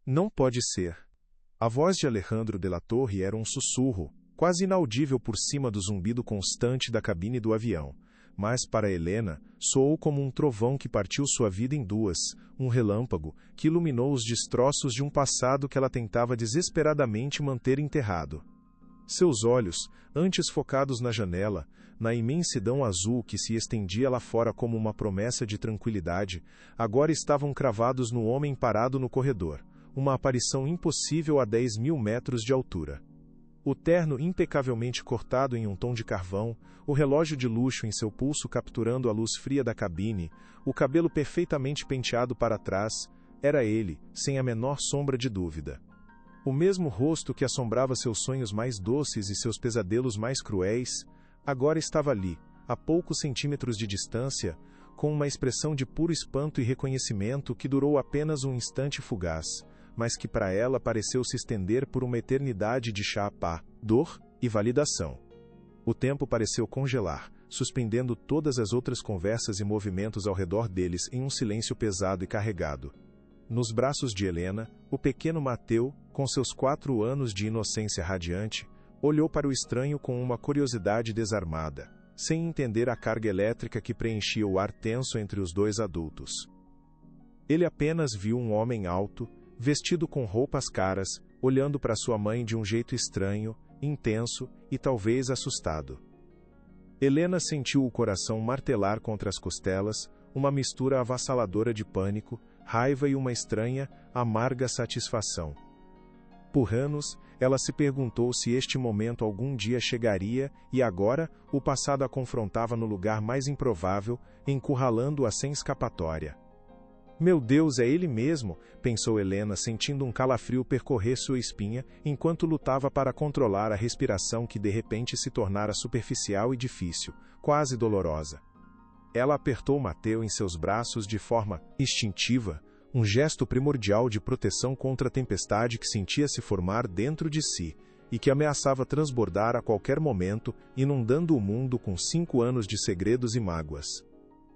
Não pode ser. A voz de Alejandro de la Torre era um sussurro, quase inaudível por cima do zumbido constante da cabine do avião, mas para Helena soou como um trovão que partiu sua vida em duas, um relâmpago que iluminou os destroços de um passado que ela tentava desesperadamente manter enterrado. Seus olhos, antes focados na janela, na imensidão azul que se estendia lá fora como uma promessa de tranquilidade, agora estavam cravados no homem parado no corredor, uma aparição impossível a 10.000 metros de altura. O terno impecavelmente cortado em um tom de carvão, o relógio de luxo em seu pulso capturando a luz fria da cabine, o cabelo perfeitamente penteado para trás, era ele, sem a menor sombra de dúvida. O mesmo rosto que assombrava seus sonhos mais doces e seus pesadelos mais cruéis, agora estava ali, a poucos centímetros de distância, com uma expressão de puro espanto e reconhecimento que durou apenas um instante fugaz, mas que para ela pareceu se estender por uma eternidade de chapa, dor e validação. O tempo pareceu congelar, suspendendo todas as outras conversas e movimentos ao redor deles em um silêncio pesado e carregado. Nos braços de Helena, o pequeno Mateu, com seus 4 anos de inocência radiante, olhou para o estranho com uma curiosidade desarmada, sem entender a carga elétrica que preenchia o ar tenso entre os dois adultos. Ele apenas viu um homem alto, vestido com roupas caras, olhando para sua mãe de um jeito estranho, intenso e talvez assustado. Helena sentiu o coração martelar contra as costelas, uma mistura avassaladora de pânico, raiva e uma estranha, amarga satisfação. Por anos, ela se perguntou se este momento algum dia chegaria e agora o passado a confrontava no lugar mais improvável, encurralando-a sem escapatória. Meu Deus, é ele mesmo, pensou Helena, sentindo um calafrio percorrer sua espinha, enquanto lutava para controlar a respiração que de repente se tornara superficial e difícil, quase dolorosa. Ela apertou Mateu em seus braços de forma instintiva, um gesto primordial de proteção contra a tempestade que sentia se formar dentro de si e que ameaçava transbordar a qualquer momento, inundando o mundo com 5 anos de segredos e mágoas.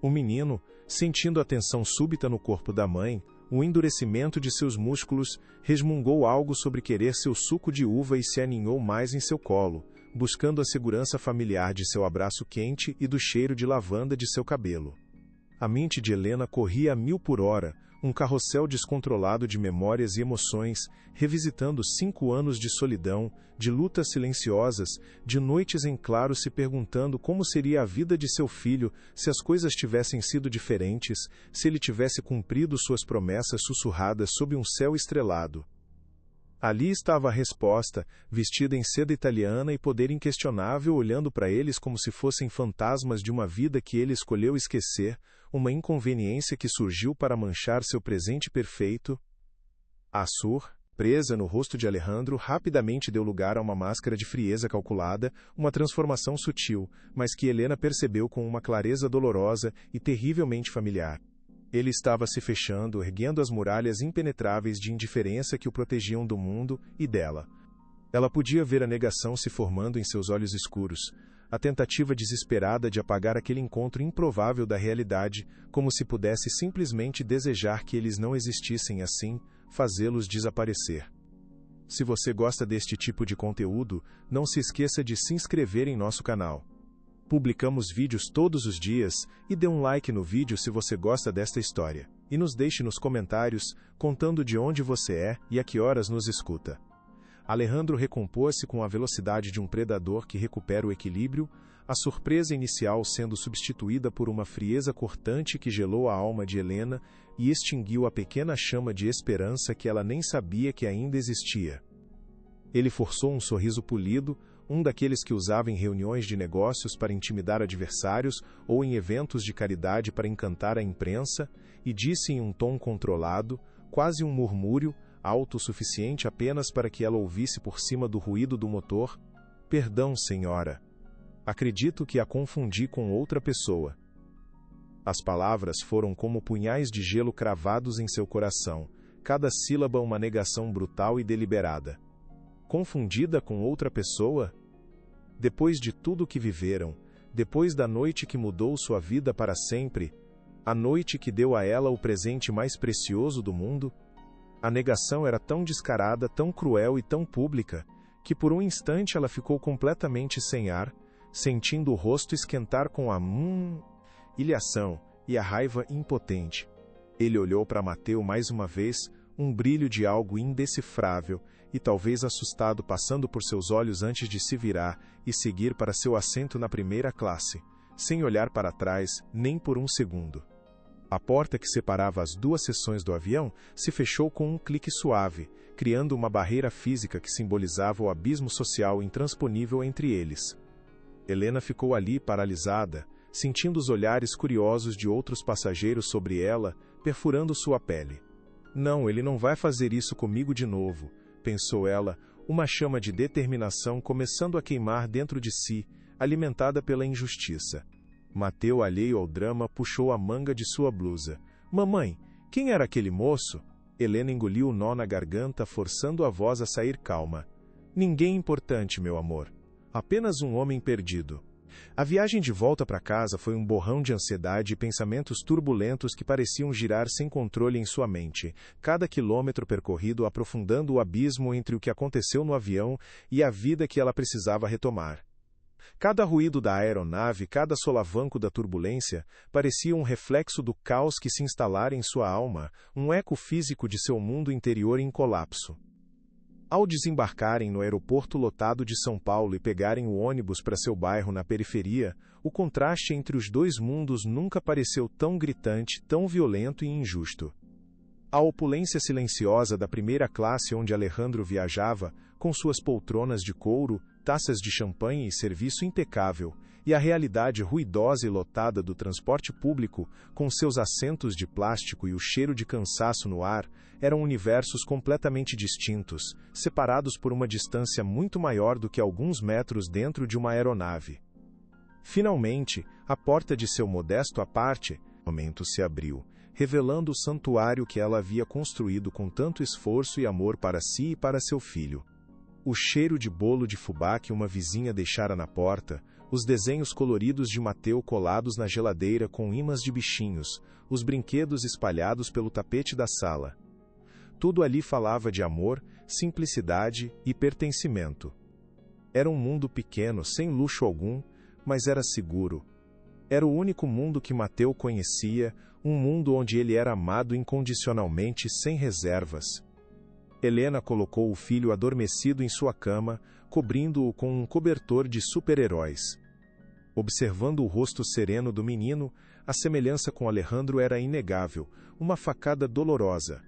O menino, sentindo a tensão súbita no corpo da mãe, o endurecimento de seus músculos, resmungou algo sobre querer seu suco de uva e se aninhou mais em seu colo, buscando a segurança familiar de seu abraço quente e do cheiro de lavanda de seu cabelo. A mente de Helena corria a 1000 por hora, um carrossel descontrolado de memórias e emoções, revisitando 5 anos de solidão, de lutas silenciosas, de noites em claro se perguntando como seria a vida de seu filho se as coisas tivessem sido diferentes, se ele tivesse cumprido suas promessas sussurradas sob um céu estrelado. Ali estava a resposta, vestida em seda italiana e poder inquestionável olhando para eles como se fossem fantasmas de uma vida que ele escolheu esquecer, uma inconveniência que surgiu para manchar seu presente perfeito. A Sur, presa no rosto de Alejandro, rapidamente deu lugar a uma máscara de frieza calculada, uma transformação sutil, mas que Helena percebeu com uma clareza dolorosa e terrivelmente familiar. Ele estava se fechando, erguendo as muralhas impenetráveis de indiferença que o protegiam do mundo e dela. Ela podia ver a negação se formando em seus olhos escuros, a tentativa desesperada de apagar aquele encontro improvável da realidade, como se pudesse simplesmente desejar que eles não existissem assim, fazê-los desaparecer. Se você gosta deste tipo de conteúdo, não se esqueça de se inscrever em nosso canal. Publicamos vídeos todos os dias e dê um like no vídeo se você gosta desta história. E nos deixe nos comentários, contando de onde você é e a que horas nos escuta. Alejandro recompôs-se com a velocidade de um predador que recupera o equilíbrio, a surpresa inicial sendo substituída por uma frieza cortante que gelou a alma de Helena e extinguiu a pequena chama de esperança que ela nem sabia que ainda existia. Ele forçou um sorriso polido, um daqueles que usava em reuniões de negócios para intimidar adversários ou em eventos de caridade para encantar a imprensa, e disse em um tom controlado, quase um murmúrio, alto o suficiente apenas para que ela ouvisse por cima do ruído do motor: "Perdão, senhora. Acredito que a confundi com outra pessoa." As palavras foram como punhais de gelo cravados em seu coração, cada sílaba uma negação brutal e deliberada. Confundida com outra pessoa? Depois de tudo o que viveram, depois da noite que mudou sua vida para sempre, a noite que deu a ela o presente mais precioso do mundo, A negação era tão descarada, tão cruel e tão pública, que por um instante ela ficou completamente sem ar, sentindo o rosto esquentar com a ilhação e a raiva impotente. Ele olhou para Mateu mais uma vez, um brilho de algo indecifrável, e talvez assustado passando por seus olhos antes de se virar e seguir para seu assento na primeira classe, sem olhar para trás nem por um segundo. A porta que separava as duas seções do avião se fechou com um clique suave, criando uma barreira física que simbolizava o abismo social intransponível entre eles. Helena ficou ali paralisada, sentindo os olhares curiosos de outros passageiros sobre ela, perfurando sua pele. Não, ele não vai fazer isso comigo de novo, pensou ela, uma chama de determinação começando a queimar dentro de si, alimentada pela injustiça. Mateu, alheio ao drama, puxou a manga de sua blusa. Mamãe, quem era aquele moço? Helena engoliu o nó na garganta, forçando a voz a sair calma. Ninguém importante, meu amor. Apenas um homem perdido. A viagem de volta para casa foi um borrão de ansiedade e pensamentos turbulentos que pareciam girar sem controle em sua mente, cada quilômetro percorrido aprofundando o abismo entre o que aconteceu no avião e a vida que ela precisava retomar. Cada ruído da aeronave, cada solavanco da turbulência, parecia um reflexo do caos que se instalara em sua alma, um eco físico de seu mundo interior em colapso. Ao desembarcarem no aeroporto lotado de São Paulo e pegarem o ônibus para seu bairro na periferia, o contraste entre os dois mundos nunca pareceu tão gritante, tão violento e injusto. A opulência silenciosa da primeira classe onde Alejandro viajava, com suas poltronas de couro, taças de champanhe e serviço impecável, e a realidade ruidosa e lotada do transporte público, com seus assentos de plástico e o cheiro de cansaço no ar, eram universos completamente distintos, separados por uma distância muito maior do que alguns metros dentro de uma aeronave. Finalmente, a porta de seu modesto aparte, momento se abriu, revelando o santuário que ela havia construído com tanto esforço e amor para si e para seu filho. O cheiro de bolo de fubá que uma vizinha deixara na porta, os desenhos coloridos de Mateu colados na geladeira com imãs de bichinhos, os brinquedos espalhados pelo tapete da sala. Tudo ali falava de amor, simplicidade e pertencimento. Era um mundo pequeno, sem luxo algum, mas era seguro. Era o único mundo que Mateu conhecia, um mundo onde ele era amado incondicionalmente, sem reservas. Helena colocou o filho adormecido em sua cama, cobrindo-o com um cobertor de super-heróis. Observando o rosto sereno do menino, a semelhança com Alejandro era inegável, uma facada dolorosa.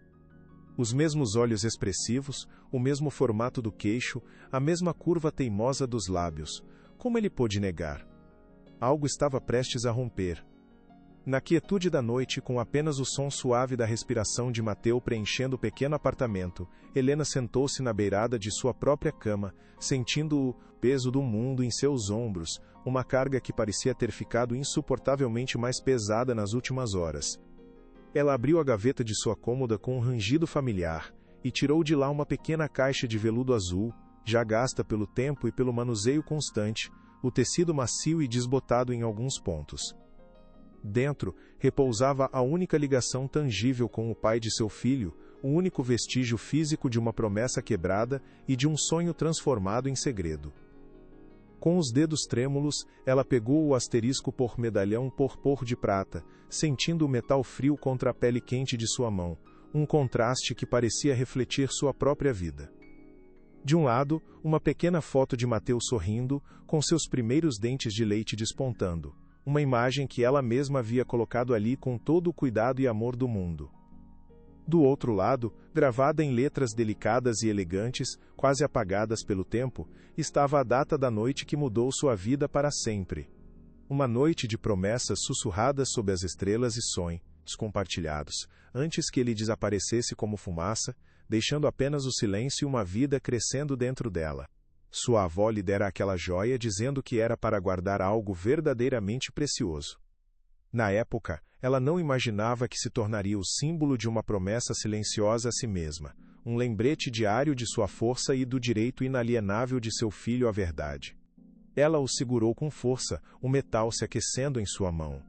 Os mesmos olhos expressivos, o mesmo formato do queixo, a mesma curva teimosa dos lábios. Como ele pôde negar? Algo estava prestes a romper. Na quietude da noite, com apenas o som suave da respiração de Mateu preenchendo o pequeno apartamento, Helena sentou-se na beirada de sua própria cama, sentindo o peso do mundo em seus ombros, uma carga que parecia ter ficado insuportavelmente mais pesada nas últimas horas. Ela abriu a gaveta de sua cômoda com um rangido familiar, e tirou de lá uma pequena caixa de veludo azul, já gasta pelo tempo e pelo manuseio constante, o tecido macio e desbotado em alguns pontos. Dentro, repousava a única ligação tangível com o pai de seu filho, o único vestígio físico de uma promessa quebrada e de um sonho transformado em segredo. Com os dedos trêmulos, ela pegou o asterisco por medalhão por de prata, sentindo o metal frio contra a pele quente de sua mão, um contraste que parecia refletir sua própria vida. De um lado, uma pequena foto de Mateu sorrindo, com seus primeiros dentes de leite despontando, uma imagem que ela mesma havia colocado ali com todo o cuidado e amor do mundo. Do outro lado, gravada em letras delicadas e elegantes, quase apagadas pelo tempo, estava a data da noite que mudou sua vida para sempre. Uma noite de promessas sussurradas sob as estrelas e sonhos compartilhados, antes que ele desaparecesse como fumaça, deixando apenas o silêncio e uma vida crescendo dentro dela. Sua avó lhe dera aquela joia dizendo que era para guardar algo verdadeiramente precioso. Na época, ela não imaginava que se tornaria o símbolo de uma promessa silenciosa a si mesma, um lembrete diário de sua força e do direito inalienável de seu filho à verdade. Ela o segurou com força, o metal se aquecendo em sua mão.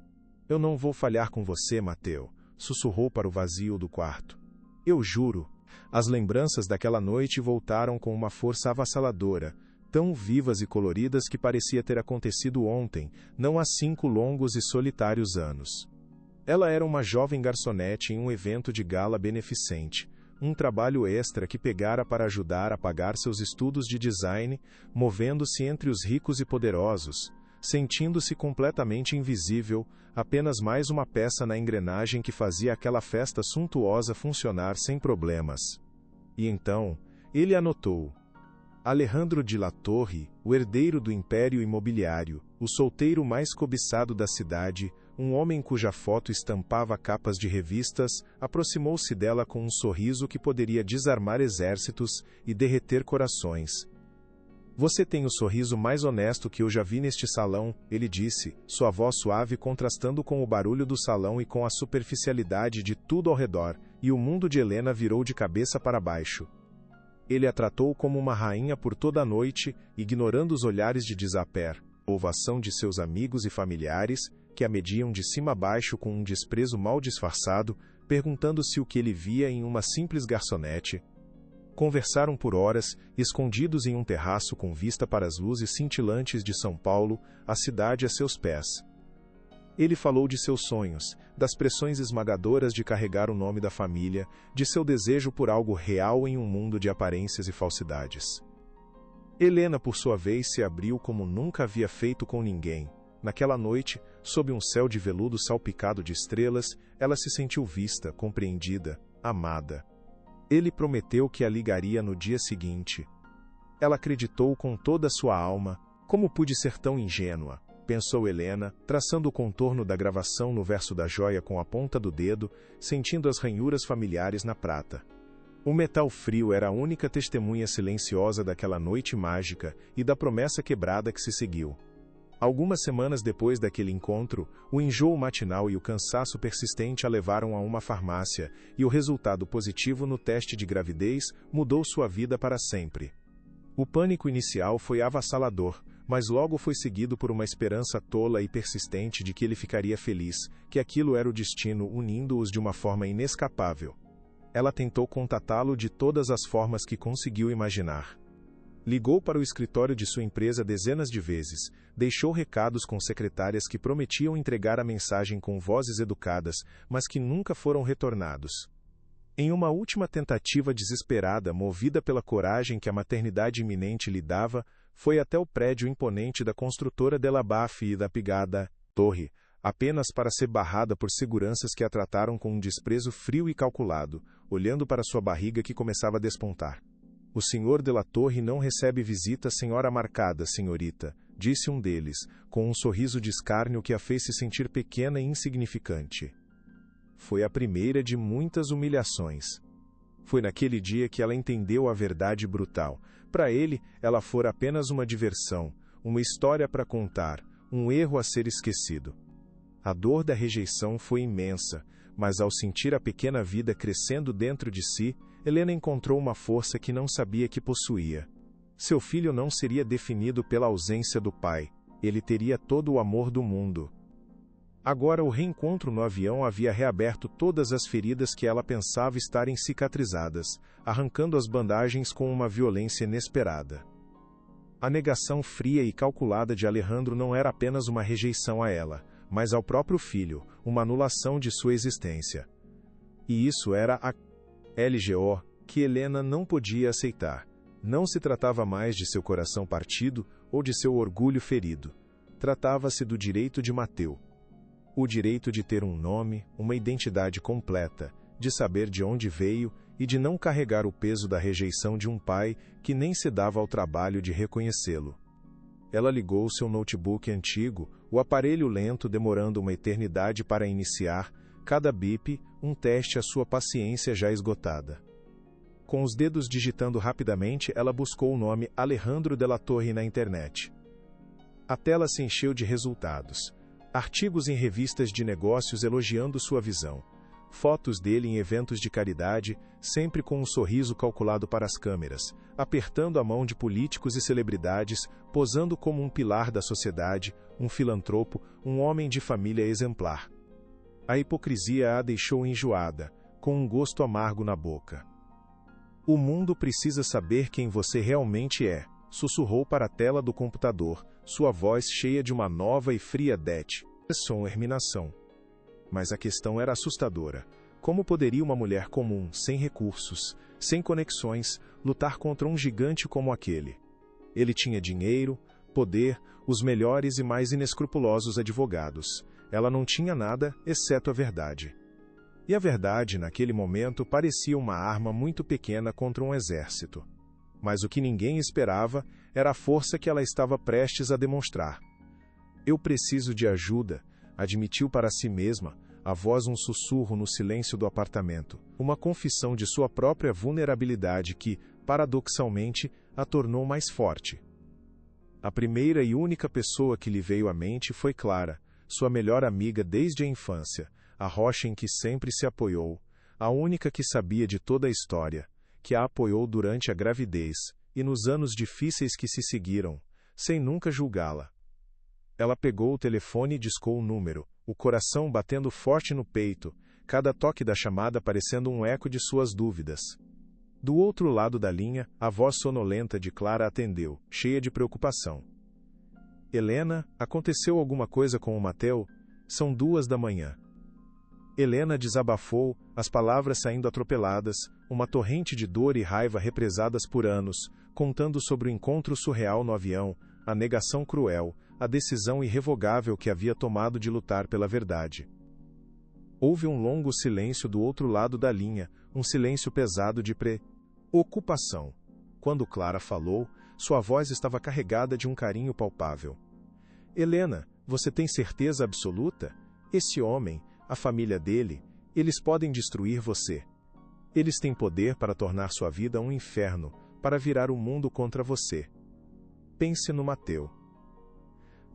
Eu não vou falhar com você, Mateu, sussurrou para o vazio do quarto. Eu juro, As lembranças daquela noite voltaram com uma força avassaladora, tão vivas e coloridas que parecia ter acontecido ontem, não há 5 longos e solitários anos. Ela era uma jovem garçonete em um evento de gala beneficente, um trabalho extra que pegara para ajudar a pagar seus estudos de design, movendo-se entre os ricos e poderosos, sentindo-se completamente invisível, apenas mais uma peça na engrenagem que fazia aquela festa suntuosa funcionar sem problemas. E então, ele anotou: Alejandro de la Torre, o herdeiro do império imobiliário, o solteiro mais cobiçado da cidade, um homem cuja foto estampava capas de revistas, aproximou-se dela com um sorriso que poderia desarmar exércitos e derreter corações. Você tem o sorriso mais honesto que eu já vi neste salão, ele disse, sua voz suave contrastando com o barulho do salão e com a superficialidade de tudo ao redor, e o mundo de Helena virou de cabeça para baixo. Ele a tratou como uma rainha por toda a noite, ignorando os olhares de desaper, ovação de seus amigos e familiares, que a mediam de cima a baixo com um desprezo mal disfarçado, perguntando-se o que ele via em uma simples garçonete. Conversaram por horas, escondidos em um terraço com vista para as luzes cintilantes de São Paulo, a cidade a seus pés. Ele falou de seus sonhos, das pressões esmagadoras de carregar o nome da família, de seu desejo por algo real em um mundo de aparências e falsidades. Helena, por sua vez, se abriu como nunca havia feito com ninguém. Naquela noite, sob um céu de veludo salpicado de estrelas, ela se sentiu vista, compreendida, amada. Ele prometeu que a ligaria no dia seguinte. Ela acreditou com toda a sua alma. Como pude ser tão ingênua? Pensou Helena, traçando o contorno da gravação no verso da joia com a ponta do dedo, sentindo as ranhuras familiares na prata. O metal frio era a única testemunha silenciosa daquela noite mágica e da promessa quebrada que se seguiu. Algumas semanas depois daquele encontro, o enjoo matinal e o cansaço persistente a levaram a uma farmácia, e o resultado positivo no teste de gravidez mudou sua vida para sempre. O pânico inicial foi avassalador, mas logo foi seguido por uma esperança tola e persistente de que ele ficaria feliz, que aquilo era o destino unindo-os de uma forma inescapável. Ela tentou contatá-lo de todas as formas que conseguiu imaginar. Ligou para o escritório de sua empresa dezenas de vezes, deixou recados com secretárias que prometiam entregar a mensagem com vozes educadas, mas que nunca foram retornados. Em uma última tentativa desesperada, movida pela coragem que a maternidade iminente lhe dava, foi até o prédio imponente da construtora Della Baffi e da Pigada Torre, apenas para ser barrada por seguranças que a trataram com um desprezo frio e calculado, olhando para sua barriga que começava a despontar. O senhor de la Torre não recebe visita sem hora marcada, senhorita, disse um deles, com um sorriso de escárnio que a fez se sentir pequena e insignificante. Foi a primeira de muitas humilhações. Foi naquele dia que ela entendeu a verdade brutal. Para ele, ela fora apenas uma diversão, uma história para contar, um erro a ser esquecido. A dor da rejeição foi imensa, mas ao sentir a pequena vida crescendo dentro de si, Helena encontrou uma força que não sabia que possuía. Seu filho não seria definido pela ausência do pai, ele teria todo o amor do mundo. Agora o reencontro no avião havia reaberto todas as feridas que ela pensava estarem cicatrizadas, arrancando as bandagens com uma violência inesperada. A negação fria e calculada de Alejandro não era apenas uma rejeição a ela, mas ao próprio filho, uma anulação de sua existência. E isso era a LGO que Helena não podia aceitar. Não se tratava mais de seu coração partido ou de seu orgulho ferido. Tratava-se do direito de Mateu. O direito de ter um nome, uma identidade completa, de saber de onde veio e de não carregar o peso da rejeição de um pai que nem se dava ao trabalho de reconhecê-lo. Ela ligou seu notebook antigo, o aparelho lento demorando uma eternidade para iniciar, cada bip, um teste à sua paciência já esgotada. Com os dedos digitando rapidamente, ela buscou o nome Alejandro de la Torre na internet. A tela se encheu de resultados. Artigos em revistas de negócios elogiando sua visão. Fotos dele em eventos de caridade, sempre com um sorriso calculado para as câmeras, apertando a mão de políticos e celebridades, posando como um pilar da sociedade, um filantropo, um homem de família exemplar. A hipocrisia a deixou enjoada, com um gosto amargo na boca. O mundo precisa saber quem você realmente é, sussurrou para a tela do computador, sua voz cheia de uma nova e fria determinação. Mas a questão era assustadora. Como poderia uma mulher comum, sem recursos, sem conexões, lutar contra um gigante como aquele? Ele tinha dinheiro, poder, os melhores e mais inescrupulosos advogados. Ela não tinha nada, exceto a verdade. E a verdade, naquele momento, parecia uma arma muito pequena contra um exército. Mas o que ninguém esperava era a força que ela estava prestes a demonstrar. Eu preciso de ajuda, admitiu para si mesma, a voz um sussurro no silêncio do apartamento, uma confissão de sua própria vulnerabilidade que, paradoxalmente, a tornou mais forte. A primeira e única pessoa que lhe veio à mente foi Clara, sua melhor amiga desde a infância, a rocha em que sempre se apoiou, a única que sabia de toda a história, que a apoiou durante a gravidez e nos anos difíceis que se seguiram, sem nunca julgá-la. Ela pegou o telefone e discou o número, o coração batendo forte no peito, cada toque da chamada parecendo um eco de suas dúvidas. Do outro lado da linha, a voz sonolenta de Clara atendeu, cheia de preocupação. Helena, aconteceu alguma coisa com o Mateu? São 2 da manhã. Helena desabafou, as palavras saindo atropeladas, uma torrente de dor e raiva represadas por anos, contando sobre o encontro surreal no avião, a negação cruel, a decisão irrevogável que havia tomado de lutar pela verdade. Houve um longo silêncio do outro lado da linha, um silêncio pesado de preocupação. Quando Clara falou, sua voz estava carregada de um carinho palpável. Helena, você tem certeza absoluta? Esse homem, a família dele, eles podem destruir você. Eles têm poder para tornar sua vida um inferno, para virar o mundo contra você. Pense no Mateu.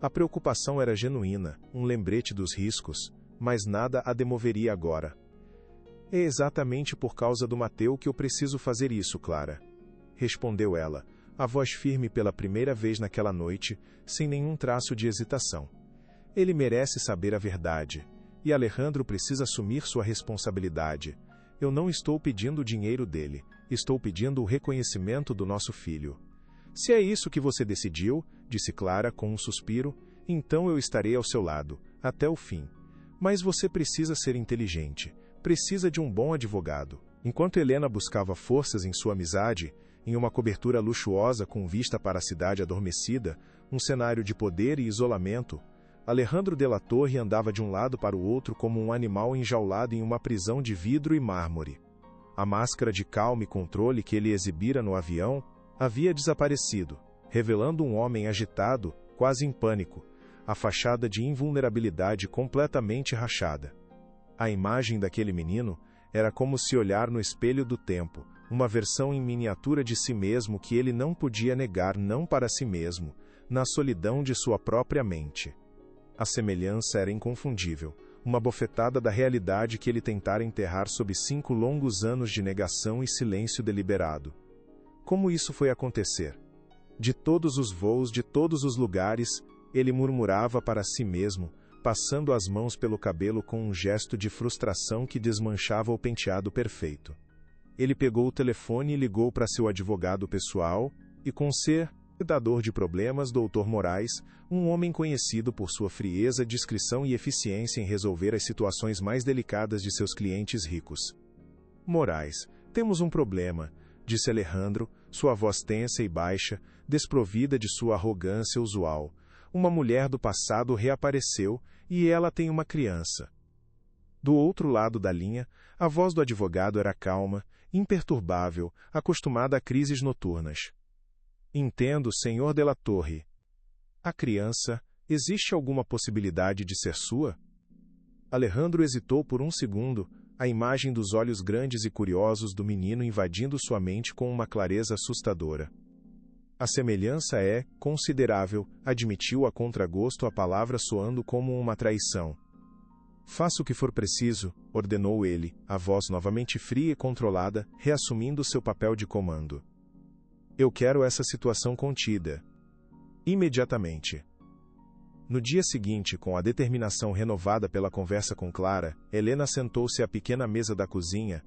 A preocupação era genuína, um lembrete dos riscos, mas nada a demoveria agora. É exatamente por causa do Mateu que eu preciso fazer isso, Clara. Respondeu ela, a voz firme pela primeira vez naquela noite, sem nenhum traço de hesitação. Ele merece saber a verdade, e Alejandro precisa assumir sua responsabilidade. Eu não estou pedindo o dinheiro dele, estou pedindo o reconhecimento do nosso filho. Se é isso que você decidiu, disse Clara com um suspiro, então eu estarei ao seu lado, até o fim. Mas você precisa ser inteligente, precisa de um bom advogado. Enquanto Helena buscava forças em sua amizade, em uma cobertura luxuosa com vista para a cidade adormecida, um cenário de poder e isolamento, Alejandro de la Torre andava de um lado para o outro como um animal enjaulado em uma prisão de vidro e mármore. A máscara de calma e controle que ele exibira no avião havia desaparecido, revelando um homem agitado, quase em pânico, a fachada de invulnerabilidade completamente rachada. A imagem daquele menino era como se olhar no espelho do tempo, uma versão em miniatura de si mesmo que ele não podia negar não para si mesmo, na solidão de sua própria mente. A semelhança era inconfundível, uma bofetada da realidade que ele tentara enterrar sob 5 longos anos de negação e silêncio deliberado. Como isso foi acontecer? De todos os voos, de todos os lugares, ele murmurava para si mesmo, passando as mãos pelo cabelo com um gesto de frustração que desmanchava o penteado perfeito. Ele pegou o telefone e ligou para seu advogado pessoal, e com ser dador de problemas, Dr. Moraes, um homem conhecido por sua frieza, discrição e eficiência em resolver as situações mais delicadas de seus clientes ricos. Moraes, temos um problema, disse Alejandro, sua voz tensa e baixa, desprovida de sua arrogância usual. Uma mulher do passado reapareceu, e ela tem uma criança. Do outro lado da linha, a voz do advogado era calma, imperturbável, acostumada a crises noturnas. Entendo, Sr. de la Torre. A criança, existe alguma possibilidade de ser sua? Alejandro hesitou por um segundo, a imagem dos olhos grandes e curiosos do menino invadindo sua mente com uma clareza assustadora. A semelhança é considerável, admitiu a contragosto a palavra soando como uma traição. Faça o que for preciso, ordenou ele, a voz novamente fria e controlada, reassumindo seu papel de comando. Eu quero essa situação contida. Imediatamente. No dia seguinte, com a determinação renovada pela conversa com Clara, Helena sentou-se à pequena mesa da cozinha,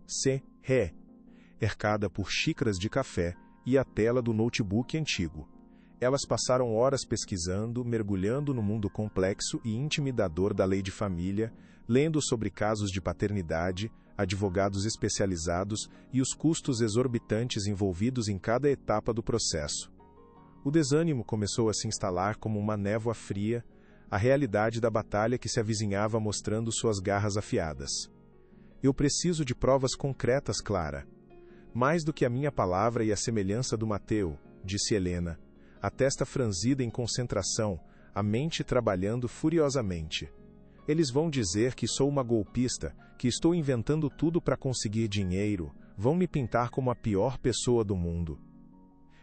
cercada por xícaras de café e a tela do notebook antigo. Elas passaram horas pesquisando, mergulhando no mundo complexo e intimidador da lei de família, lendo sobre casos de paternidade, advogados especializados e os custos exorbitantes envolvidos em cada etapa do processo. O desânimo começou a se instalar como uma névoa fria, a realidade da batalha que se avizinhava mostrando suas garras afiadas. Eu preciso de provas concretas, Clara. Mais do que a minha palavra e a semelhança do Mateu, disse Helena, a testa franzida em concentração, a mente trabalhando furiosamente. Eles vão dizer que sou uma golpista, que estou inventando tudo para conseguir dinheiro, vão me pintar como a pior pessoa do mundo.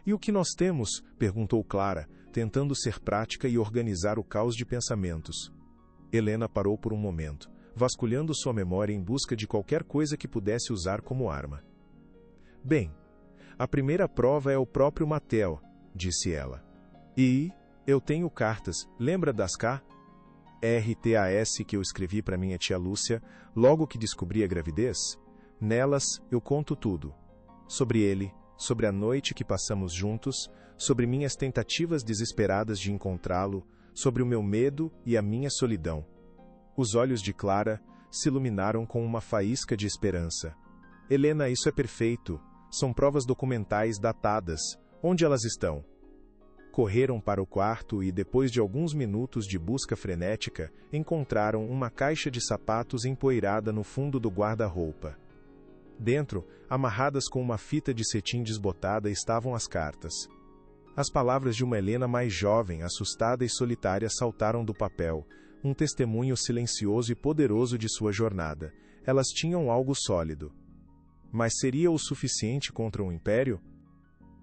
E o que nós temos? Perguntou Clara, tentando ser prática e organizar o caos de pensamentos. Helena parou por um momento, vasculhando sua memória em busca de qualquer coisa que pudesse usar como arma. Bem, a primeira prova é o próprio Mateu, disse ela. E eu tenho cartas, lembra das RTAS que eu escrevi para minha tia Lúcia logo que descobri a gravidez? Nelas eu conto tudo. Sobre ele, sobre a noite que passamos juntos, sobre minhas tentativas desesperadas de encontrá-lo, sobre o meu medo e a minha solidão. Os olhos de Clara se iluminaram com uma faísca de esperança. Helena, isso é perfeito. São provas documentais datadas. Onde elas estão? Correram para o quarto e, depois de alguns minutos de busca frenética, encontraram uma caixa de sapatos empoeirada no fundo do guarda-roupa. Dentro, amarradas com uma fita de cetim desbotada, estavam as cartas. As palavras de uma Helena mais jovem, assustada e solitária saltaram do papel, um testemunho silencioso e poderoso de sua jornada. Elas tinham algo sólido. Mas seria o suficiente contra um império?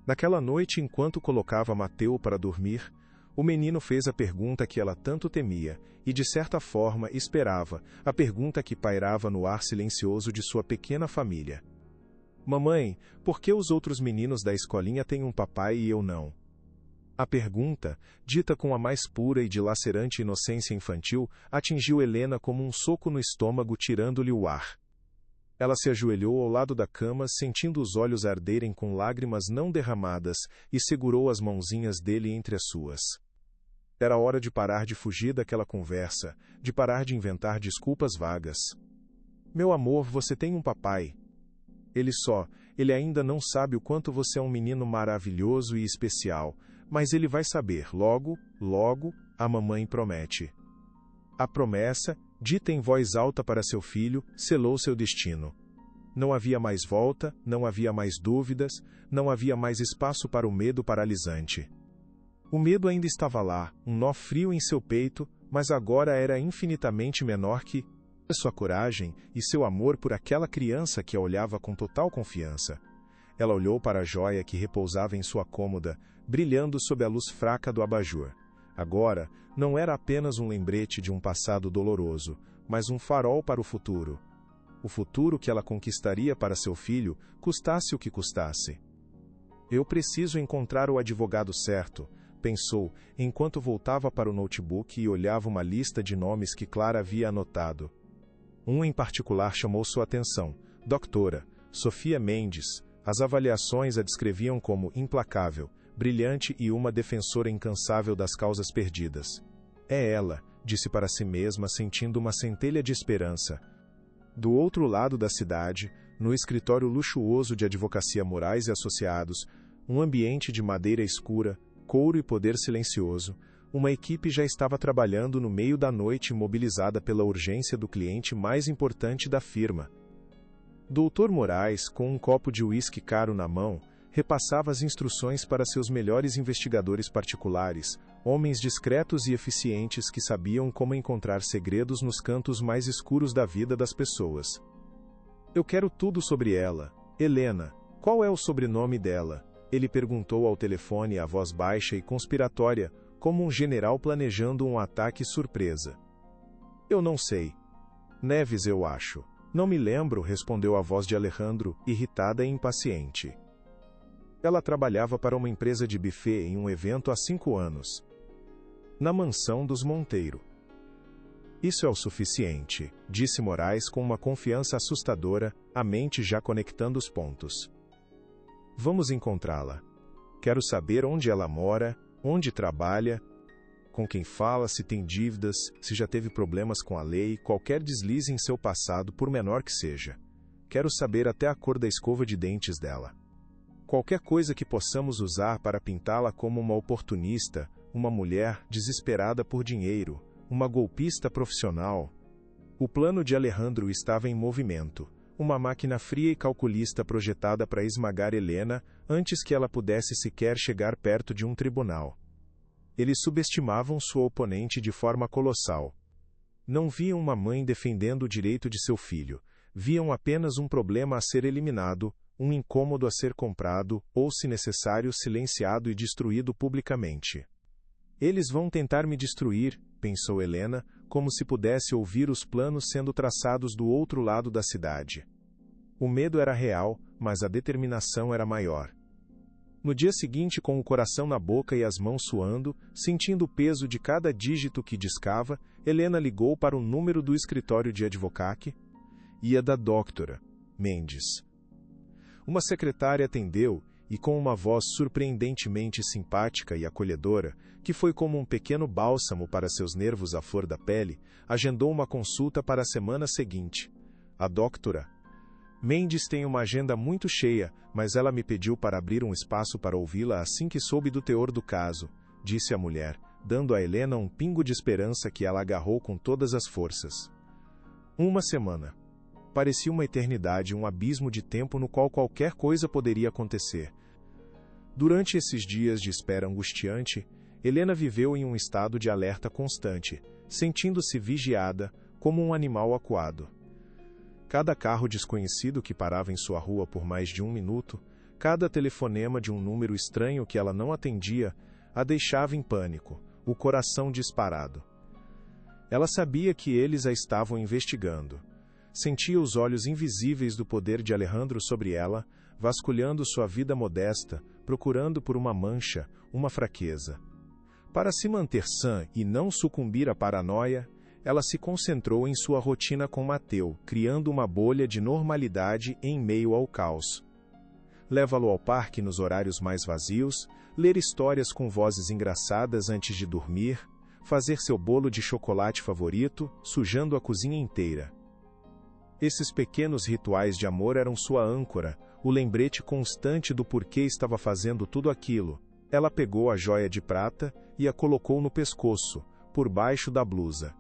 Naquela noite, enquanto colocava Mateu para dormir, o menino fez a pergunta que ela tanto temia e, de certa forma, esperava, a pergunta que pairava no ar silencioso de sua pequena família. Mamãe, por que os outros meninos da escolinha têm um papai e eu não? A pergunta, dita com a mais pura e dilacerante inocência infantil, atingiu Helena como um soco no estômago, tirando-lhe o ar. Ela se ajoelhou ao lado da cama, sentindo os olhos arderem com lágrimas não derramadas, e segurou as mãozinhas dele entre as suas. Era hora de parar de fugir daquela conversa, de parar de inventar desculpas vagas. Meu amor, você tem um papai. Ele ainda não sabe o quanto você é um menino maravilhoso e especial, mas ele vai saber, logo, logo, a mamãe promete. A promessa, dita em voz alta para seu filho, selou seu destino. Não havia mais volta, não havia mais dúvidas, não havia mais espaço para o medo paralisante. O medo ainda estava lá, um nó frio em seu peito, mas agora era infinitamente menor que sua coragem e seu amor por aquela criança que a olhava com total confiança. Ela olhou para a joia que repousava em sua cômoda, brilhando sob a luz fraca do abajur. Agora, não era apenas um lembrete de um passado doloroso, mas um farol para o futuro. O futuro que ela conquistaria para seu filho, custasse o que custasse. Eu preciso encontrar o advogado certo, pensou, enquanto voltava para o notebook e olhava uma lista de nomes que Clara havia anotado. Um em particular chamou sua atenção, Doutora Sofia Mendes. As avaliações a descreviam como implacável, brilhante e uma defensora incansável das causas perdidas. É ela, disse para si mesma, sentindo uma centelha de esperança. Do outro lado da cidade, no escritório luxuoso de Advocacia Moraes e Associados, um ambiente de madeira escura, couro e poder silencioso, uma equipe já estava trabalhando no meio da noite, mobilizada pela urgência do cliente mais importante da firma. Dr. Moraes, com um copo de uísque caro na mão, repassava as instruções para seus melhores investigadores particulares, homens discretos e eficientes que sabiam como encontrar segredos nos cantos mais escuros da vida das pessoas. Eu quero tudo sobre ela. Helena, qual é o sobrenome dela? Ele perguntou ao telefone à voz baixa e conspiratória, como um general planejando um ataque surpresa. Eu não sei. Neves, eu acho. Não me lembro, respondeu a voz de Alejandro, irritada e impaciente. Ela trabalhava para uma empresa de buffet em um evento há 5 anos. Na mansão dos Monteiro. Isso é o suficiente, disse Moraes com uma confiança assustadora, a mente já conectando os pontos. Vamos encontrá-la. Quero saber onde ela mora, onde trabalha, com quem fala, se tem dívidas, se já teve problemas com a lei, qualquer deslize em seu passado, por menor que seja. Quero saber até a cor da escova de dentes dela. Qualquer coisa que possamos usar para pintá-la como uma oportunista, uma mulher desesperada por dinheiro, uma golpista profissional. O plano de Alejandro estava em movimento, uma máquina fria e calculista projetada para esmagar Helena antes que ela pudesse sequer chegar perto de um tribunal. Eles subestimavam sua oponente de forma colossal. Não viam uma mãe defendendo o direito de seu filho, viam apenas um problema a ser eliminado, um incômodo a ser comprado, ou, se necessário, silenciado e destruído publicamente. Eles vão tentar me destruir, pensou Helena, como se pudesse ouvir os planos sendo traçados do outro lado da cidade. O medo era real, mas a determinação era maior. No dia seguinte, com o coração na boca e as mãos suando, sentindo o peso de cada dígito que discava, Helena ligou para o número do escritório de advocacia, e da Dra. Mendes. Uma secretária atendeu, e com uma voz surpreendentemente simpática e acolhedora, que foi como um pequeno bálsamo para seus nervos à flor da pele, agendou uma consulta para a semana seguinte. A Dra. Mendes tem uma agenda muito cheia, mas ela me pediu para abrir um espaço para ouvi-la assim que soube do teor do caso, disse a mulher, dando a Helena um pingo de esperança que ela agarrou com todas as forças. Uma semana. Parecia uma eternidade, um abismo de tempo no qual qualquer coisa poderia acontecer. Durante esses dias de espera angustiante, Helena viveu em um estado de alerta constante, sentindo-se vigiada, como um animal acuado. Cada carro desconhecido que parava em sua rua por mais de 1 minuto, cada telefonema de um número estranho que ela não atendia, a deixava em pânico, o coração disparado. Ela sabia que eles a estavam investigando. Sentia os olhos invisíveis do poder de Alejandro sobre ela, vasculhando sua vida modesta, procurando por uma mancha, uma fraqueza. Para se manter sã e não sucumbir à paranoia, ela se concentrou em sua rotina com Mateu, criando uma bolha de normalidade em meio ao caos. Leva-lo ao parque nos horários mais vazios, ler histórias com vozes engraçadas antes de dormir, fazer seu bolo de chocolate favorito, sujando a cozinha inteira. Esses pequenos rituais de amor eram sua âncora, o lembrete constante do porquê estava fazendo tudo aquilo. Ela pegou a joia de prata e a colocou no pescoço, por baixo da blusa.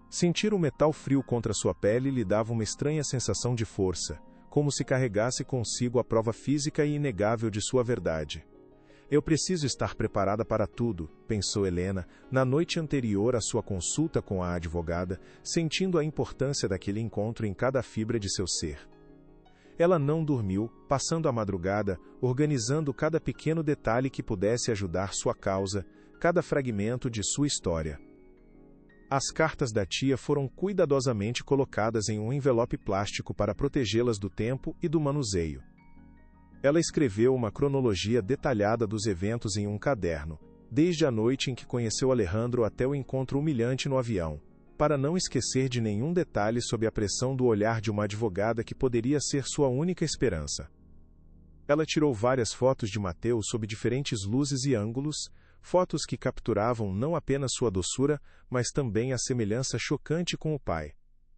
Sentir o metal frio contra sua pele lhe dava uma estranha sensação de força, como se carregasse consigo a prova física e inegável de sua verdade. Eu preciso estar preparada para tudo, pensou Helena, na noite anterior à sua consulta com a advogada, sentindo a importância daquele encontro em cada fibra de seu ser. Ela não dormiu, passando a madrugada, organizando cada pequeno detalhe que pudesse ajudar sua causa, cada fragmento de sua história. As cartas da tia foram cuidadosamente colocadas em um envelope plástico para protegê-las do tempo e do manuseio. Ela escreveu uma cronologia detalhada dos eventos em um caderno, desde a noite em que conheceu Alejandro até o encontro humilhante no avião, para não esquecer de nenhum detalhe sob a pressão do olhar de uma advogada que poderia ser sua única esperança. Ela tirou várias fotos de Mateu sob diferentes luzes e ângulos, fotos que capturavam não apenas sua doçura, mas também a semelhança chocante com o pai,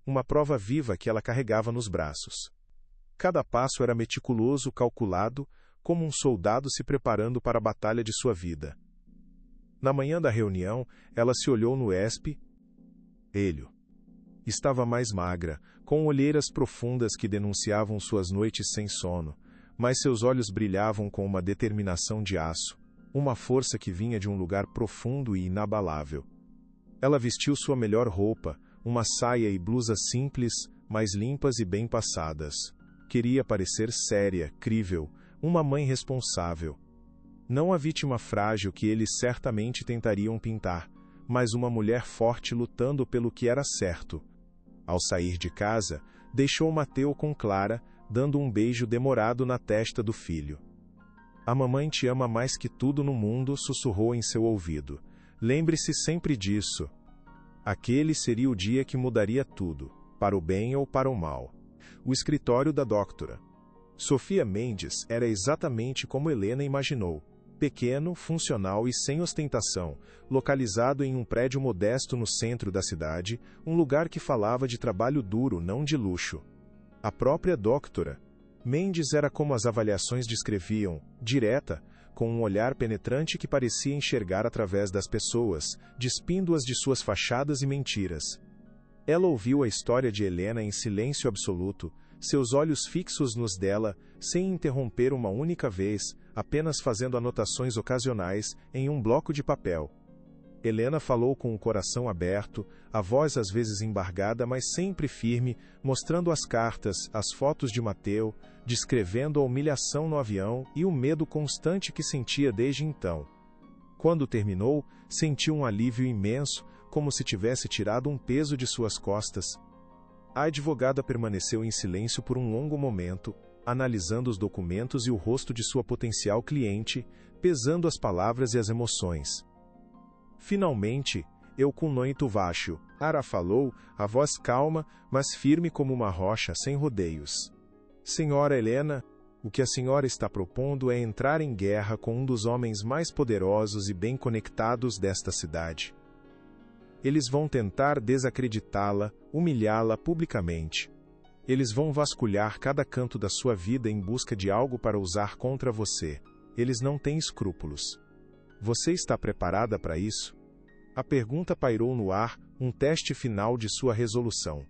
uma prova viva que ela carregava nos braços. Cada passo era meticuloso, calculado, como um soldado se preparando para a batalha de sua vida. Na manhã da reunião, ela se olhou no espelho. Estava mais magra, com olheiras profundas que denunciavam suas noites sem sono, mas seus olhos brilhavam com uma determinação de aço, uma força que vinha de um lugar profundo e inabalável. Ela vestiu sua melhor roupa, uma saia e blusa simples, mas limpas e bem passadas. Queria parecer séria, crível, uma mãe responsável. Não a vítima frágil que eles certamente tentariam pintar, mas uma mulher forte lutando pelo que era certo. Ao sair de casa, deixou Mateu com Clara, dando um beijo demorado na testa do filho. A mamãe te ama mais que tudo no mundo, sussurrou em seu ouvido. Lembre-se sempre disso. Aquele seria o dia que mudaria tudo, para o bem ou para o mal. O escritório da Dra. Sofia Mendes era exatamente como Helena imaginou. Pequeno, funcional e sem ostentação, localizado em um prédio modesto no centro da cidade, um lugar que falava de trabalho duro, não de luxo. A própria Dra. Mendes era como as avaliações descreviam, direta, com um olhar penetrante que parecia enxergar através das pessoas, despindo-as de suas fachadas e mentiras. Ela ouviu a história de Helena em silêncio absoluto, seus olhos fixos nos dela, sem interromper uma única vez, apenas fazendo anotações ocasionais, em um bloco de papel. Helena falou com o coração aberto, a voz às vezes embargada, mas sempre firme, mostrando as cartas, as fotos de Mateu, descrevendo a humilhação no avião e o medo constante que sentia desde então. Quando terminou, sentiu um alívio imenso, como se tivesse tirado um peso de suas costas. A advogada permaneceu em silêncio por um longo momento, analisando os documentos e o rosto de sua potencial cliente, pesando as palavras e as emoções. Finalmente, eu com noito vacho, Ara falou, a voz calma, mas firme como uma rocha, sem rodeios. Senhora Helena, o que a senhora está propondo é entrar em guerra com um dos homens mais poderosos e bem conectados desta cidade. Eles vão tentar desacreditá-la, humilhá-la publicamente. Eles vão vasculhar cada canto da sua vida em busca de algo para usar contra você. Eles não têm escrúpulos. Você está preparada para isso? A pergunta pairou no ar, um teste final de sua resolução.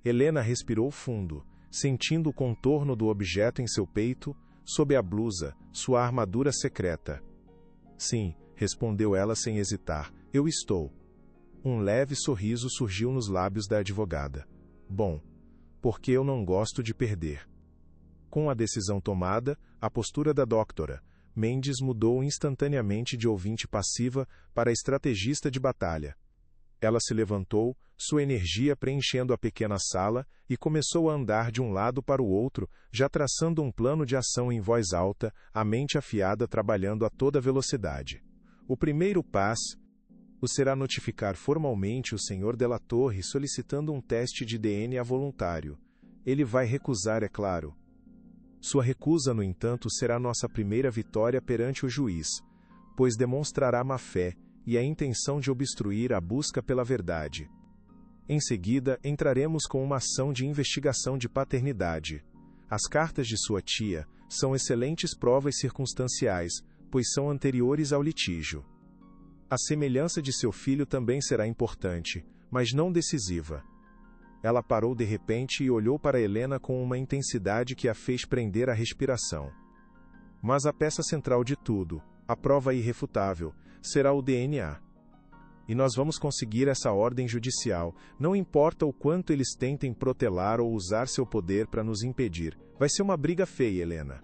Helena respirou fundo, sentindo o contorno do objeto em seu peito, sob a blusa, sua armadura secreta. Sim, respondeu ela sem hesitar, eu estou. Um leve sorriso surgiu nos lábios da advogada. Bom, porque eu não gosto de perder. Com a decisão tomada, a postura da Dra. Mendes mudou instantaneamente de ouvinte passiva para estrategista de batalha. Ela se levantou, sua energia preenchendo a pequena sala, e começou a andar de um lado para o outro, já traçando um plano de ação em voz alta, a mente afiada trabalhando a toda velocidade. O primeiro passo será notificar formalmente o Sr. Della Torre solicitando um teste de DNA voluntário. Ele vai recusar, é claro. Sua recusa, no entanto, será nossa primeira vitória perante o juiz, pois demonstrará má-fé e a intenção de obstruir a busca pela verdade. Em seguida, entraremos com uma ação de investigação de paternidade. As cartas de sua tia são excelentes provas circunstanciais, pois são anteriores ao litígio. A semelhança de seu filho também será importante, mas não decisiva. Ela parou de repente e olhou para Helena com uma intensidade que a fez prender a respiração. Mas a peça central de tudo, a prova irrefutável, será o DNA. E nós vamos conseguir essa ordem judicial, não importa o quanto eles tentem protelar ou usar seu poder para nos impedir. Vai ser uma briga feia, Helena.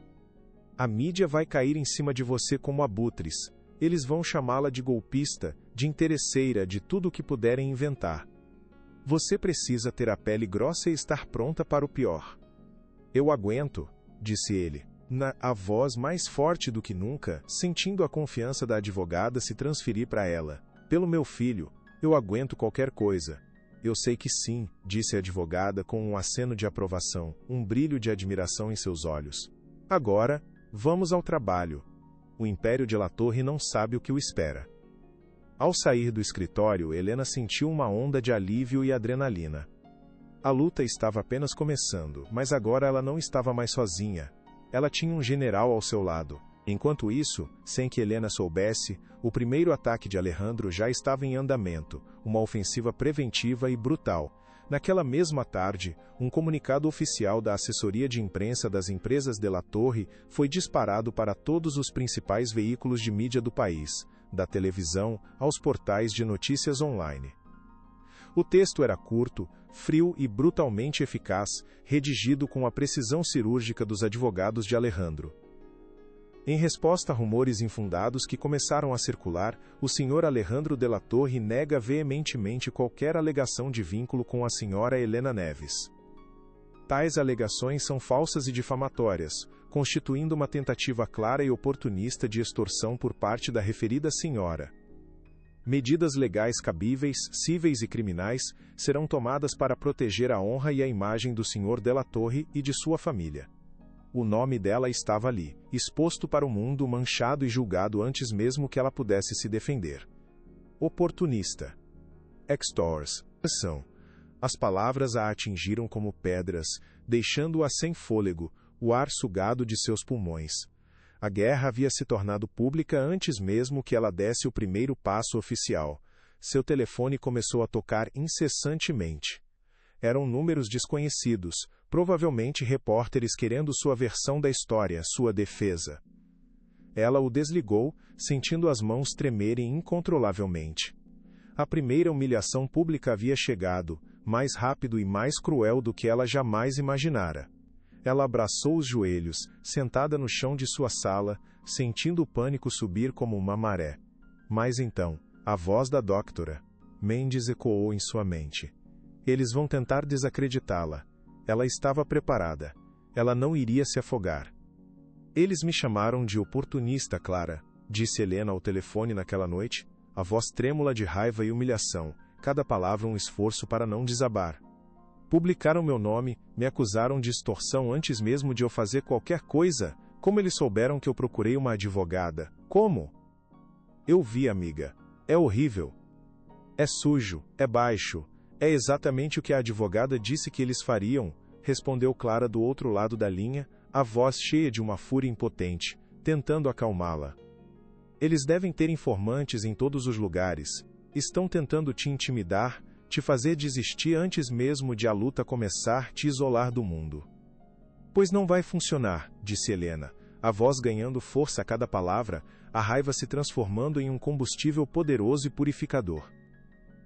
A mídia vai cair em cima de você como abutres. Eles vão chamá-la de golpista, de interesseira, de tudo o que puderem inventar. Você precisa ter a pele grossa e estar pronta para o pior. Eu aguento, disse ele, a voz mais forte do que nunca, sentindo a confiança da advogada se transferir para ela. Pelo meu filho, eu aguento qualquer coisa. Eu sei que sim, disse a advogada com um aceno de aprovação, um brilho de admiração em seus olhos. Agora, vamos ao trabalho. O Império de La Torre não sabe o que o espera. Ao sair do escritório, Helena sentiu uma onda de alívio e adrenalina. A luta estava apenas começando, mas agora ela não estava mais sozinha. Ela tinha um general ao seu lado. Enquanto isso, sem que Helena soubesse, o primeiro ataque de Alejandro já estava em andamento, uma ofensiva preventiva e brutal. Naquela mesma tarde, um comunicado oficial da assessoria de imprensa das empresas de La Torre foi disparado para todos os principais veículos de mídia do país, da televisão aos portais de notícias online. O texto era curto, frio e brutalmente eficaz, redigido com a precisão cirúrgica dos advogados de Alejandro. Em resposta a rumores infundados que começaram a circular, o Sr. Alejandro de La Torre nega veementemente qualquer alegação de vínculo com a Sra. Helena Neves. Tais alegações são falsas e difamatórias, constituindo uma tentativa clara e oportunista de extorsão por parte da referida senhora. Medidas legais cabíveis, cíveis e criminais serão tomadas para proteger a honra e a imagem do Sr. de La Torre e de sua família. O nome dela estava ali, exposto para o mundo, manchado e julgado antes mesmo que ela pudesse se defender. Oportunista. Extorção. As palavras a atingiram como pedras, deixando-a sem fôlego, o ar sugado de seus pulmões. A guerra havia se tornado pública antes mesmo que ela desse o primeiro passo oficial. Seu telefone começou a tocar incessantemente. Eram números desconhecidos, provavelmente repórteres querendo sua versão da história, sua defesa. Ela o desligou, sentindo as mãos tremerem incontrolavelmente. A primeira humilhação pública havia chegado, mais rápido e mais cruel do que ela jamais imaginara. Ela abraçou os joelhos, sentada no chão de sua sala, sentindo o pânico subir como uma maré. Mas então, a voz da doutora Mendes ecoou em sua mente. Eles vão tentar desacreditá-la. Ela estava preparada. Ela não iria se afogar. Eles me chamaram de oportunista, Clara, disse Helena ao telefone naquela noite, a voz trêmula de raiva e humilhação, cada palavra um esforço para não desabar. Publicaram meu nome, me acusaram de extorsão antes mesmo de eu fazer qualquer coisa. Como eles souberam que eu procurei uma advogada? Como? Eu vi, amiga. É horrível. É sujo, é baixo. É exatamente o que a advogada disse que eles fariam, respondeu Clara do outro lado da linha, a voz cheia de uma fúria impotente, tentando acalmá-la. Eles devem ter informantes em todos os lugares. Estão tentando te intimidar, te fazer desistir antes mesmo de a luta começar, te isolar do mundo. Pois não vai funcionar, disse Helena, a voz ganhando força a cada palavra, a raiva se transformando em um combustível poderoso e purificador.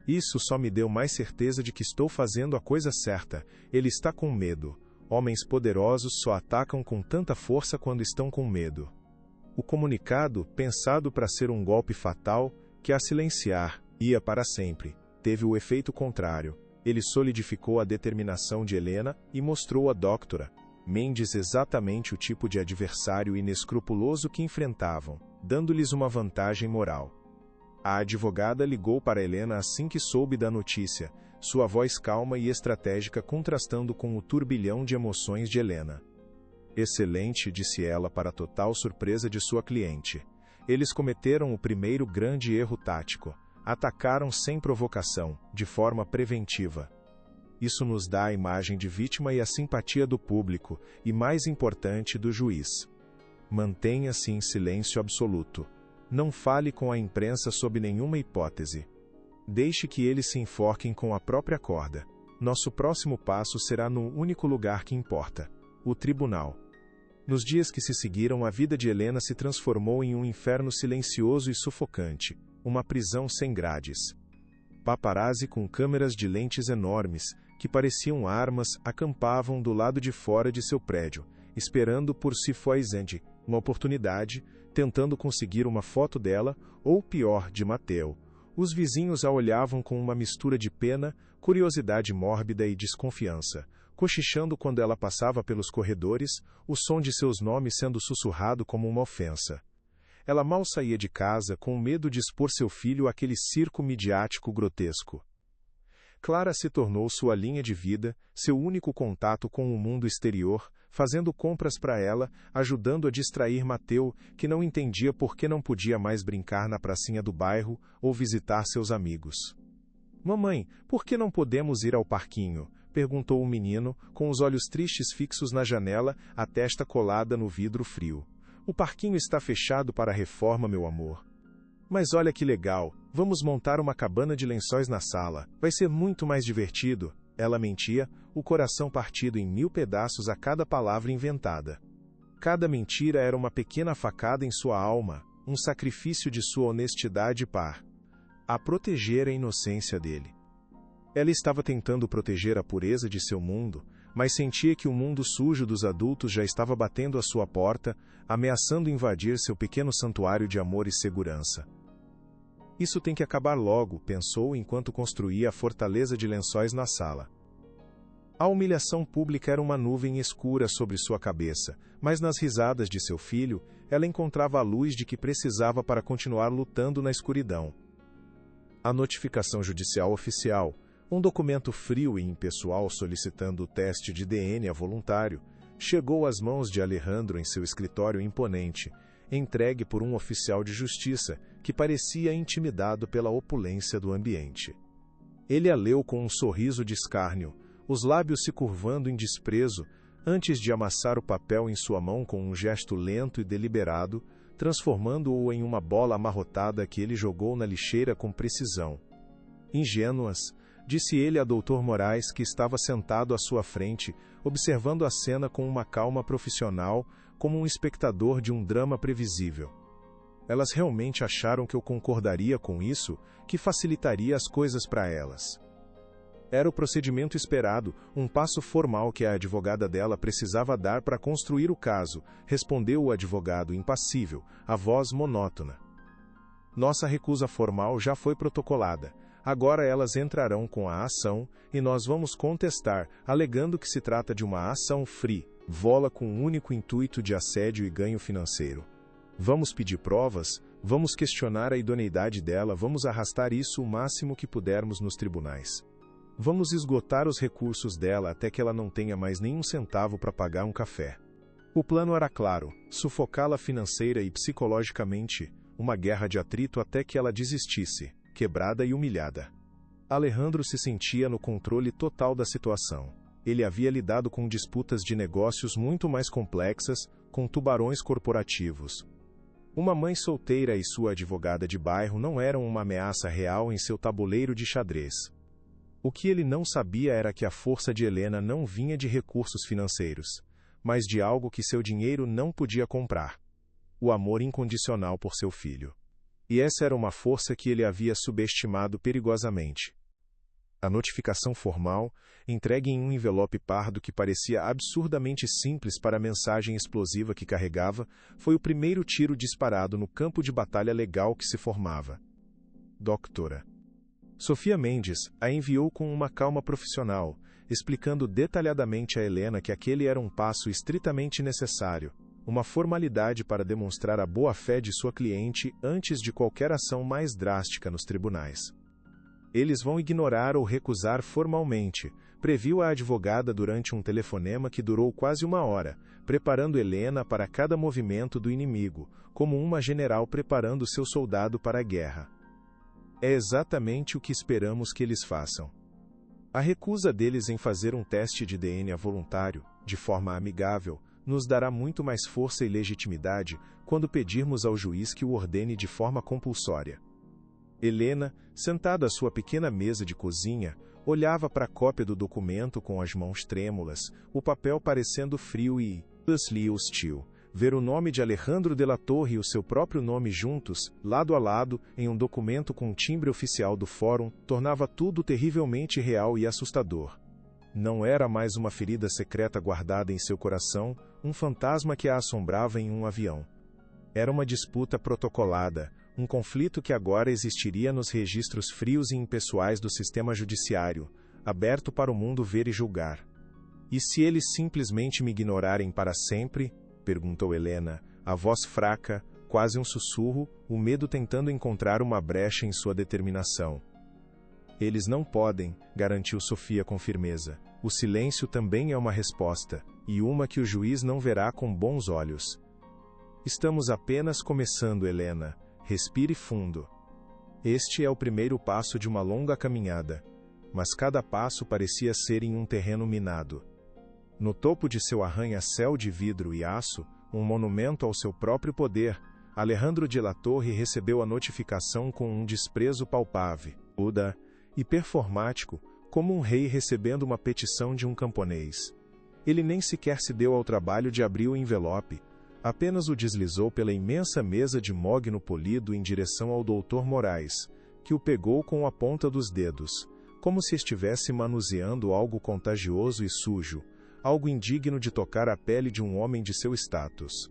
Isso só me deu mais certeza de que estou fazendo a coisa certa. Ele está com medo. Homens poderosos só atacam com tanta força quando estão com medo. O comunicado, pensado para ser um golpe fatal, que a silenciar, ia para sempre, teve o efeito contrário. Ele solidificou a determinação de Helena e mostrou à doutora Mendes exatamente o tipo de adversário inescrupuloso que enfrentavam, dando-lhes uma vantagem moral. A advogada ligou para Helena assim que soube da notícia, sua voz calma e estratégica contrastando com o turbilhão de emoções de Helena. Excelente, disse ela para a total surpresa de sua cliente. Eles cometeram o primeiro grande erro tático. Atacaram sem provocação, de forma preventiva. Isso nos dá a imagem de vítima e a simpatia do público, e mais importante, do juiz. Mantenha-se em silêncio absoluto. Não fale com a imprensa sob nenhuma hipótese. Deixe que eles se enforquem com a própria corda. Nosso próximo passo será no único lugar que importa: o tribunal. Nos dias que se seguiram, a vida de Helena se transformou em um inferno silencioso e sufocante, uma prisão sem grades. Paparazzi com câmeras de lentes enormes, que pareciam armas, acampavam do lado de fora de seu prédio, esperando por si foisende, uma oportunidade, tentando conseguir uma foto dela, ou pior, de Mateo. Os vizinhos a olhavam com uma mistura de pena, curiosidade mórbida e desconfiança, cochichando quando ela passava pelos corredores, o som de seus nomes sendo sussurrado como uma ofensa. Ela mal saía de casa com medo de expor seu filho àquele circo midiático grotesco. Clara se tornou sua linha de vida, seu único contato com o mundo exterior, fazendo compras para ela, ajudando a distrair Mateo, que não entendia por que não podia mais brincar na pracinha do bairro ou visitar seus amigos. "Mamãe, por que não podemos ir ao parquinho?" perguntou o menino, com os olhos tristes fixos na janela, a testa colada no vidro frio. "O parquinho está fechado para a reforma, meu amor." "Mas olha que legal, vamos montar uma cabana de lençóis na sala. Vai ser muito mais divertido." Ela mentia, o coração partido em 1000 pedaços a cada palavra inventada. Cada mentira era uma pequena facada em sua alma, um sacrifício de sua honestidade para a proteger a inocência dele. Ela estava tentando proteger a pureza de seu mundo, mas sentia que o mundo sujo dos adultos já estava batendo à sua porta, ameaçando invadir seu pequeno santuário de amor e segurança. Isso tem que acabar logo, pensou enquanto construía a fortaleza de lençóis na sala. A humilhação pública era uma nuvem escura sobre sua cabeça, mas nas risadas de seu filho, ela encontrava a luz de que precisava para continuar lutando na escuridão. A notificação judicial oficial, um documento frio e impessoal solicitando o teste de DNA voluntário, chegou às mãos de Alejandro em seu escritório imponente, entregue por um oficial de justiça que parecia intimidado pela opulência do ambiente. Ele a leu com um sorriso de escárnio, os lábios se curvando em desprezo, antes de amassar o papel em sua mão com um gesto lento e deliberado, transformando-o em uma bola amarrotada que ele jogou na lixeira com precisão. Ingênuas, disse ele a Dr. Moraes, que estava sentado à sua frente, observando a cena com uma calma profissional, como um espectador de um drama previsível. Elas realmente acharam que eu concordaria com isso, que facilitaria as coisas para elas. Era o procedimento esperado, um passo formal que a advogada dela precisava dar para construir o caso, respondeu o advogado impassível, a voz monótona. Nossa recusa formal já foi protocolada. Agora elas entrarão com a ação e nós vamos contestar, alegando que se trata de uma ação frívola com o único intuito de assédio e ganho financeiro. Vamos pedir provas, vamos questionar a idoneidade dela, vamos arrastar isso o máximo que pudermos nos tribunais. Vamos esgotar os recursos dela até que ela não tenha mais nenhum centavo para pagar um café. O plano era claro, sufocá-la financeira e psicologicamente, uma guerra de atrito até que ela desistisse, quebrada e humilhada. Alejandro se sentia no controle total da situação. Ele havia lidado com disputas de negócios muito mais complexas, com tubarões corporativos. Uma mãe solteira e sua advogada de bairro não eram uma ameaça real em seu tabuleiro de xadrez. O que ele não sabia era que a força de Helena não vinha de recursos financeiros, mas de algo que seu dinheiro não podia comprar: o amor incondicional por seu filho. E essa era uma força que ele havia subestimado perigosamente. A notificação formal, entregue em um envelope pardo que parecia absurdamente simples para a mensagem explosiva que carregava, foi o primeiro tiro disparado no campo de batalha legal que se formava. Doutora Sofia Mendes a enviou com uma calma profissional, explicando detalhadamente a Helena que aquele era um passo estritamente necessário, uma formalidade para demonstrar a boa-fé de sua cliente antes de qualquer ação mais drástica nos tribunais. Eles vão ignorar ou recusar formalmente, previu a advogada durante um telefonema que durou quase 1 hora, preparando Helena para cada movimento do inimigo, como uma general preparando seu soldado para a guerra. É exatamente o que esperamos que eles façam. A recusa deles em fazer um teste de DNA voluntário, de forma amigável, nos dará muito mais força e legitimidade quando pedirmos ao juiz que o ordene de forma compulsória. Helena, sentada à sua pequena mesa de cozinha, olhava para a cópia do documento com as mãos trêmulas, o papel parecendo frio e hostil. Ver o nome de Alejandro de la Torre e o seu próprio nome juntos, lado a lado, em um documento com timbre oficial do Fórum, tornava tudo terrivelmente real e assustador. Não era mais uma ferida secreta guardada em seu coração, um fantasma que a assombrava em um avião. Era uma disputa protocolada, um conflito que agora existiria nos registros frios e impessoais do sistema judiciário, aberto para o mundo ver e julgar. E se eles simplesmente me ignorarem para sempre? Perguntou Helena, a voz fraca, quase um sussurro, o medo tentando encontrar uma brecha em sua determinação. Eles não podem, garantiu Sofia com firmeza. O silêncio também é uma resposta, e uma que o juiz não verá com bons olhos. Estamos apenas começando, Helena. Respire fundo. Este é o primeiro passo de uma longa caminhada, mas cada passo parecia ser em um terreno minado. No topo de seu arranha-céu de vidro e aço, um monumento ao seu próprio poder, Alejandro de la Torre recebeu a notificação com um desprezo palpável, e performático, como um rei recebendo uma petição de um camponês. Ele nem sequer se deu ao trabalho de abrir o envelope, apenas o deslizou pela imensa mesa de mogno polido em direção ao Dr. Moraes, que o pegou com a ponta dos dedos, como se estivesse manuseando algo contagioso e sujo, algo indigno de tocar a pele de um homem de seu status.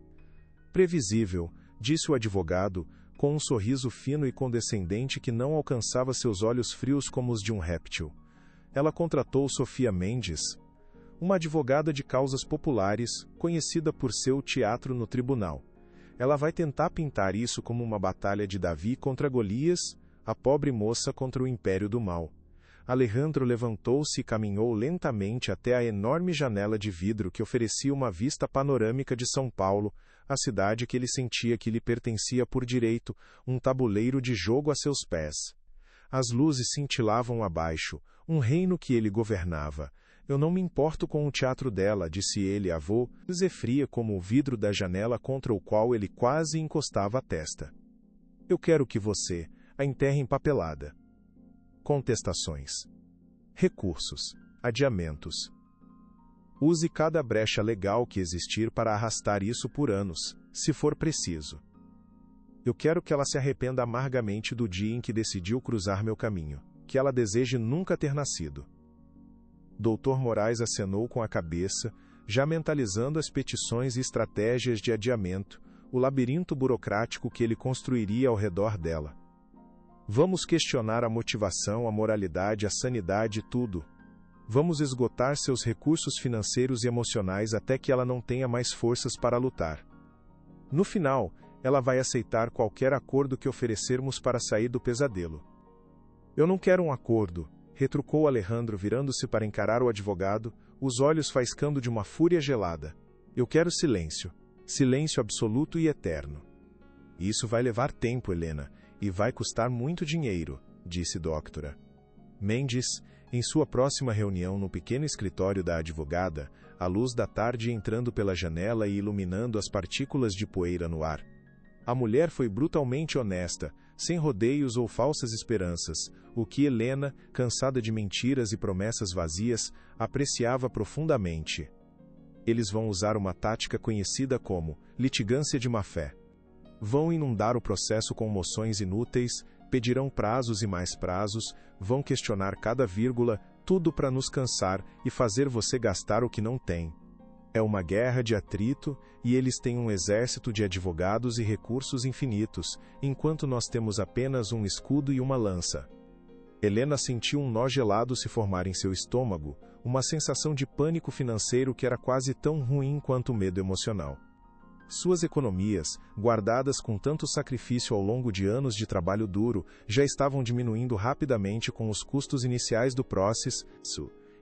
Previsível, disse o advogado, com um sorriso fino e condescendente que não alcançava seus olhos frios como os de um réptil. Ela contratou Sofia Mendes, uma advogada de causas populares, conhecida por seu teatro no tribunal. Ela vai tentar pintar isso como uma batalha de Davi contra Golias, a pobre moça contra o império do mal. Alejandro levantou-se e caminhou lentamente até a enorme janela de vidro que oferecia uma vista panorâmica de São Paulo, a cidade que ele sentia que lhe pertencia por direito, um tabuleiro de jogo a seus pés. As luzes cintilavam abaixo, um reino que ele governava. Eu não me importo com o teatro dela, disse ele à avó, fria como o vidro da janela contra o qual ele quase encostava a testa. Eu quero que você a enterre empapelada. Contestações. Recursos. Adiamentos. Use cada brecha legal que existir para arrastar isso por anos, se for preciso. Eu quero que ela se arrependa amargamente do dia em que decidiu cruzar meu caminho, que ela deseje nunca ter nascido. Dr. Moraes acenou com a cabeça, já mentalizando as petições e estratégias de adiamento, o labirinto burocrático que ele construiria ao redor dela. Vamos questionar a motivação, a moralidade, a sanidade, tudo. Vamos esgotar seus recursos financeiros e emocionais até que ela não tenha mais forças para lutar. No final, ela vai aceitar qualquer acordo que oferecermos para sair do pesadelo. Eu não quero um acordo, retrucou Alejandro virando-se para encarar o advogado, os olhos faiscando de uma fúria gelada. Eu quero silêncio. Silêncio absoluto e eterno. Isso vai levar tempo, Helena, e vai custar muito dinheiro, disse Doctora. Mendes, em sua próxima reunião no pequeno escritório da advogada, a luz da tarde entrando pela janela e iluminando as partículas de poeira no ar. A mulher foi brutalmente honesta, sem rodeios ou falsas esperanças, o que Helena, cansada de mentiras e promessas vazias, apreciava profundamente. Eles vão usar uma tática conhecida como litigância de má-fé. Vão inundar o processo com moções inúteis, pedirão prazos e mais prazos, vão questionar cada vírgula, tudo para nos cansar e fazer você gastar o que não tem. É uma guerra de atrito, e eles têm um exército de advogados e recursos infinitos, enquanto nós temos apenas um escudo e uma lança. Helena sentiu um nó gelado se formar em seu estômago, uma sensação de pânico financeiro que era quase tão ruim quanto o medo emocional. Suas economias, guardadas com tanto sacrifício ao longo de anos de trabalho duro, já estavam diminuindo rapidamente com os custos iniciais do processo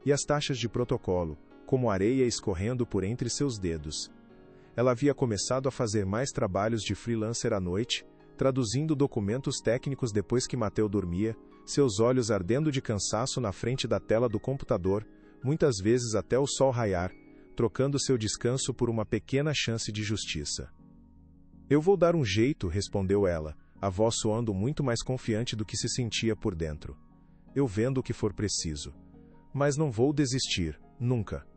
e as taxas de protocolo, como areia escorrendo por entre seus dedos. Ela havia começado a fazer mais trabalhos de freelancer à noite, traduzindo documentos técnicos depois que Mateu dormia, seus olhos ardendo de cansaço na frente da tela do computador, muitas vezes até o sol raiar, trocando seu descanso por uma pequena chance de justiça. Eu vou dar um jeito, respondeu ela, a voz soando muito mais confiante do que se sentia por dentro. Eu vendo o que for preciso. Mas não vou desistir, nunca.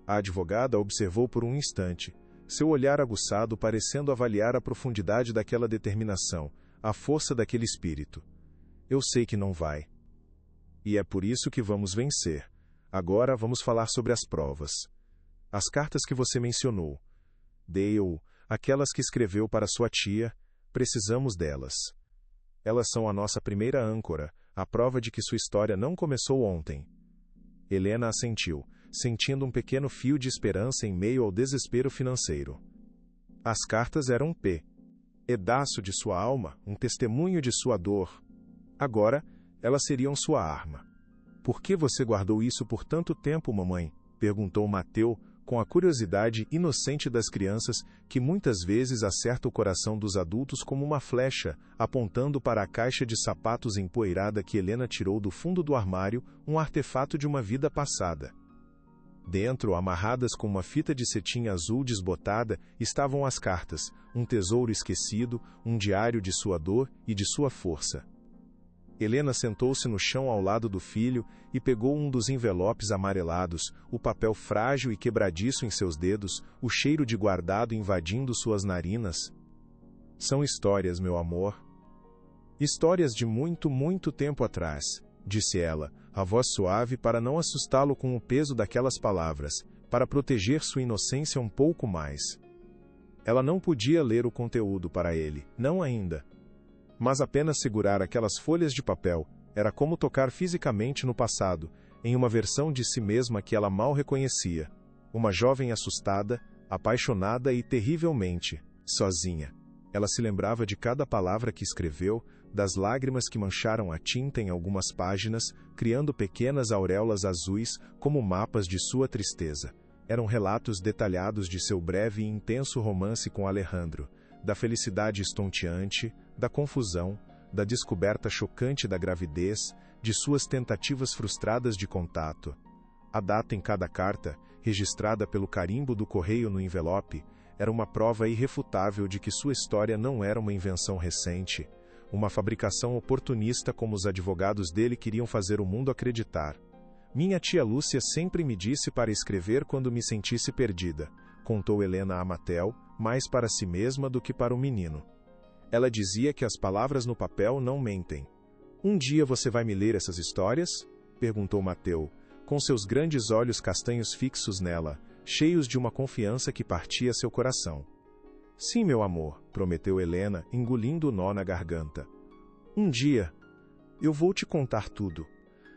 A advogada observou por um instante, seu olhar aguçado parecendo avaliar a profundidade daquela determinação, a força daquele espírito. Eu sei que não vai. E é por isso que vamos vencer. Agora vamos falar sobre as provas. As cartas que você mencionou. Dale, aquelas que escreveu para sua tia, precisamos delas. Elas são a nossa primeira âncora, a prova de que sua história não começou ontem. Helena assentiu, sentindo um pequeno fio de esperança em meio ao desespero financeiro. As cartas eram um pedaço de sua alma, um testemunho de sua dor. Agora, elas seriam sua arma. Por que você guardou isso por tanto tempo, mamãe? Perguntou Mateu, com a curiosidade inocente das crianças que muitas vezes acerta o coração dos adultos como uma flecha, apontando para a caixa de sapatos empoeirada que Helena tirou do fundo do armário, um artefato de uma vida passada. Dentro, amarradas com uma fita de cetim azul desbotada, estavam as cartas, um tesouro esquecido, um diário de sua dor e de sua força. Helena sentou-se no chão ao lado do filho e pegou um dos envelopes amarelados, o papel frágil e quebradiço em seus dedos, o cheiro de guardado invadindo suas narinas. São histórias, meu amor. Histórias de muito, muito tempo atrás, disse ela, a voz suave para não assustá-lo com o peso daquelas palavras, para proteger sua inocência um pouco mais. Ela não podia ler o conteúdo para ele, não ainda. Mas apenas segurar aquelas folhas de papel era como tocar fisicamente no passado, em uma versão de si mesma que ela mal reconhecia. Uma jovem assustada, apaixonada e terrivelmente sozinha. Ela se lembrava de cada palavra que escreveu, das lágrimas que mancharam a tinta em algumas páginas, criando pequenas auréolas azuis como mapas de sua tristeza. Eram relatos detalhados de seu breve e intenso romance com Alejandro, da felicidade estonteante, da confusão, da descoberta chocante da gravidez, de suas tentativas frustradas de contato. A data em cada carta, registrada pelo carimbo do correio no envelope, era uma prova irrefutável de que sua história não era uma invenção recente, uma fabricação oportunista como os advogados dele queriam fazer o mundo acreditar. Minha tia Lúcia sempre me disse para escrever quando me sentisse perdida, contou Helena a Matel, mais para si mesma do que para o menino. Ela dizia que as palavras no papel não mentem. Um dia você vai me ler essas histórias? Perguntou Mateu, com seus grandes olhos castanhos fixos nela, cheios de uma confiança que partia seu coração. Sim, meu amor, prometeu Helena, engolindo o nó na garganta. Um dia, eu vou te contar tudo.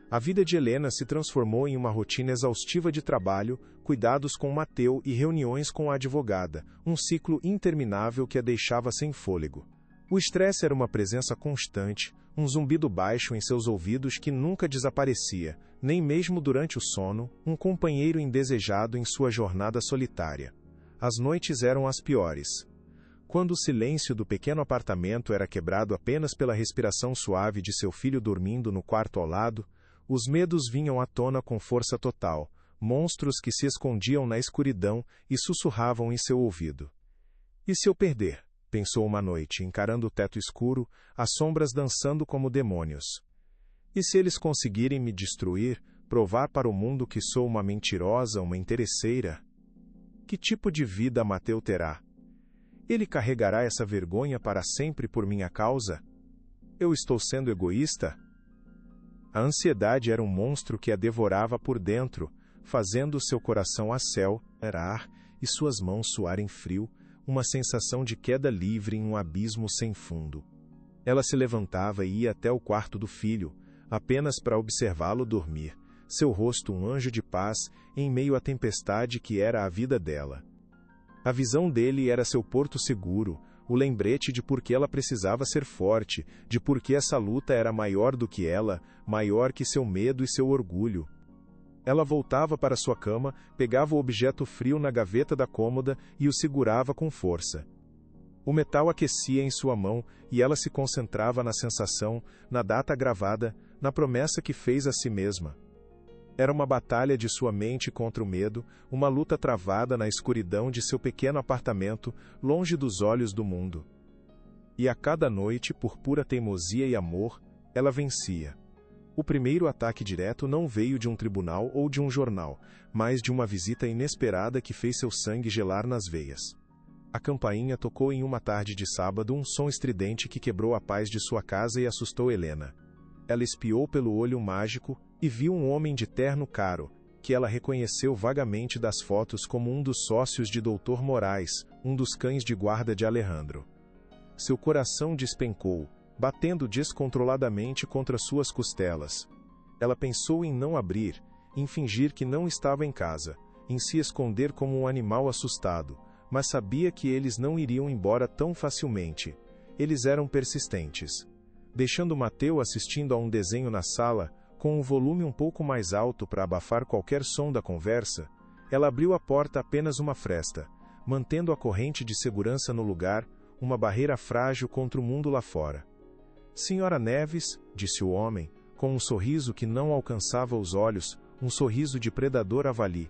A vida de Helena se transformou em uma rotina exaustiva de trabalho, cuidados com Mateu e reuniões com a advogada, um ciclo interminável que a deixava sem fôlego. O estresse era uma presença constante, um zumbido baixo em seus ouvidos que nunca desaparecia, nem mesmo durante o sono, um companheiro indesejado em sua jornada solitária. As noites eram as piores. Quando o silêncio do pequeno apartamento era quebrado apenas pela respiração suave de seu filho dormindo no quarto ao lado, os medos vinham à tona com força total, monstros que se escondiam na escuridão e sussurravam em seu ouvido. E se eu perder? Pensou uma noite, encarando o teto escuro, as sombras dançando como demônios. E se eles conseguirem me destruir, provar para o mundo que sou uma mentirosa, uma interesseira? Que tipo de vida Mateu terá? Ele carregará essa vergonha para sempre por minha causa? Eu estou sendo egoísta? A ansiedade era um monstro que a devorava por dentro, fazendo seu coração acelerar e suas mãos suarem frio, uma sensação de queda livre em um abismo sem fundo. Ela se levantava e ia até o quarto do filho, apenas para observá-lo dormir, seu rosto um anjo de paz em meio à tempestade que era a vida dela. A visão dele era seu porto seguro, o lembrete de por que ela precisava ser forte, de por que essa luta era maior do que ela, maior que seu medo e seu orgulho. Ela voltava para sua cama, pegava o objeto frio na gaveta da cômoda e o segurava com força. O metal aquecia em sua mão e ela se concentrava na sensação, na data gravada, na promessa que fez a si mesma. Era uma batalha de sua mente contra o medo, uma luta travada na escuridão de seu pequeno apartamento, longe dos olhos do mundo. E a cada noite, por pura teimosia e amor, ela vencia. O primeiro ataque direto não veio de um tribunal ou de um jornal, mas de uma visita inesperada que fez seu sangue gelar nas veias. A campainha tocou em uma tarde de sábado, um som estridente que quebrou a paz de sua casa e assustou Helena. Ela espiou pelo olho mágico e viu um homem de terno caro, que ela reconheceu vagamente das fotos como um dos sócios de Dr. Moraes, um dos cães de guarda de Alejandro. Seu coração despencou, batendo descontroladamente contra suas costelas. Ela pensou em não abrir, em fingir que não estava em casa, em se esconder como um animal assustado, mas sabia que eles não iriam embora tão facilmente. Eles eram persistentes. Deixando Mateu assistindo a um desenho na sala, com o volume um pouco mais alto para abafar qualquer som da conversa, ela abriu a porta apenas uma fresta, mantendo a corrente de segurança no lugar, uma barreira frágil contra o mundo lá fora. Senhora Neves, disse o homem, com um sorriso que não alcançava os olhos, um sorriso de predador avali.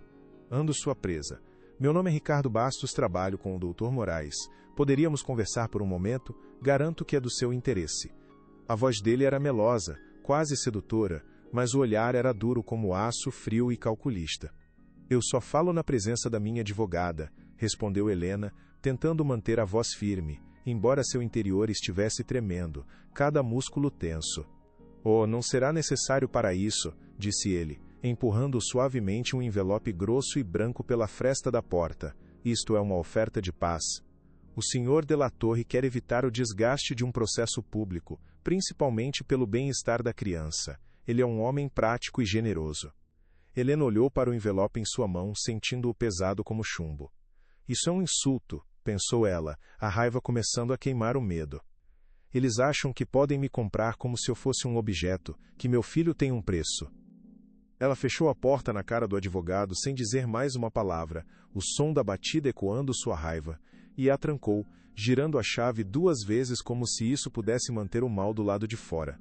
Ando sua presa. Meu nome é Ricardo Bastos, trabalho com o Dr. Moraes. Poderíamos conversar por um momento? Garanto que é do seu interesse. A voz dele era melosa, quase sedutora, mas o olhar era duro como aço, frio e calculista. Eu só falo na presença da minha advogada, respondeu Helena, tentando manter a voz firme, embora seu interior estivesse tremendo, cada músculo tenso. Oh, não será necessário para isso, disse ele, empurrando suavemente um envelope grosso e branco pela fresta da porta. Isto é uma oferta de paz. O Sr. de la Torre quer evitar o desgaste de um processo público, principalmente pelo bem-estar da criança. Ele é um homem prático e generoso. Helena olhou para o envelope em sua mão, sentindo-o pesado como chumbo. Isso é um insulto, pensou ela, a raiva começando a queimar o medo. Eles acham que podem me comprar como se eu fosse um objeto, que meu filho tem um preço. Ela fechou a porta na cara do advogado sem dizer mais uma palavra, o som da batida ecoando sua raiva, e a trancou, girando a chave 2 vezes como se isso pudesse manter o mal do lado de fora.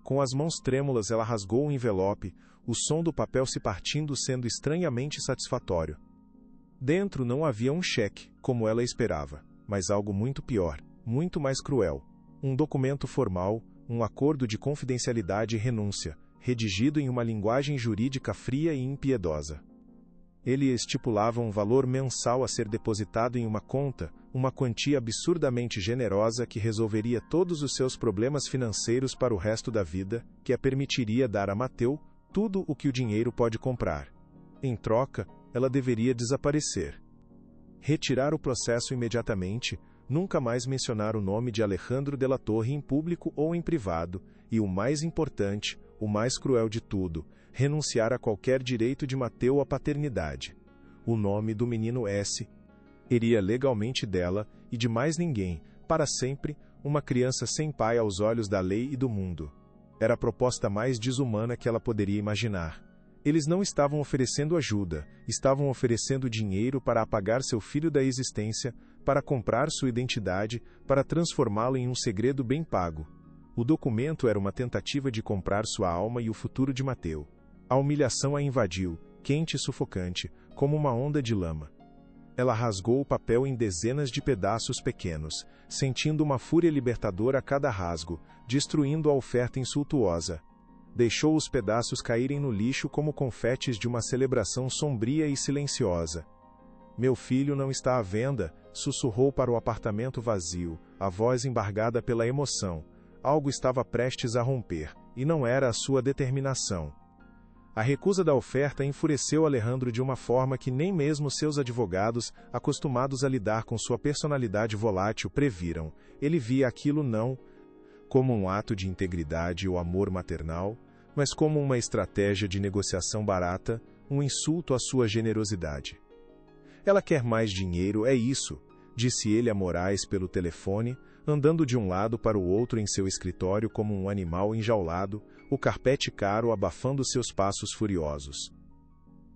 Com as mãos trêmulas ela rasgou o envelope, o som do papel se partindo sendo estranhamente satisfatório. Dentro não havia um cheque, como ela esperava, mas algo muito pior, muito mais cruel. Um documento formal, um acordo de confidencialidade e renúncia, redigido em uma linguagem jurídica fria e impiedosa. Ele estipulava um valor mensal a ser depositado em uma conta, uma quantia absurdamente generosa que resolveria todos os seus problemas financeiros para o resto da vida, que a permitiria dar a Mateu tudo o que o dinheiro pode comprar. Em troca, ela deveria desaparecer. Retirar o processo imediatamente, nunca mais mencionar o nome de Alejandro de la Torre em público ou em privado, e o mais importante, o mais cruel de tudo, renunciar a qualquer direito de Mateu à paternidade. O nome do menino S. seria legalmente dela e de mais ninguém, para sempre, uma criança sem pai aos olhos da lei e do mundo. Era a proposta mais desumana que ela poderia imaginar. Eles não estavam oferecendo ajuda, estavam oferecendo dinheiro para apagar seu filho da existência, para comprar sua identidade, para transformá-lo em um segredo bem pago. O documento era uma tentativa de comprar sua alma e o futuro de Mateu. A humilhação a invadiu, quente e sufocante, como uma onda de lama. Ela rasgou o papel em dezenas de pedaços pequenos, sentindo uma fúria libertadora a cada rasgo, destruindo a oferta insultuosa. Deixou os pedaços caírem no lixo como confetes de uma celebração sombria e silenciosa. Meu filho não está à venda, sussurrou para o apartamento vazio, a voz embargada pela emoção. Algo estava prestes a romper, e não era a sua determinação. A recusa da oferta enfureceu Alejandro de uma forma que nem mesmo seus advogados, acostumados a lidar com sua personalidade volátil, previram. Ele via aquilo não como um ato de integridade ou amor maternal, mas como uma estratégia de negociação barata, um insulto à sua generosidade. Ela quer mais dinheiro, é isso, disse ele a Moraes pelo telefone, andando de um lado para o outro em seu escritório como um animal enjaulado, o carpete caro abafando seus passos furiosos.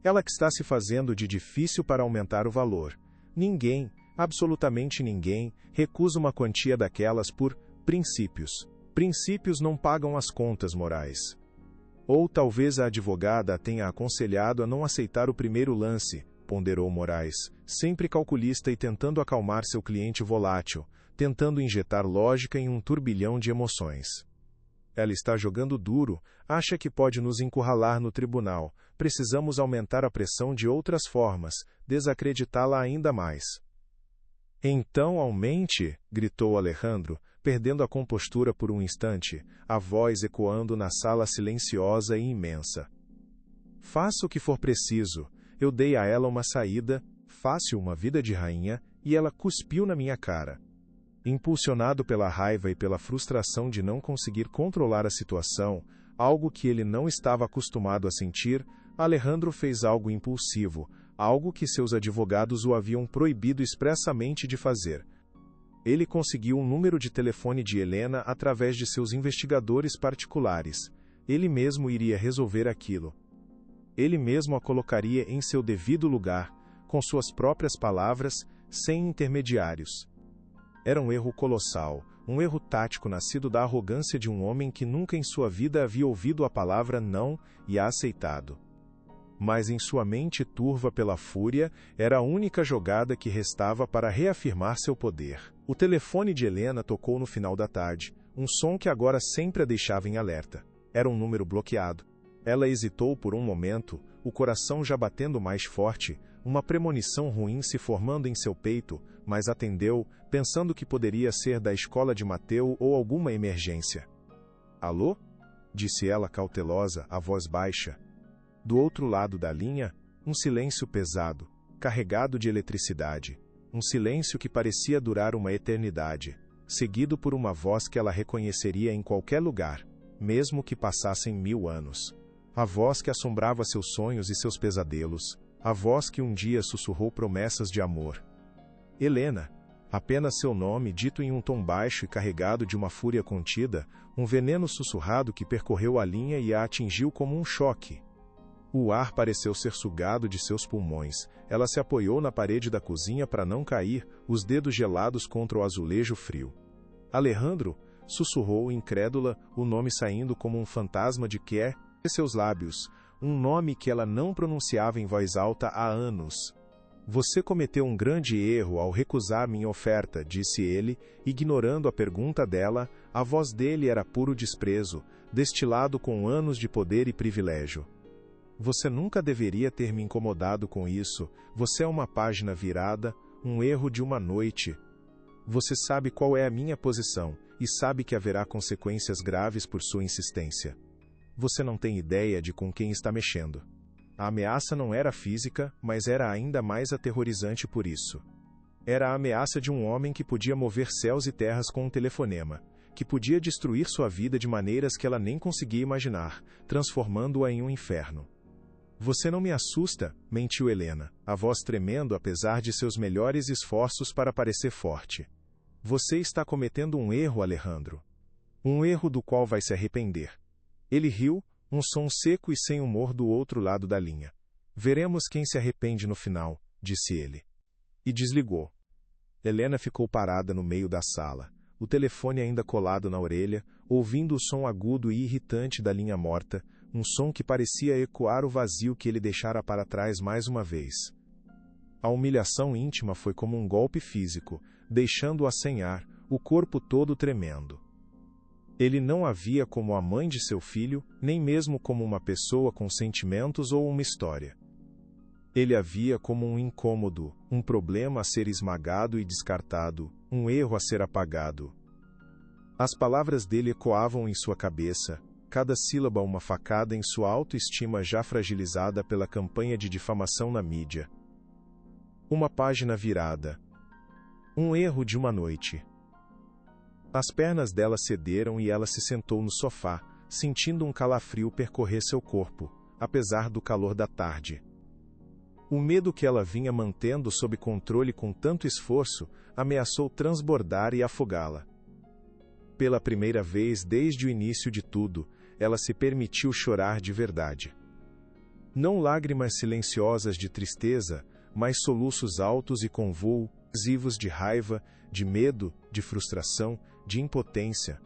Ela que está se fazendo de difícil para aumentar o valor. Ninguém, absolutamente ninguém, recusa uma quantia daquelas por princípios. Princípios não pagam as contas, Moraes. Ou talvez a advogada a tenha aconselhado a não aceitar o primeiro lance, ponderou Moraes, sempre calculista e tentando acalmar seu cliente volátil, tentando injetar lógica em um turbilhão de emoções. Ela está jogando duro, acha que pode nos encurralar no tribunal, precisamos aumentar a pressão de outras formas, desacreditá-la ainda mais. Então aumente, gritou Alejandro, perdendo a compostura por um instante, a voz ecoando na sala silenciosa e imensa. Faça o que for preciso, eu dei a ela uma saída, fácil, uma vida de rainha, e ela cuspiu na minha cara. Impulsionado pela raiva e pela frustração de não conseguir controlar a situação, algo que ele não estava acostumado a sentir, Alejandro fez algo impulsivo, algo que seus advogados o haviam proibido expressamente de fazer. Ele conseguiu um número de telefone de Helena através de seus investigadores particulares. Ele mesmo iria resolver aquilo. Ele mesmo a colocaria em seu devido lugar, com suas próprias palavras, sem intermediários. Era um erro colossal, um erro tático nascido da arrogância de um homem que nunca em sua vida havia ouvido a palavra não e a aceitado. Mas em sua mente turva pela fúria, era a única jogada que restava para reafirmar seu poder. O telefone de Helena tocou no final da tarde, um som que agora sempre a deixava em alerta. Era um número bloqueado. Ela hesitou por um momento, o coração já batendo mais forte, uma premonição ruim se formando em seu peito, mas atendeu, pensando que poderia ser da escola de Mateu ou alguma emergência. Alô? Disse ela cautelosa, a voz baixa. Do outro lado da linha, um silêncio pesado, carregado de eletricidade. Um silêncio que parecia durar uma eternidade, seguido por uma voz que ela reconheceria em qualquer lugar, mesmo que passassem 1000 anos. A voz que assombrava seus sonhos e seus pesadelos, a voz que um dia sussurrou promessas de amor. Helena, Apenas seu nome, dito em um tom baixo e carregado de uma fúria contida, um veneno sussurrado que percorreu a linha e a atingiu como um choque. O ar pareceu ser sugado de seus pulmões. Ela se apoiou na parede da cozinha para não cair, os dedos gelados contra o azulejo frio. Alejandro, sussurrou incrédula, o nome saindo como um fantasma de seus lábios, um nome que ela não pronunciava em voz alta há anos. Você cometeu um grande erro ao recusar minha oferta, disse ele, ignorando a pergunta dela. A voz dele era puro desprezo, destilado com anos de poder e privilégio. Você nunca deveria ter me incomodado com isso. Você é uma página virada, um erro de uma noite. Você sabe qual é a minha posição, e sabe que haverá consequências graves por sua insistência. Você não tem ideia de com quem está mexendo. A ameaça não era física, mas era ainda mais aterrorizante por isso. Era a ameaça de um homem que podia mover céus e terras com um telefonema, que podia destruir sua vida de maneiras que ela nem conseguia imaginar, transformando-a em um inferno. Você não me assusta, mentiu Helena, a voz tremendo apesar de seus melhores esforços para parecer forte. Você está cometendo um erro, Alejandro. Um erro do qual vai se arrepender. Ele riu, um som seco e sem humor do outro lado da linha. Veremos quem se arrepende no final, disse ele. E desligou. Helena ficou parada no meio da sala, o telefone ainda colado na orelha, ouvindo o som agudo e irritante da linha morta, um som que parecia ecoar o vazio que ele deixara para trás mais uma vez. A humilhação íntima foi como um golpe físico, deixando-a sem ar, o corpo todo tremendo. Ele não a via como a mãe de seu filho, nem mesmo como uma pessoa com sentimentos ou uma história. Ele a via como um incômodo, um problema a ser esmagado e descartado, um erro a ser apagado. As palavras dele ecoavam em sua cabeça, cada sílaba uma facada em sua autoestima já fragilizada pela campanha de difamação na mídia. Uma página virada. Um erro de uma noite. As pernas dela cederam e ela se sentou no sofá, sentindo um calafrio percorrer seu corpo, apesar do calor da tarde. O medo que ela vinha mantendo sob controle com tanto esforço, ameaçou transbordar e afogá-la. Pela primeira vez desde o início de tudo, ela se permitiu chorar de verdade. Não lágrimas silenciosas de tristeza, mas soluços altos e convulsivos de raiva, de medo, de frustração, de impotência.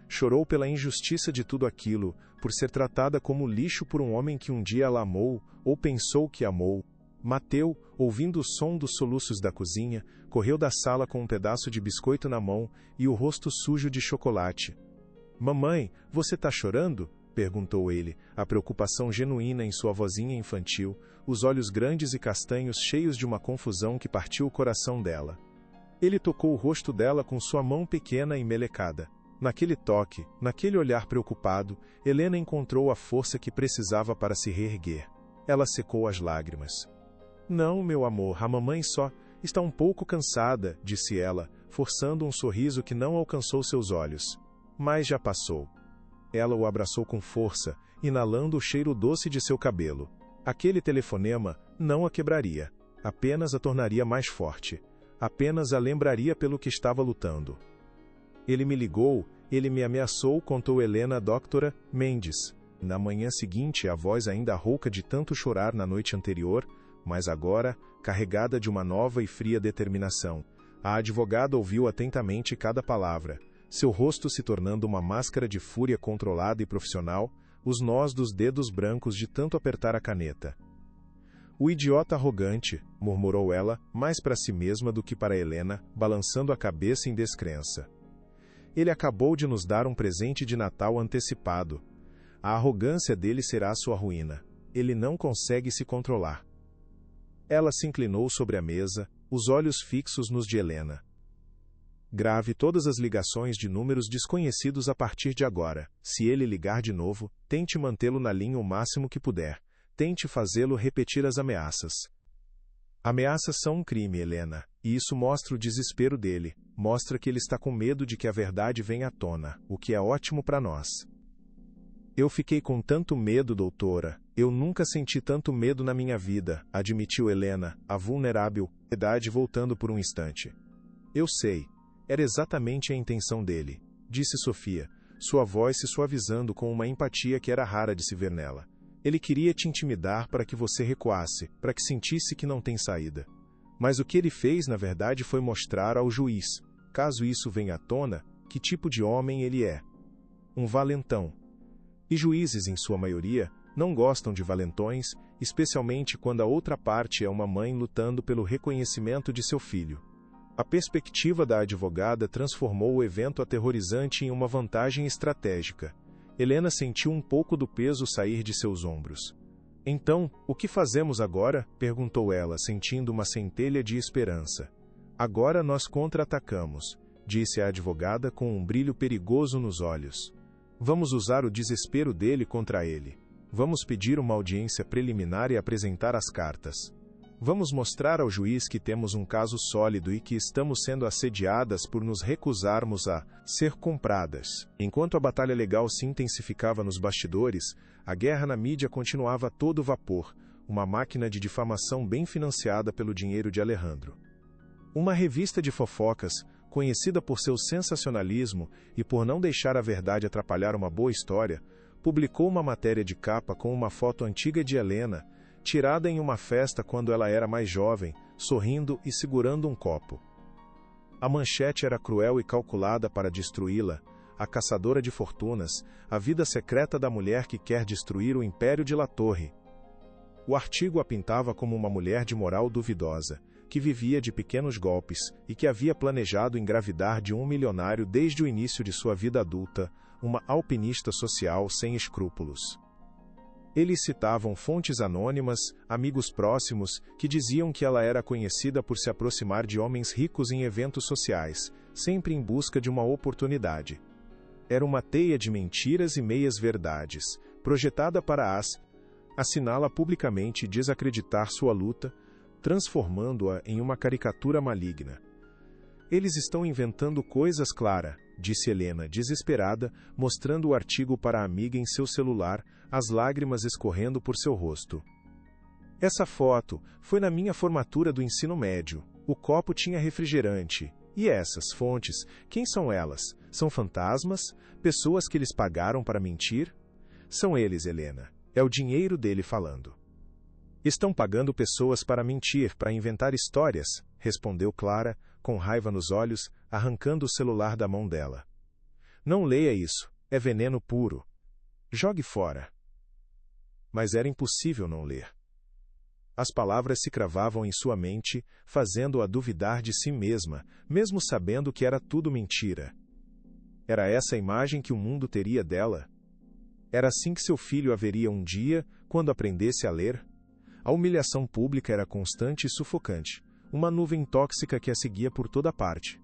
Chorou pela injustiça de tudo aquilo, por ser tratada como lixo por um homem que um dia ela amou, ou pensou que amou. Mateu, ouvindo o som dos soluços da cozinha, correu da sala com um pedaço de biscoito na mão e o rosto sujo de chocolate. Mamãe, você tá chorando? Perguntou ele, a preocupação genuína em sua vozinha infantil, os olhos grandes e castanhos cheios de uma confusão que partiu o coração dela. Ele tocou o rosto dela com sua mão pequena e melecada. Naquele toque, naquele olhar preocupado, Helena encontrou a força que precisava para se reerguer. Ela secou as lágrimas. Não, meu amor, a mamãe só está um pouco cansada, disse ela, forçando um sorriso que não alcançou seus olhos. Mas já passou. Ela o abraçou com força, inalando o cheiro doce de seu cabelo. Aquele telefonema não a quebraria, apenas a tornaria mais forte. Apenas a lembraria pelo que estava lutando. Ele me ligou, ele me ameaçou, contou Helena a Dra. Mendes. Na manhã seguinte, a voz ainda rouca de tanto chorar na noite anterior, mas agora, carregada de uma nova e fria determinação. A advogada ouviu atentamente cada palavra, seu rosto se tornando uma máscara de fúria controlada e profissional, os nós dos dedos brancos de tanto apertar a caneta. O idiota arrogante, murmurou ela, mais para si mesma do que para Helena, balançando a cabeça em descrença. Ele acabou de nos dar um presente de Natal antecipado. A arrogância dele será sua ruína. Ele não consegue se controlar. Ela se inclinou sobre a mesa, os olhos fixos nos de Helena. Grave todas as ligações de números desconhecidos a partir de agora. Se ele ligar de novo, tente mantê-lo na linha o máximo que puder. Tente fazê-lo repetir as ameaças. Ameaças são um crime, Helena, e isso mostra o desespero dele. Mostra que ele está com medo de que a verdade venha à tona, o que é ótimo para nós. Eu fiquei com tanto medo, doutora. Eu nunca senti tanto medo na minha vida, admitiu Helena, a vulnerável idade voltando por um instante. Eu sei. Era exatamente a intenção dele, disse Sofia, sua voz se suavizando com uma empatia que era rara de se ver nela. Ele queria te intimidar para que você recuasse, para que sentisse que não tem saída. Mas o que ele fez, na verdade, foi mostrar ao juiz, caso isso venha à tona, que tipo de homem ele é. Um valentão. E juízes, em sua maioria, não gostam de valentões, especialmente quando a outra parte é uma mãe lutando pelo reconhecimento de seu filho. A perspectiva da advogada transformou o evento aterrorizante em uma vantagem estratégica. Helena sentiu um pouco do peso sair de seus ombros. Então, o que fazemos agora? Perguntou ela, sentindo uma centelha de esperança. Agora nós contra-atacamos, disse a advogada com um brilho perigoso nos olhos. Vamos usar o desespero dele contra ele. Vamos pedir uma audiência preliminar e apresentar as cartas. Vamos mostrar ao juiz que temos um caso sólido e que estamos sendo assediadas por nos recusarmos a ser compradas. Enquanto a batalha legal se intensificava nos bastidores, a guerra na mídia continuava a todo vapor, uma máquina de difamação bem financiada pelo dinheiro de Alejandro. Uma revista de fofocas, conhecida por seu sensacionalismo e por não deixar a verdade atrapalhar uma boa história, publicou uma matéria de capa com uma foto antiga de Helena, tirada em uma festa quando ela era mais jovem, sorrindo e segurando um copo. A manchete era cruel e calculada para destruí-la, a caçadora de fortunas, a vida secreta da mulher que quer destruir o império de La Torre. O artigo a pintava como uma mulher de moral duvidosa, que vivia de pequenos golpes e que havia planejado engravidar de um milionário desde o início de sua vida adulta, uma alpinista social sem escrúpulos. Eles citavam fontes anônimas, amigos próximos, que diziam que ela era conhecida por se aproximar de homens ricos em eventos sociais, sempre em busca de uma oportunidade. Era uma teia de mentiras e meias-verdades, projetada para assiná-la publicamente e desacreditar sua luta, transformando-a em uma caricatura maligna. Eles estão inventando coisas, Clara, disse Helena, desesperada, mostrando o artigo para a amiga em seu celular, as lágrimas escorrendo por seu rosto. Essa foto foi na minha formatura do ensino médio. O copo tinha refrigerante. E essas fontes, quem são elas? São fantasmas? Pessoas que eles pagaram para mentir? São eles, Helena. É o dinheiro dele falando. Estão pagando pessoas para mentir, para inventar histórias, respondeu Clara, com raiva nos olhos, arrancando o celular da mão dela. Não leia isso, é veneno puro. Jogue fora. Mas era impossível não ler. As palavras se cravavam em sua mente, fazendo-a duvidar de si mesma, mesmo sabendo que era tudo mentira. Era essa a imagem que o mundo teria dela? Era assim que seu filho a veria um dia, quando aprendesse a ler? A humilhação pública era constante e sufocante, uma nuvem tóxica que a seguia por toda parte.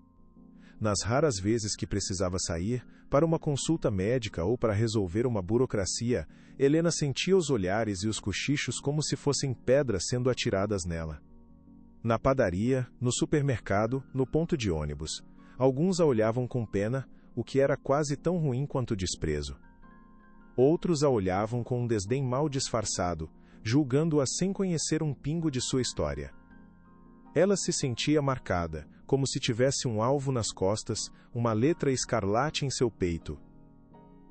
Nas raras vezes que precisava sair, para uma consulta médica ou para resolver uma burocracia, Helena sentia os olhares e os cochichos como se fossem pedras sendo atiradas nela. Na padaria, no supermercado, no ponto de ônibus, alguns a olhavam com pena, o que era quase tão ruim quanto desprezo. Outros a olhavam com um desdém mal disfarçado, julgando-a sem conhecer um pingo de sua história. Ela se sentia marcada, como se tivesse um alvo nas costas, uma letra escarlate em seu peito.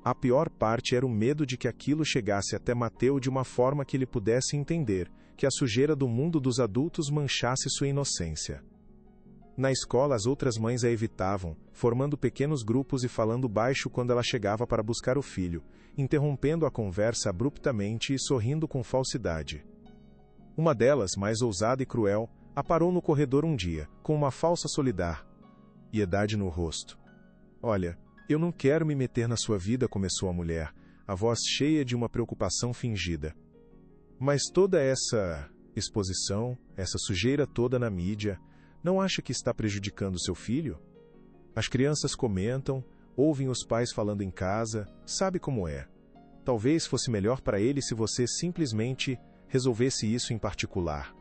A pior parte era o medo de que aquilo chegasse até Mateu de uma forma que ele pudesse entender, que a sujeira do mundo dos adultos manchasse sua inocência. Na escola, as outras mães a evitavam, formando pequenos grupos e falando baixo quando ela chegava para buscar o filho, interrompendo a conversa abruptamente e sorrindo com falsidade. Uma delas, mais ousada e cruel, a parou no corredor um dia, com uma falsa solidariedade no rosto. Olha, eu não quero me meter na sua vida, começou a mulher, a voz cheia de uma preocupação fingida. Mas toda essa exposição, essa sujeira toda na mídia, não acha que está prejudicando seu filho? As crianças comentam, ouvem os pais falando em casa, sabe como é. Talvez fosse melhor para ele se você simplesmente resolvesse isso em particular.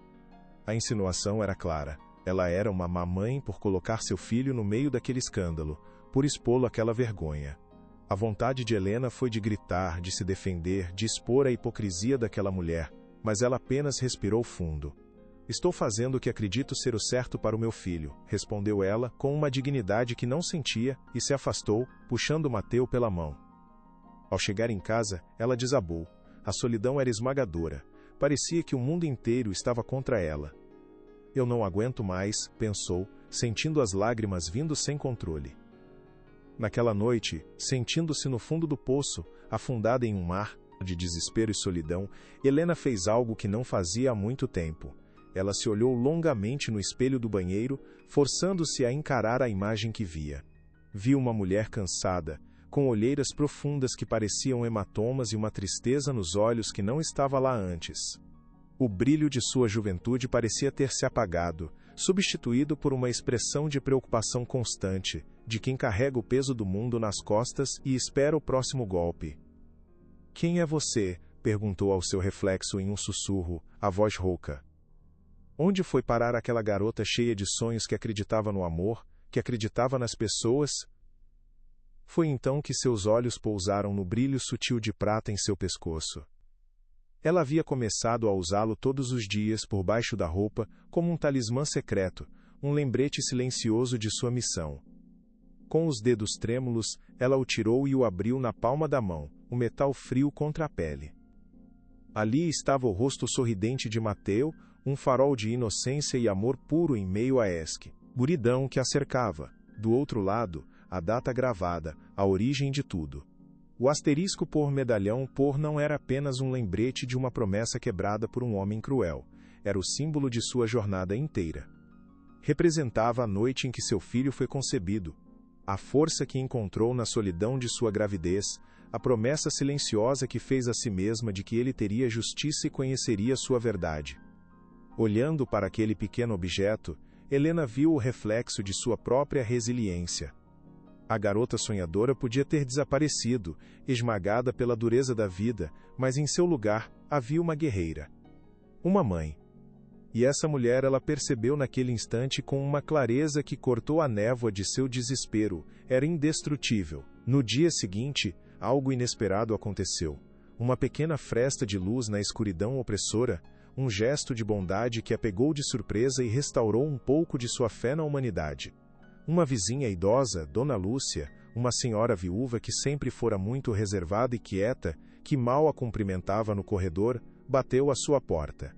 A insinuação era clara. Ela era uma má mãe por colocar seu filho no meio daquele escândalo, por expô-lo àquela vergonha. A vontade de Helena foi de gritar, de se defender, de expor a hipocrisia daquela mulher, mas ela apenas respirou fundo. Estou fazendo o que acredito ser o certo para o meu filho, respondeu ela, com uma dignidade que não sentia, e se afastou, puxando Mateu pela mão. Ao chegar em casa, ela desabou. A solidão era esmagadora. Parecia que o mundo inteiro estava contra ela. Eu não aguento mais, pensou, sentindo as lágrimas vindo sem controle. Naquela noite, sentindo-se no fundo do poço, afundada em um mar de desespero e solidão, Helena fez algo que não fazia há muito tempo. Ela se olhou longamente no espelho do banheiro, forçando-se a encarar a imagem que via. Viu uma mulher cansada, com olheiras profundas que pareciam hematomas e uma tristeza nos olhos que não estava lá antes. O brilho de sua juventude parecia ter se apagado, substituído por uma expressão de preocupação constante, de quem carrega o peso do mundo nas costas e espera o próximo golpe. — Quem é você? Perguntou ao seu reflexo em um sussurro, a voz rouca. Onde foi parar aquela garota cheia de sonhos que acreditava no amor, que acreditava nas pessoas? Foi então que seus olhos pousaram no brilho sutil de prata em seu pescoço. Ela havia começado a usá-lo todos os dias por baixo da roupa como um talismã secreto, um lembrete silencioso de sua missão. Com os dedos trêmulos, ela o tirou e o abriu na palma da mão, o metal frio contra a pele. Ali estava o rosto sorridente de Mateu, um farol de inocência e amor puro em meio à escuridão que a cercava. Do outro lado, a data gravada, a origem de tudo. O asterisco por medalhão por não era apenas um lembrete de uma promessa quebrada por um homem cruel, era o símbolo de sua jornada inteira. Representava a noite em que seu filho foi concebido, a força que encontrou na solidão de sua gravidez, a promessa silenciosa que fez a si mesma de que ele teria justiça e conheceria sua verdade. Olhando para aquele pequeno objeto, Helena viu o reflexo de sua própria resiliência. A garota sonhadora podia ter desaparecido, esmagada pela dureza da vida, mas em seu lugar havia uma guerreira. Uma mãe. E essa mulher ela percebeu naquele instante com uma clareza que cortou a névoa de seu desespero, era indestrutível. No dia seguinte, algo inesperado aconteceu. Uma pequena fresta de luz na escuridão opressora, um gesto de bondade que a pegou de surpresa e restaurou um pouco de sua fé na humanidade. Uma vizinha idosa, Dona Lúcia, uma senhora viúva que sempre fora muito reservada e quieta, que mal a cumprimentava no corredor, bateu à sua porta.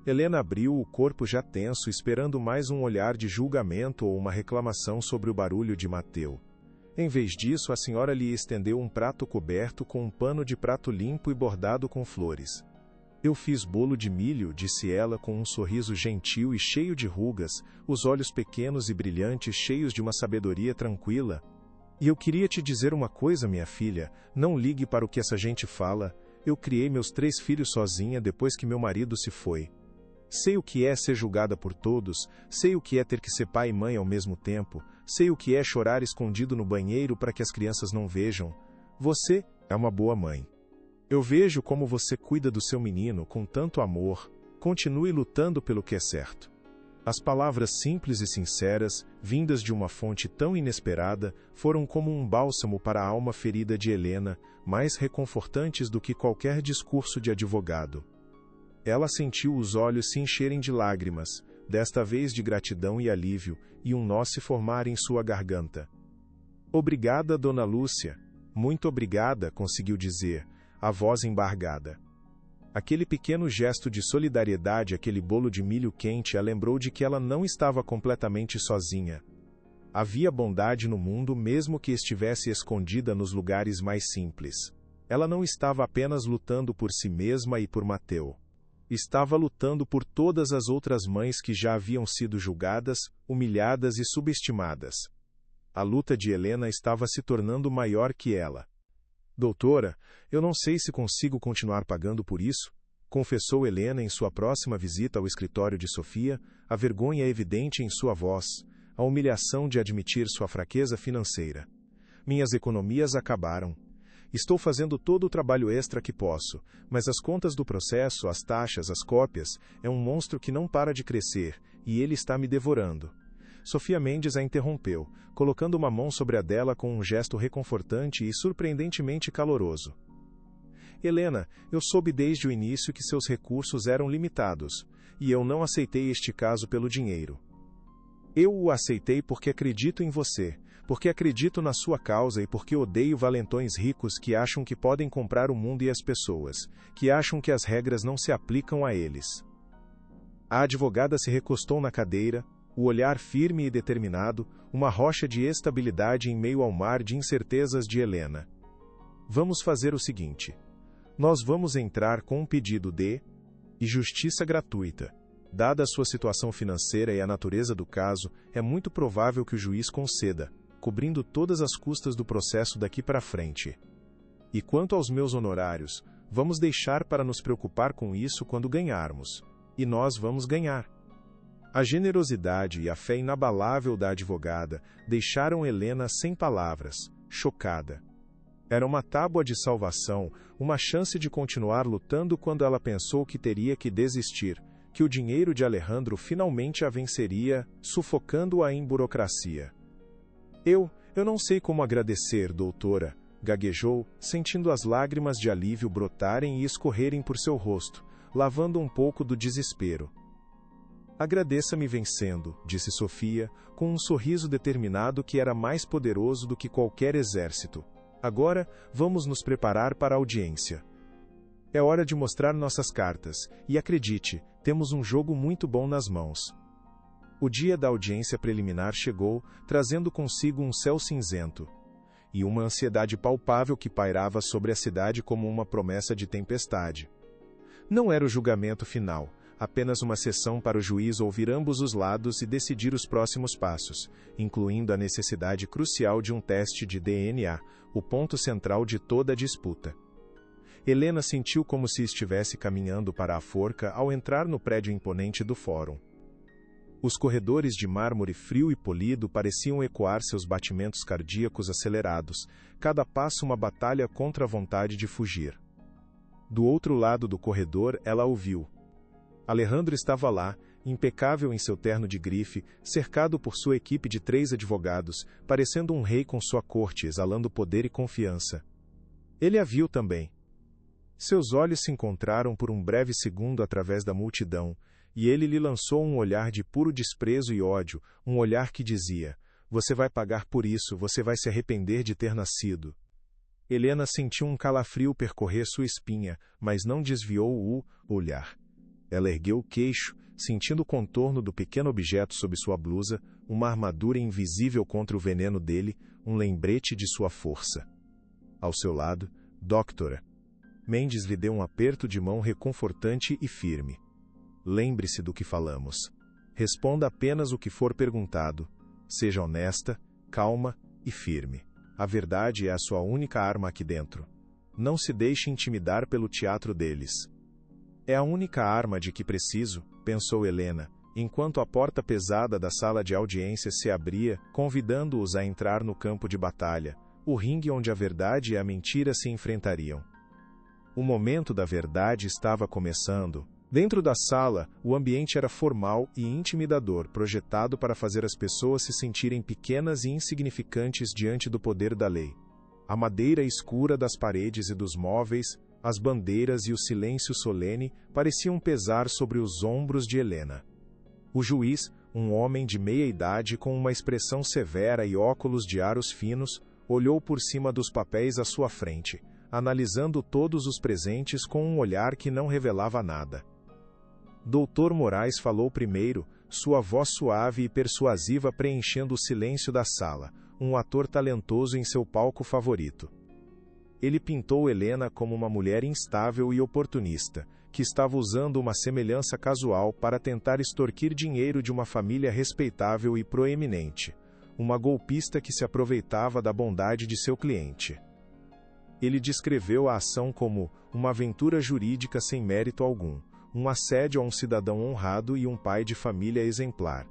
Helena abriu, o corpo já tenso, esperando mais um olhar de julgamento ou uma reclamação sobre o barulho de Mateu. Em vez disso, a senhora lhe estendeu um prato coberto com um pano de prato limpo e bordado com flores. Eu fiz bolo de milho, disse ela com um sorriso gentil e cheio de rugas, os olhos pequenos e brilhantes cheios de uma sabedoria tranquila. E eu queria te dizer uma coisa, minha filha, não ligue para o que essa gente fala, eu criei meus 3 filhos sozinha depois que meu marido se foi. Sei o que é ser julgada por todos, sei o que é ter que ser pai e mãe ao mesmo tempo, sei o que é chorar escondido no banheiro para que as crianças não vejam. Você é uma boa mãe. Eu vejo como você cuida do seu menino com tanto amor. Continue lutando pelo que é certo. As palavras simples e sinceras, vindas de uma fonte tão inesperada, foram como um bálsamo para a alma ferida de Helena, mais reconfortantes do que qualquer discurso de advogado. Ela sentiu os olhos se encherem de lágrimas, desta vez de gratidão e alívio, e um nó se formar em sua garganta. Obrigada, Dona Lúcia. Muito obrigada, conseguiu dizer, a voz embargada. Aquele pequeno gesto de solidariedade, aquele bolo de milho quente, a lembrou de que ela não estava completamente sozinha. Havia bondade no mundo mesmo que estivesse escondida nos lugares mais simples. Ela não estava apenas lutando por si mesma e por Mateu. Estava lutando por todas as outras mães que já haviam sido julgadas, humilhadas e subestimadas. A luta de Helena estava se tornando maior que ela. Doutora, eu não sei se consigo continuar pagando por isso, confessou Helena em sua próxima visita ao escritório de Sofia, a vergonha evidente em sua voz, a humilhação de admitir sua fraqueza financeira. Minhas economias acabaram. Estou fazendo todo o trabalho extra que posso, mas as contas do processo, as taxas, as cópias, é um monstro que não para de crescer, e ele está me devorando. Sofia Mendes a interrompeu, colocando uma mão sobre a dela com um gesto reconfortante e surpreendentemente caloroso. Helena, eu soube desde o início que seus recursos eram limitados, e eu não aceitei este caso pelo dinheiro. Eu o aceitei porque acredito em você, porque acredito na sua causa e porque odeio valentões ricos que acham que podem comprar o mundo e as pessoas, que acham que as regras não se aplicam a eles. A advogada se recostou na cadeira, o olhar firme e determinado, uma rocha de estabilidade em meio ao mar de incertezas de Helena. Vamos fazer o seguinte. Nós vamos entrar com um pedido de justiça gratuita. Dada a sua situação financeira e a natureza do caso, é muito provável que o juiz conceda, cobrindo todas as custas do processo daqui para frente. E quanto aos meus honorários, vamos deixar para nos preocupar com isso quando ganharmos. E nós vamos ganhar. A generosidade e a fé inabalável da advogada deixaram Helena sem palavras, chocada. Era uma tábua de salvação, uma chance de continuar lutando quando ela pensou que teria que desistir, que o dinheiro de Alejandro finalmente a venceria, sufocando-a em burocracia. Eu não sei como agradecer, doutora, gaguejou, sentindo as lágrimas de alívio brotarem e escorrerem por seu rosto, lavando um pouco do desespero. Agradeça-me vencendo, disse Sofia, com um sorriso determinado que era mais poderoso do que qualquer exército. Agora, vamos nos preparar para a audiência. É hora de mostrar nossas cartas, e acredite, temos um jogo muito bom nas mãos. O dia da audiência preliminar chegou, trazendo consigo um céu cinzento, e uma ansiedade palpável que pairava sobre a cidade como uma promessa de tempestade. Não era o julgamento final, apenas uma sessão para o juiz ouvir ambos os lados e decidir os próximos passos, incluindo a necessidade crucial de um teste de DNA, o ponto central de toda a disputa. Helena sentiu como se estivesse caminhando para a forca ao entrar no prédio imponente do fórum. Os corredores de mármore frio e polido pareciam ecoar seus batimentos cardíacos acelerados, cada passo uma batalha contra a vontade de fugir. Do outro lado do corredor, ela ouviu. Alejandro estava lá, impecável em seu terno de grife, cercado por sua equipe de 3 advogados, parecendo um rei com sua corte, exalando poder e confiança. Ele a viu também. Seus olhos se encontraram por um breve segundo através da multidão, e ele lhe lançou um olhar de puro desprezo e ódio, um olhar que dizia, você vai pagar por isso, você vai se arrepender de ter nascido. Helena sentiu um calafrio percorrer sua espinha, mas não desviou o olhar. Ela ergueu o queixo, sentindo o contorno do pequeno objeto sob sua blusa, uma armadura invisível contra o veneno dele, um lembrete de sua força. Ao seu lado, Doctora. Mendes lhe deu um aperto de mão reconfortante e firme. Lembre-se do que falamos. Responda apenas o que for perguntado. Seja honesta, calma e firme. A verdade é a sua única arma aqui dentro. Não se deixe intimidar pelo teatro deles. É a única arma de que preciso, pensou Helena, enquanto a porta pesada da sala de audiência se abria, convidando-os a entrar no campo de batalha, o ringue onde a verdade e a mentira se enfrentariam. O momento da verdade estava começando. Dentro da sala, o ambiente era formal e intimidador, projetado para fazer as pessoas se sentirem pequenas e insignificantes diante do poder da lei. A madeira escura das paredes e dos móveis, as bandeiras e o silêncio solene pareciam pesar sobre os ombros de Helena. O juiz, um homem de meia-idade com uma expressão severa e óculos de aros finos, olhou por cima dos papéis à sua frente, analisando todos os presentes com um olhar que não revelava nada. Dr. Moraes falou primeiro, sua voz suave e persuasiva preenchendo o silêncio da sala, um ator talentoso em seu palco favorito. Ele pintou Helena como uma mulher instável e oportunista, que estava usando uma semelhança casual para tentar extorquir dinheiro de uma família respeitável e proeminente, uma golpista que se aproveitava da bondade de seu cliente. Ele descreveu a ação como uma aventura jurídica sem mérito algum, um assédio a um cidadão honrado e um pai de família exemplar.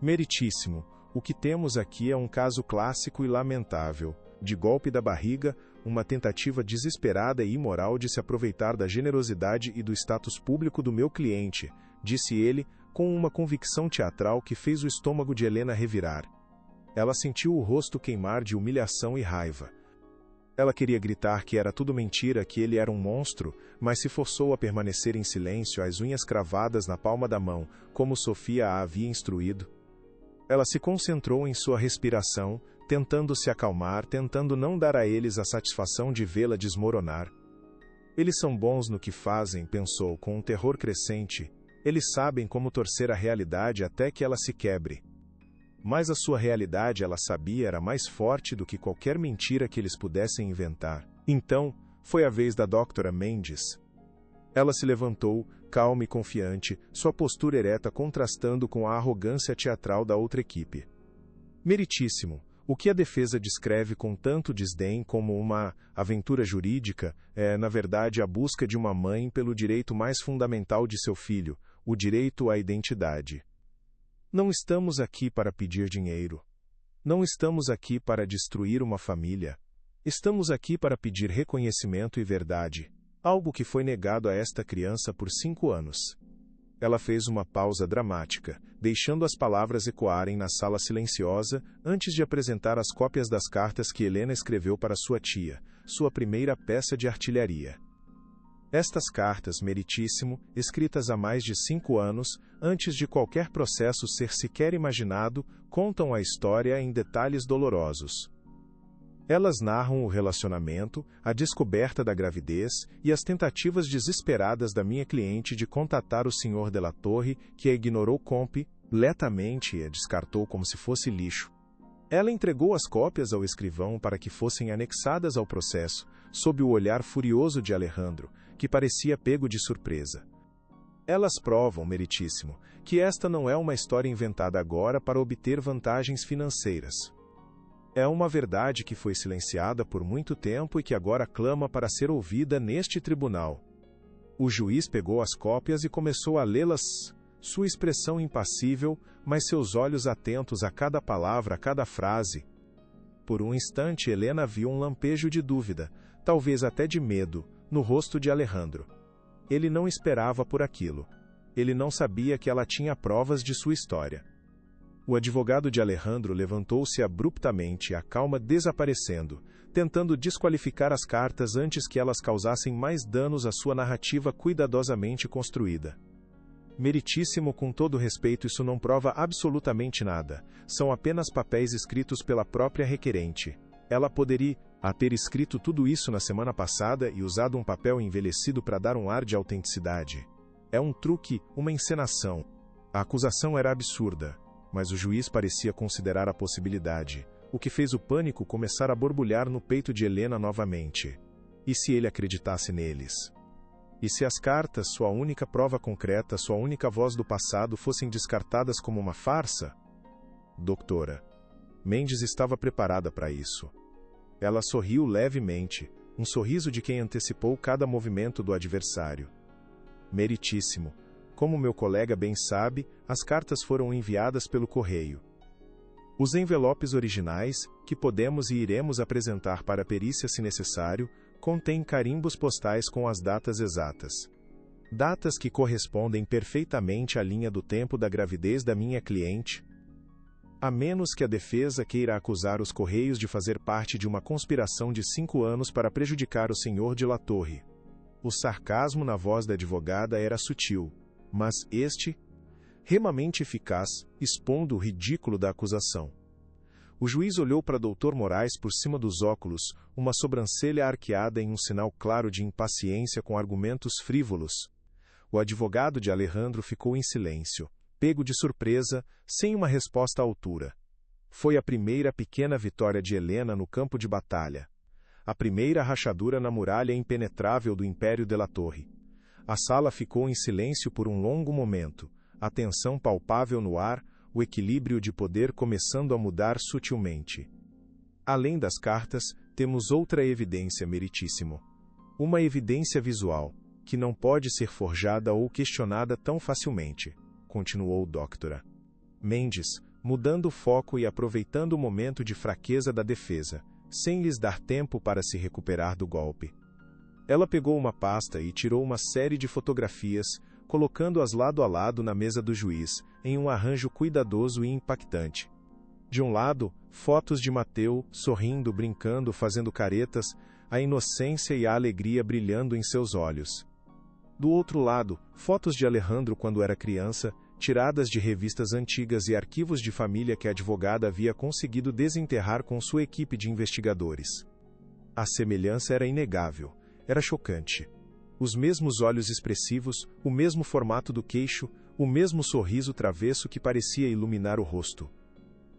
Meritíssimo, o que temos aqui é um caso clássico e lamentável, de golpe da barriga, uma tentativa desesperada e imoral de se aproveitar da generosidade e do status público do meu cliente, disse ele, com uma convicção teatral que fez o estômago de Helena revirar. Ela sentiu o rosto queimar de humilhação e raiva. Ela queria gritar que era tudo mentira, que ele era um monstro, mas se forçou a permanecer em silêncio, as unhas cravadas na palma da mão, como Sofia a havia instruído. Ela se concentrou em sua respiração, tentando se acalmar, tentando não dar a eles a satisfação de vê-la desmoronar. Eles são bons no que fazem, pensou, com um terror crescente. Eles sabem como torcer a realidade até que ela se quebre. Mas a sua realidade, ela sabia, era mais forte do que qualquer mentira que eles pudessem inventar. Então, foi a vez da Dra. Mendes. Ela se levantou, calma e confiante, sua postura ereta contrastando com a arrogância teatral da outra equipe. Meritíssimo, o que a defesa descreve com tanto desdém como uma aventura jurídica é, na verdade, a busca de uma mãe pelo direito mais fundamental de seu filho, o direito à identidade. Não estamos aqui para pedir dinheiro. Não estamos aqui para destruir uma família. Estamos aqui para pedir reconhecimento e verdade, algo que foi negado a esta criança por 5 anos. Ela fez uma pausa dramática, deixando as palavras ecoarem na sala silenciosa, antes de apresentar as cópias das cartas que Helena escreveu para sua tia, sua primeira peça de artilharia. Estas cartas, meritíssimo, escritas há mais de 5 anos, antes de qualquer processo ser sequer imaginado, contam a história em detalhes dolorosos. Elas narram o relacionamento, a descoberta da gravidez e as tentativas desesperadas da minha cliente de contatar o Sr. de la Torre, que a ignorou completamente e a descartou como se fosse lixo. Ela entregou as cópias ao escrivão para que fossem anexadas ao processo, sob o olhar furioso de Alejandro, que parecia pego de surpresa. Elas provam, meritíssimo, que esta não é uma história inventada agora para obter vantagens financeiras. É uma verdade que foi silenciada por muito tempo e que agora clama para ser ouvida neste tribunal. O juiz pegou as cópias e começou a lê-las, sua expressão impassível, mas seus olhos atentos a cada palavra, a cada frase. Por um instante, Helena viu um lampejo de dúvida, talvez até de medo, no rosto de Alejandro. Ele não esperava por aquilo. Ele não sabia que ela tinha provas de sua história. O advogado de Alejandro levantou-se abruptamente, a calma desaparecendo, tentando desqualificar as cartas antes que elas causassem mais danos à sua narrativa cuidadosamente construída. Meritíssimo, com todo respeito, isso não prova absolutamente nada. São apenas papéis escritos pela própria requerente. Ela poderia ter escrito tudo isso na semana passada e usado um papel envelhecido para dar um ar de autenticidade. É um truque, uma encenação. A acusação era absurda, mas o juiz parecia considerar a possibilidade, o que fez o pânico começar a borbulhar no peito de Helena novamente. E se ele acreditasse neles? E se as cartas, sua única prova concreta, sua única voz do passado, fossem descartadas como uma farsa? Doutora Mendes estava preparada para isso. Ela sorriu levemente, um sorriso de quem antecipou cada movimento do adversário. Meritíssimo, como meu colega bem sabe, as cartas foram enviadas pelo correio. Os envelopes originais, que podemos e iremos apresentar para a perícia se necessário, contêm carimbos postais com as datas exatas. Datas que correspondem perfeitamente à linha do tempo da gravidez da minha cliente. A menos que a defesa queira acusar os Correios de fazer parte de uma conspiração de 5 anos para prejudicar o Sr. de la Torre. O sarcasmo na voz da advogada era sutil, mas remamente eficaz, expondo o ridículo da acusação. O juiz olhou para Dr. Moraes por cima dos óculos, uma sobrancelha arqueada em um sinal claro de impaciência com argumentos frívolos. O advogado de Alejandro ficou em silêncio, pego de surpresa, sem uma resposta à altura. Foi a primeira pequena vitória de Helena no campo de batalha. A primeira rachadura na muralha impenetrável do Império de la Torre. A sala ficou em silêncio por um longo momento, a tensão palpável no ar, o equilíbrio de poder começando a mudar sutilmente. Além das cartas, temos outra evidência, meritíssimo. Uma evidência visual, que não pode ser forjada ou questionada tão facilmente, continuou Dra. Mendes, mudando o foco e aproveitando o momento de fraqueza da defesa, sem lhes dar tempo para se recuperar do golpe. Ela pegou uma pasta e tirou uma série de fotografias, colocando-as lado a lado na mesa do juiz, em um arranjo cuidadoso e impactante. De um lado, fotos de Mateu, sorrindo, brincando, fazendo caretas, a inocência e a alegria brilhando em seus olhos. Do outro lado, fotos de Alejandro quando era criança, tiradas de revistas antigas e arquivos de família que a advogada havia conseguido desenterrar com sua equipe de investigadores. A semelhança era inegável, era chocante. Os mesmos olhos expressivos, o mesmo formato do queixo, o mesmo sorriso travesso que parecia iluminar o rosto.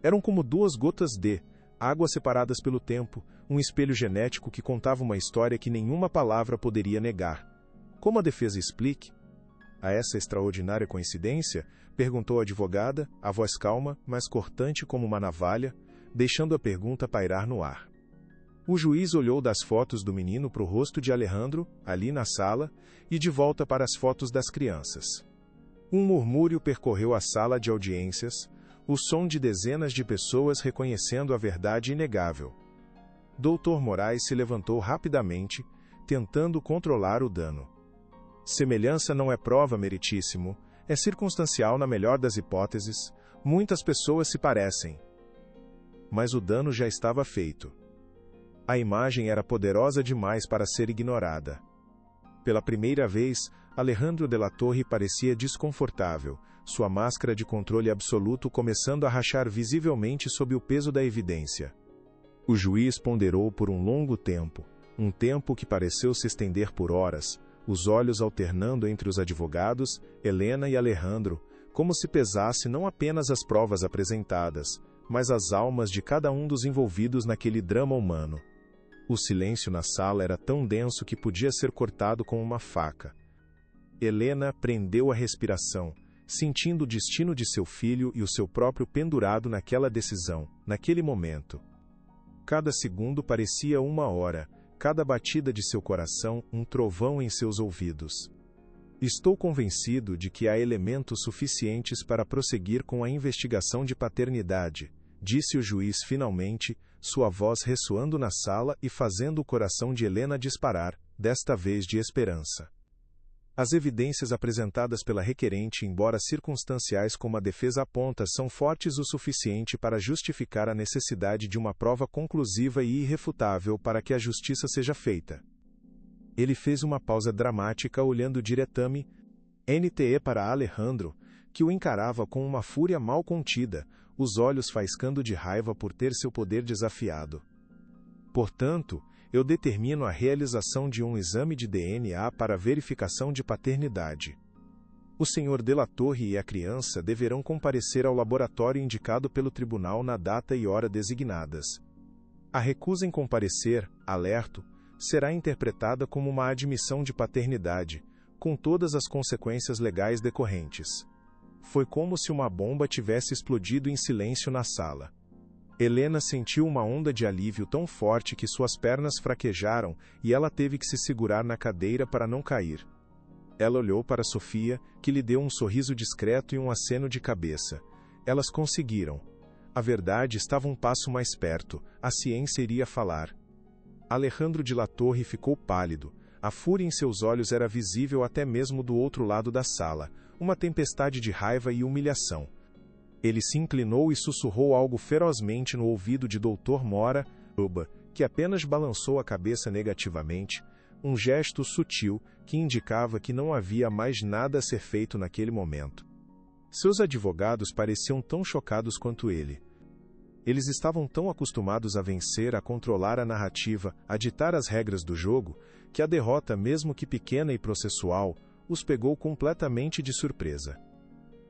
Eram como duas gotas de água separadas pelo tempo, um espelho genético que contava uma história que nenhuma palavra poderia negar. Como a defesa explique a essa extraordinária coincidência? Perguntou a advogada, a voz calma, mas cortante como uma navalha, deixando a pergunta pairar no ar. O juiz olhou das fotos do menino para o rosto de Alejandro, ali na sala, e de volta para as fotos das crianças. Um murmúrio percorreu a sala de audiências, o som de dezenas de pessoas reconhecendo a verdade inegável. Dr. Moraes se levantou rapidamente, tentando controlar o dano. Semelhança não é prova, meritíssimo, é circunstancial na melhor das hipóteses, muitas pessoas se parecem. Mas o dano já estava feito. A imagem era poderosa demais para ser ignorada. Pela primeira vez, Alejandro de la Torre parecia desconfortável, sua máscara de controle absoluto começando a rachar visivelmente sob o peso da evidência. O juiz ponderou por um longo tempo, um tempo que pareceu se estender por horas, os olhos alternando entre os advogados, Helena e Alejandro, como se pesasse não apenas as provas apresentadas, mas as almas de cada um dos envolvidos naquele drama humano. O silêncio na sala era tão denso que podia ser cortado com uma faca. Helena prendeu a respiração, sentindo o destino de seu filho e o seu próprio pendurado naquela decisão, naquele momento. Cada segundo parecia uma hora, cada batida de seu coração um trovão em seus ouvidos. Estou convencido de que há elementos suficientes para prosseguir com a investigação de paternidade, disse o juiz finalmente, sua voz ressoando na sala e fazendo o coração de Helena disparar, desta vez de esperança. As evidências apresentadas pela requerente, embora circunstanciais como a defesa aponta, são fortes o suficiente para justificar a necessidade de uma prova conclusiva e irrefutável para que a justiça seja feita. Ele fez uma pausa dramática olhando diretamente para Alejandro, que o encarava com uma fúria mal contida, os olhos faiscando de raiva por ter seu poder desafiado. Portanto, eu determino a realização de um exame de DNA para verificação de paternidade. O Sr. de la Torre e a criança deverão comparecer ao laboratório indicado pelo tribunal na data e hora designadas. A recusa em comparecer, alerto, será interpretada como uma admissão de paternidade, com todas as consequências legais decorrentes. Foi como se uma bomba tivesse explodido em silêncio na sala. Helena sentiu uma onda de alívio tão forte que suas pernas fraquejaram e ela teve que se segurar na cadeira para não cair. Ela olhou para Sofia, que lhe deu um sorriso discreto e um aceno de cabeça. Elas conseguiram. A verdade estava um passo mais perto, a ciência iria falar. Alejandro de la Torre ficou pálido. A fúria em seus olhos era visível até mesmo do outro lado da sala, uma tempestade de raiva e humilhação. Ele se inclinou e sussurrou algo ferozmente no ouvido de Dr. Mora, que apenas balançou a cabeça negativamente, um gesto sutil que indicava que não havia mais nada a ser feito naquele momento. Seus advogados pareciam tão chocados quanto ele. Eles estavam tão acostumados a vencer, a controlar a narrativa, a ditar as regras do jogo, que a derrota, mesmo que pequena e processual, os pegou completamente de surpresa.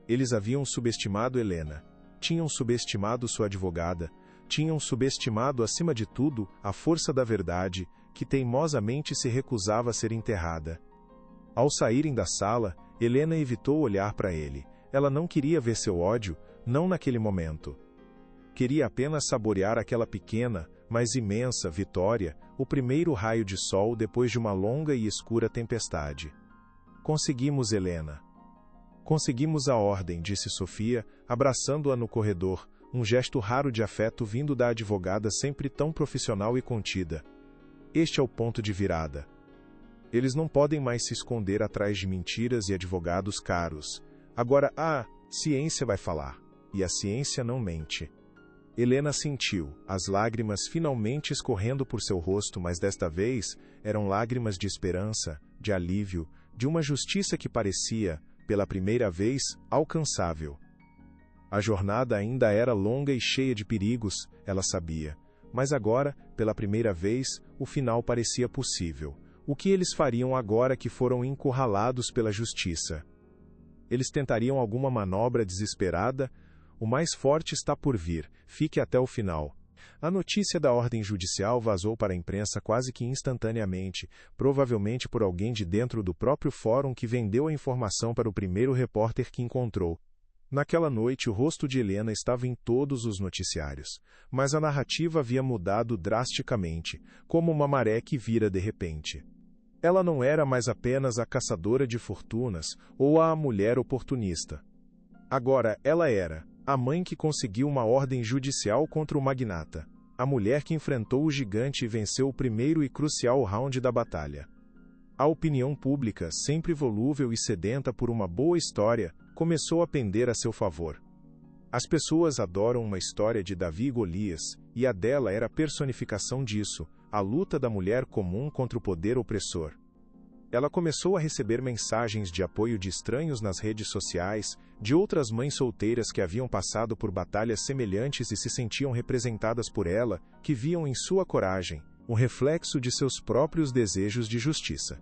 Eles haviam subestimado Helena, tinham subestimado sua advogada, tinham subestimado, acima de tudo, a força da verdade, que teimosamente se recusava a ser enterrada. Ao saírem da sala, Helena evitou olhar para ele. Ela não queria ver seu ódio, não naquele momento. Queria apenas saborear aquela pequena, mas imensa vitória, o primeiro raio de sol depois de uma longa e escura tempestade. Conseguimos, Helena. Conseguimos a ordem, disse Sofia, abraçando-a no corredor, um gesto raro de afeto vindo da advogada sempre tão profissional e contida. Este é o ponto de virada. Eles não podem mais se esconder atrás de mentiras e advogados caros. Agora a ciência vai falar, e a ciência não mente. Helena sentiu, as lágrimas finalmente escorrendo por seu rosto, mas desta vez eram lágrimas de esperança, de alívio, de uma justiça que parecia, pela primeira vez, alcançável. A jornada ainda era longa e cheia de perigos, ela sabia, mas agora, pela primeira vez, o final parecia possível. O que eles fariam agora que foram encurralados pela justiça? Eles tentariam alguma manobra desesperada? O mais forte está por vir, fique até o final. A notícia da ordem judicial vazou para a imprensa quase que instantaneamente, provavelmente por alguém de dentro do próprio fórum que vendeu a informação para o primeiro repórter que encontrou. Naquela noite, o rosto de Helena estava em todos os noticiários, mas a narrativa havia mudado drasticamente, como uma maré que vira de repente. Ela não era mais apenas a caçadora de fortunas ou a mulher oportunista. Agora, ela era a mãe que conseguiu uma ordem judicial contra o magnata, a mulher que enfrentou o gigante e venceu o primeiro e crucial round da batalha. A opinião pública, sempre volúvel e sedenta por uma boa história, começou a pender a seu favor. As pessoas adoram uma história de Davi e Golias, e a dela era a personificação disso, a luta da mulher comum contra o poder opressor. Ela começou a receber mensagens de apoio de estranhos nas redes sociais, de outras mães solteiras que haviam passado por batalhas semelhantes e se sentiam representadas por ela, que viam em sua coragem um reflexo de seus próprios desejos de justiça.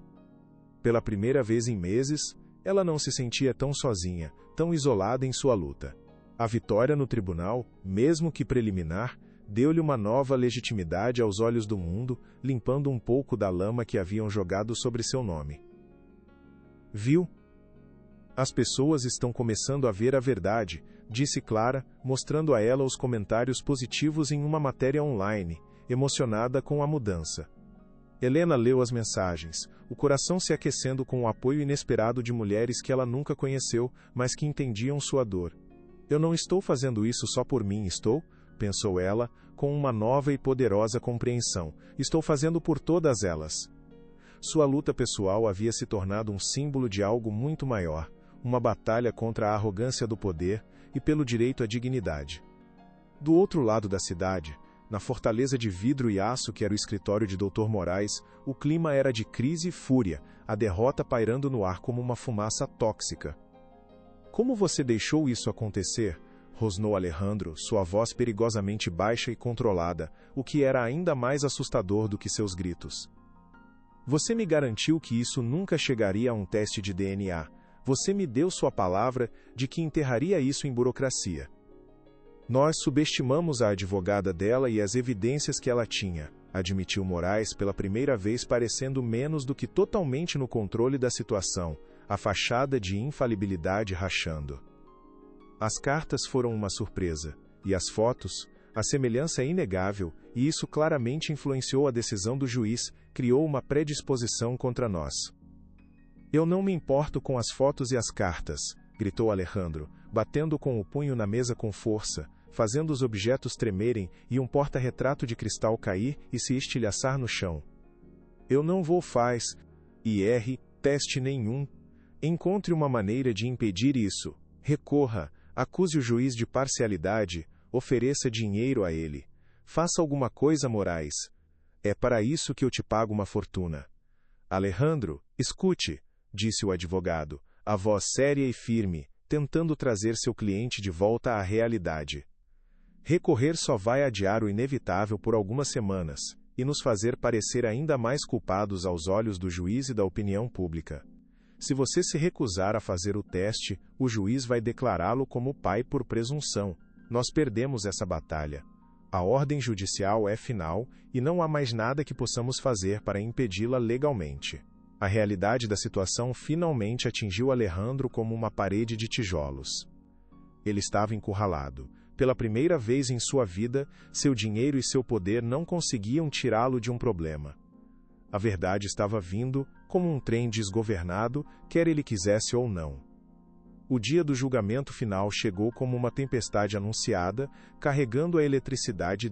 Pela primeira vez em meses, ela não se sentia tão sozinha, tão isolada em sua luta. A vitória no tribunal, mesmo que preliminar, deu-lhe uma nova legitimidade aos olhos do mundo, limpando um pouco da lama que haviam jogado sobre seu nome. Viu? As pessoas estão começando a ver a verdade, disse Clara, mostrando a ela os comentários positivos em uma matéria online, emocionada com a mudança. Helena leu as mensagens, o coração se aquecendo com o apoio inesperado de mulheres que ela nunca conheceu, mas que entendiam sua dor. Eu não estou fazendo isso só por mim, estou? Pensou ela, com uma nova e poderosa compreensão. Estou fazendo por todas elas. Sua luta pessoal havia se tornado um símbolo de algo muito maior, uma batalha contra a arrogância do poder e pelo direito à dignidade. Do outro lado da cidade, na fortaleza de vidro e aço que era o escritório de Dr. Moraes, o clima era de crise e fúria, a derrota pairando no ar como uma fumaça tóxica. Como você deixou isso acontecer? Rosnou Alejandro, sua voz perigosamente baixa e controlada, o que era ainda mais assustador do que seus gritos. Você me garantiu que isso nunca chegaria a um teste de DNA. Você me deu sua palavra de que enterraria isso em burocracia. Nós subestimamos a advogada dela e as evidências que ela tinha, admitiu Moraes pela primeira vez parecendo menos do que totalmente no controle da situação, a fachada de infalibilidade rachando. As cartas foram uma surpresa, e as fotos, a semelhança é inegável, e isso claramente influenciou a decisão do juiz, criou uma predisposição contra nós. Eu não me importo com as fotos e as cartas, gritou Alejandro, batendo com o punho na mesa com força, fazendo os objetos tremerem e um porta-retrato de cristal cair e se estilhaçar no chão. Eu não vou teste nenhum. Encontre uma maneira de impedir isso. Recorra, acuse o juiz de parcialidade, ofereça dinheiro a ele. Faça alguma coisa, Moraes. É para isso que eu te pago uma fortuna. Alejandro, escute, disse o advogado, a voz séria e firme, tentando trazer seu cliente de volta à realidade. Recorrer só vai adiar o inevitável por algumas semanas, e nos fazer parecer ainda mais culpados aos olhos do juiz e da opinião pública. Se você se recusar a fazer o teste, o juiz vai declará-lo como pai por presunção. Nós perdemos essa batalha. A ordem judicial é final, e não há mais nada que possamos fazer para impedi-la legalmente. A realidade da situação finalmente atingiu Alejandro como uma parede de tijolos. Ele estava encurralado. Pela primeira vez em sua vida, seu dinheiro e seu poder não conseguiam tirá-lo de um problema. A verdade estava vindo, como um trem desgovernado, quer ele quisesse ou não. O dia do julgamento final chegou como uma tempestade anunciada, carregando a eletricidade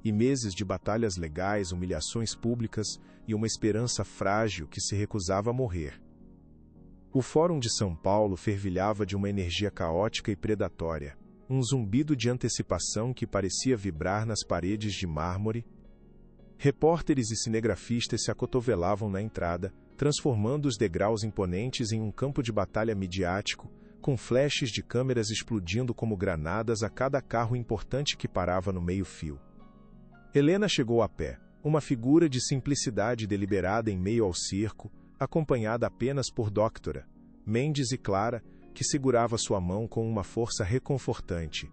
e meses de batalhas legais, humilhações públicas e uma esperança frágil que se recusava a morrer. O Fórum de São Paulo fervilhava de uma energia caótica e predatória. um zumbido de antecipação que parecia vibrar nas paredes de mármore. Repórteres e cinegrafistas se acotovelavam na entrada, transformando os degraus imponentes em um campo de batalha midiático, com flashes de câmeras explodindo como granadas a cada carro importante que parava no meio-fio. Helena chegou a pé, uma figura de simplicidade deliberada em meio ao circo, acompanhada apenas por Doctora, Mendes e Clara, que segurava sua mão com uma força reconfortante.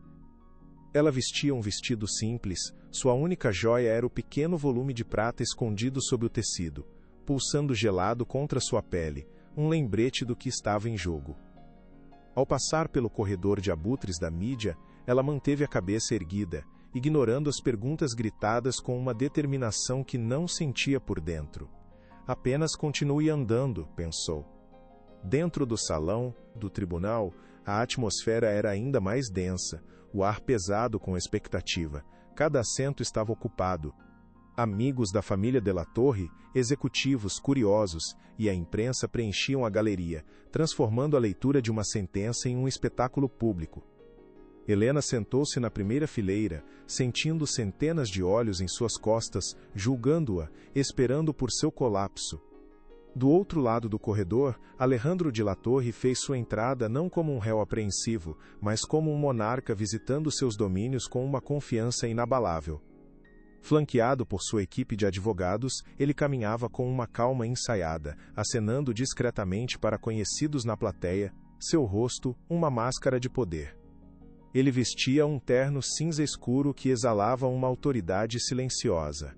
Ela vestia um vestido simples, sua única joia era o pequeno volume de prata escondido sob o tecido, pulsando gelado contra sua pele, um lembrete do que estava em jogo. Ao passar pelo corredor de abutres da mídia, ela manteve a cabeça erguida, ignorando as perguntas gritadas com uma determinação que não sentia por dentro. Apenas continue andando, pensou. Dentro do salão, do tribunal, a atmosfera era ainda mais densa, o ar pesado com expectativa. Cada assento estava ocupado. Amigos da família de la Torre, executivos, curiosos, e a imprensa preenchiam a galeria, transformando a leitura de uma sentença em um espetáculo público. Helena sentou-se na primeira fileira, sentindo centenas de olhos em suas costas, julgando-a, esperando por seu colapso. Do outro lado do corredor, Alejandro de la Torre fez sua entrada não como um réu apreensivo, mas como um monarca visitando seus domínios com uma confiança inabalável. Flanqueado por sua equipe de advogados, ele caminhava com uma calma ensaiada, acenando discretamente para conhecidos na plateia, seu rosto, uma máscara de poder. Ele vestia um terno cinza escuro que exalava uma autoridade silenciosa.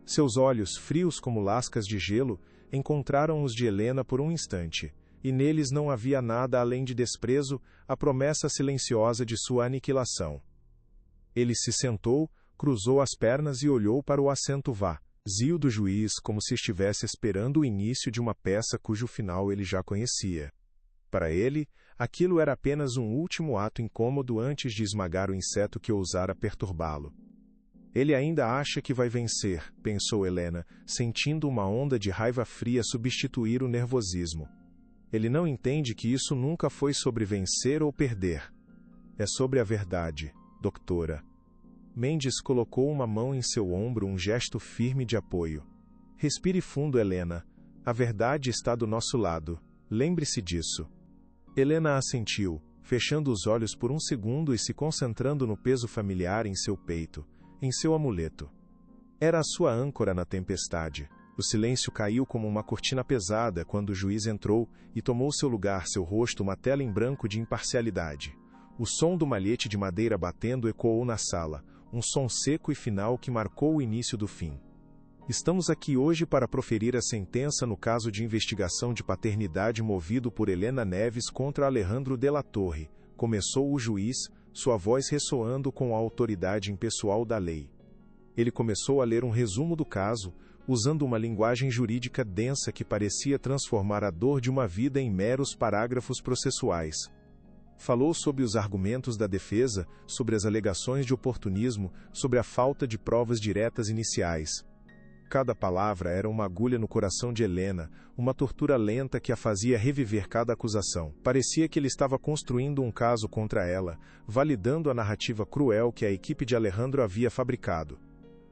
Seus olhos, frios como lascas de gelo, encontraram os de Helena por um instante, e neles não havia nada além de desprezo, a promessa silenciosa de sua aniquilação. Ele se sentou, cruzou as pernas e olhou para o assento vazio do juiz como se estivesse esperando o início de uma peça cujo final ele já conhecia. Para ele, aquilo era apenas um último ato incômodo antes de esmagar o inseto que ousara perturbá-lo. Ele ainda acha que vai vencer, pensou Helena, sentindo uma onda de raiva fria substituir o nervosismo. Ele não entende que isso nunca foi sobre vencer ou perder. É sobre a verdade, doutora. Mendes colocou uma mão em seu ombro, um gesto firme de apoio. Respire fundo, Helena. A verdade está do nosso lado. Lembre-se disso. Helena assentiu, fechando os olhos por um segundo e se concentrando no peso familiar em seu peito, em seu amuleto. Era a sua âncora na tempestade. O silêncio caiu como uma cortina pesada quando o juiz entrou e tomou seu lugar, seu rosto uma tela em branco de imparcialidade. O som do malhete de madeira batendo ecoou na sala, um som seco e final que marcou o início do fim. Estamos aqui hoje para proferir a sentença no caso de investigação de paternidade movido por Helena Neves contra Alejandro de la Torre, começou o juiz, sua voz ressoando com a autoridade impessoal da lei. Ele começou a ler um resumo do caso, usando uma linguagem jurídica densa que parecia transformar a dor de uma vida em meros parágrafos processuais. Falou sobre os argumentos da defesa, sobre as alegações de oportunismo, sobre a falta de provas diretas iniciais. Cada palavra era uma agulha no coração de Helena, uma tortura lenta que a fazia reviver cada acusação. Parecia que ele estava construindo um caso contra ela, validando a narrativa cruel que a equipe de Alejandro havia fabricado.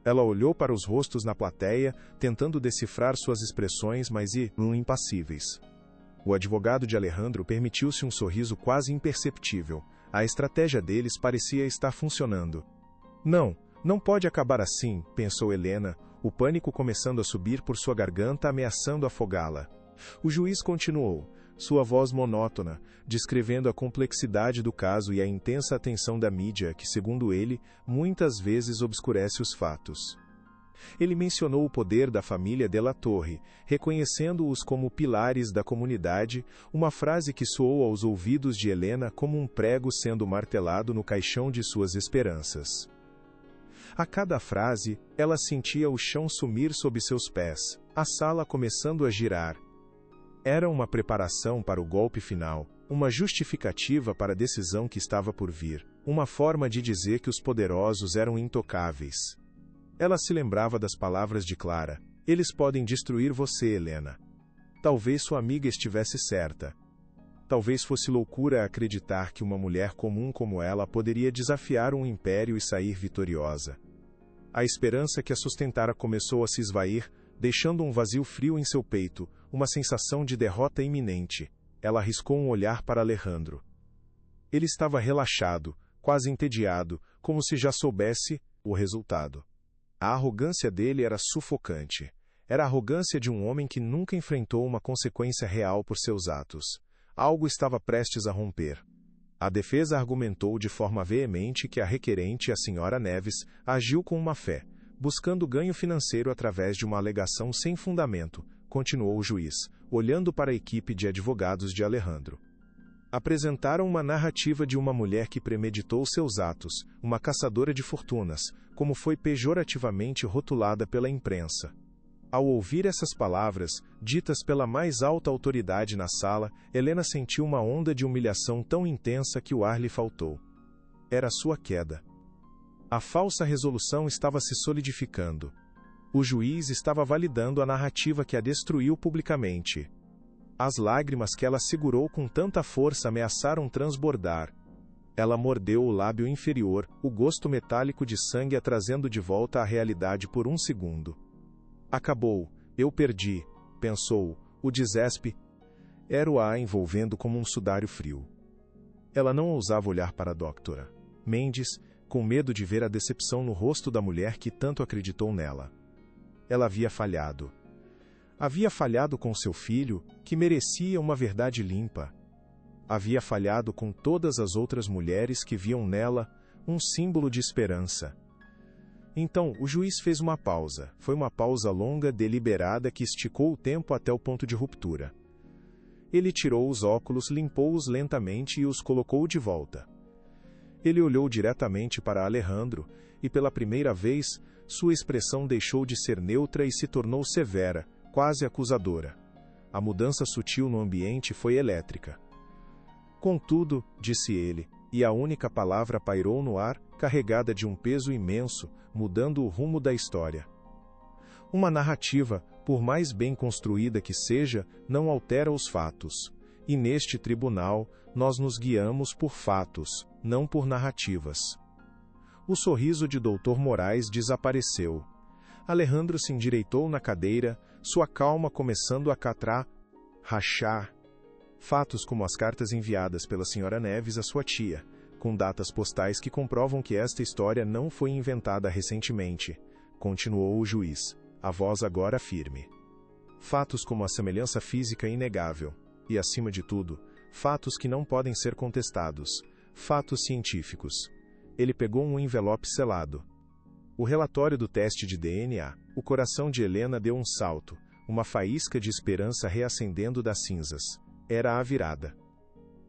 Ela olhou para os rostos na plateia, tentando decifrar suas expressões, mas impassíveis. O advogado de Alejandro permitiu-se um sorriso quase imperceptível. A estratégia deles parecia estar funcionando. Não pode acabar assim, pensou Helena, o pânico começando a subir por sua garganta, ameaçando afogá-la. O juiz continuou, sua voz monótona, descrevendo a complexidade do caso e a intensa atenção da mídia que, segundo ele, muitas vezes obscurece os fatos. Ele mencionou o poder da família de la Torre, reconhecendo-os como pilares da comunidade, uma frase que soou aos ouvidos de Helena como um prego sendo martelado no caixão de suas esperanças. A cada frase, ela sentia o chão sumir sob seus pés, a sala começando a girar. Era uma preparação para o golpe final, uma justificativa para a decisão que estava por vir, uma forma de dizer que os poderosos eram intocáveis. Ela se lembrava das palavras de Clara, eles podem destruir você, Helena. Talvez sua amiga estivesse certa. Talvez fosse loucura acreditar que uma mulher comum como ela poderia desafiar um império e sair vitoriosa. A esperança que a sustentara começou a se esvair, deixando um vazio frio em seu peito, uma sensação de derrota iminente. Ela arriscou um olhar para Alejandro. Ele estava relaxado, quase entediado, como se já soubesse o resultado. A arrogância dele era sufocante. Era a arrogância de um homem que nunca enfrentou uma consequência real por seus atos. Algo estava prestes a romper. A defesa argumentou de forma veemente que a requerente, a senhora Neves, agiu com má fé, buscando ganho financeiro através de uma alegação sem fundamento, continuou o juiz, olhando para a equipe de advogados de Alejandro. Apresentaram uma narrativa de uma mulher que premeditou seus atos, uma caçadora de fortunas, como foi pejorativamente rotulada pela imprensa. Ao ouvir essas palavras, ditas pela mais alta autoridade na sala, Helena sentiu uma onda de humilhação tão intensa que o ar lhe faltou. Era sua queda. A falsa resolução estava se solidificando. O juiz estava validando a narrativa que a destruiu publicamente. As lágrimas que ela segurou com tanta força ameaçaram transbordar. Ela mordeu o lábio inferior, o gosto metálico de sangue a trazendo de volta à realidade por um segundo. Acabou, eu perdi, pensou, o desespe. Era-o-a envolvendo como um sudário frio. Ela não ousava olhar para a doutora Mendes, com medo de ver a decepção no rosto da mulher que tanto acreditou nela. Ela havia falhado. Havia falhado com seu filho, que merecia uma verdade limpa. Havia falhado com todas as outras mulheres que viam nela um símbolo de esperança. Então, o juiz fez uma pausa. Foi uma pausa longa, deliberada, que esticou o tempo até o ponto de ruptura. Ele tirou os óculos, limpou-os lentamente e os colocou de volta. Ele olhou diretamente para Alejandro, e pela primeira vez, sua expressão deixou de ser neutra e se tornou severa, quase acusadora. A mudança sutil no ambiente foi elétrica. Contudo, disse ele, e a única palavra pairou no ar, carregada de um peso imenso, mudando o rumo da história. Uma narrativa, por mais bem construída que seja, não altera os fatos. E neste tribunal, nós nos guiamos por fatos, não por narrativas. O sorriso de Dr. Moraes desapareceu. Alejandro se endireitou na cadeira, sua calma começando a rachar. Fatos como as cartas enviadas pela senhora Neves à sua tia, com datas postais que comprovam que esta história não foi inventada recentemente, continuou o juiz, a voz agora firme. Fatos como a semelhança física inegável, e acima de tudo, fatos que não podem ser contestados, fatos científicos. Ele pegou um envelope selado. O relatório do teste de DNA. O coração de Helena deu um salto, uma faísca de esperança reacendendo das cinzas. Era a virada.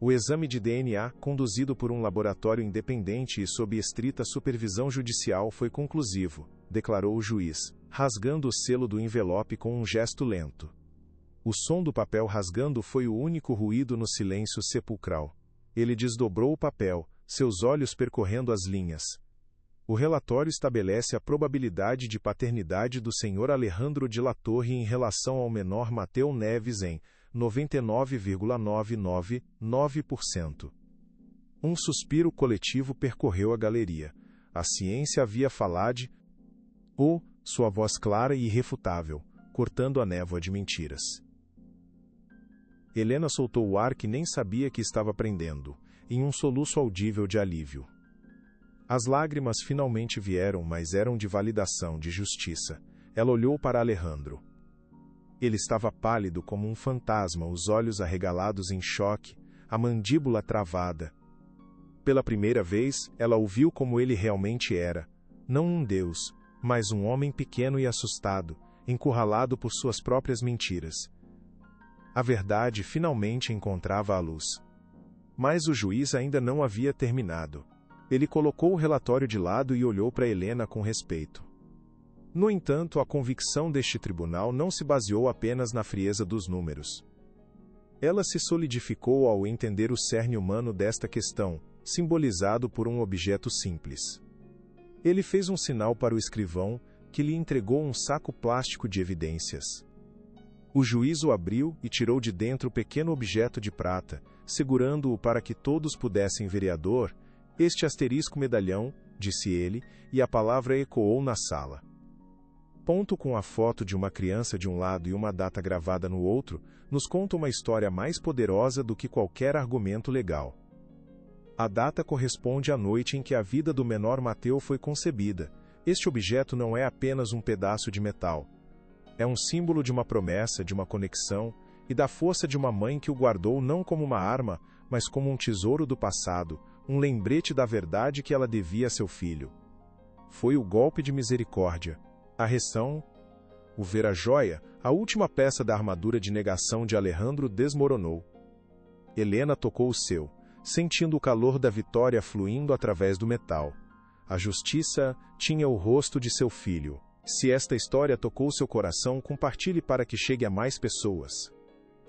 O exame de DNA, conduzido por um laboratório independente e sob estrita supervisão judicial, foi conclusivo, declarou o juiz, rasgando o selo do envelope com um gesto lento. O som do papel rasgando foi o único ruído no silêncio sepulcral. Ele desdobrou o papel, seus olhos percorrendo as linhas. O relatório estabelece a probabilidade de paternidade do senhor Alejandro de la Torre em relação ao menor Mateu Neves em 99,999%. Um suspiro coletivo percorreu a galeria. A ciência havia falado, sua voz clara e irrefutável, cortando a névoa de mentiras. Helena soltou o ar que nem sabia que estava prendendo, em um soluço audível de alívio. As lágrimas finalmente vieram, mas eram de validação, de justiça. Ela olhou para Alejandro. Ele estava pálido como um fantasma, os olhos arregalados em choque, a mandíbula travada. Pela primeira vez, ela o viu como ele realmente era. Não um deus, mas um homem pequeno e assustado, encurralado por suas próprias mentiras. A verdade finalmente encontrava a luz. Mas o juiz ainda não havia terminado. Ele colocou o relatório de lado e olhou para Helena com respeito. No entanto, a convicção deste tribunal não se baseou apenas na frieza dos números. Ela se solidificou ao entender o cerne humano desta questão, simbolizado por um objeto simples. Ele fez um sinal para o escrivão, que lhe entregou um saco plástico de evidências. O juiz o abriu e tirou de dentro o pequeno objeto de prata, segurando-o para que todos pudessem vereador, este asterisco medalhão, disse ele, e a palavra ecoou na sala. Ponto com a foto de uma criança de um lado e uma data gravada no outro, nos conta uma história mais poderosa do que qualquer argumento legal. A data corresponde à noite em que a vida do menor Mateu foi concebida. Este objeto não é apenas um pedaço de metal. É um símbolo de uma promessa, de uma conexão, e da força de uma mãe que o guardou não como uma arma, mas como um tesouro do passado, um lembrete da verdade que ela devia a seu filho. Foi o golpe de misericórdia. A reação, o ver a joia, a última peça da armadura de negação de Alejandro desmoronou. Helena tocou o seu, sentindo o calor da vitória fluindo através do metal. A justiça tinha o rosto de seu filho. Se esta história tocou seu coração, compartilhe para que chegue a mais pessoas.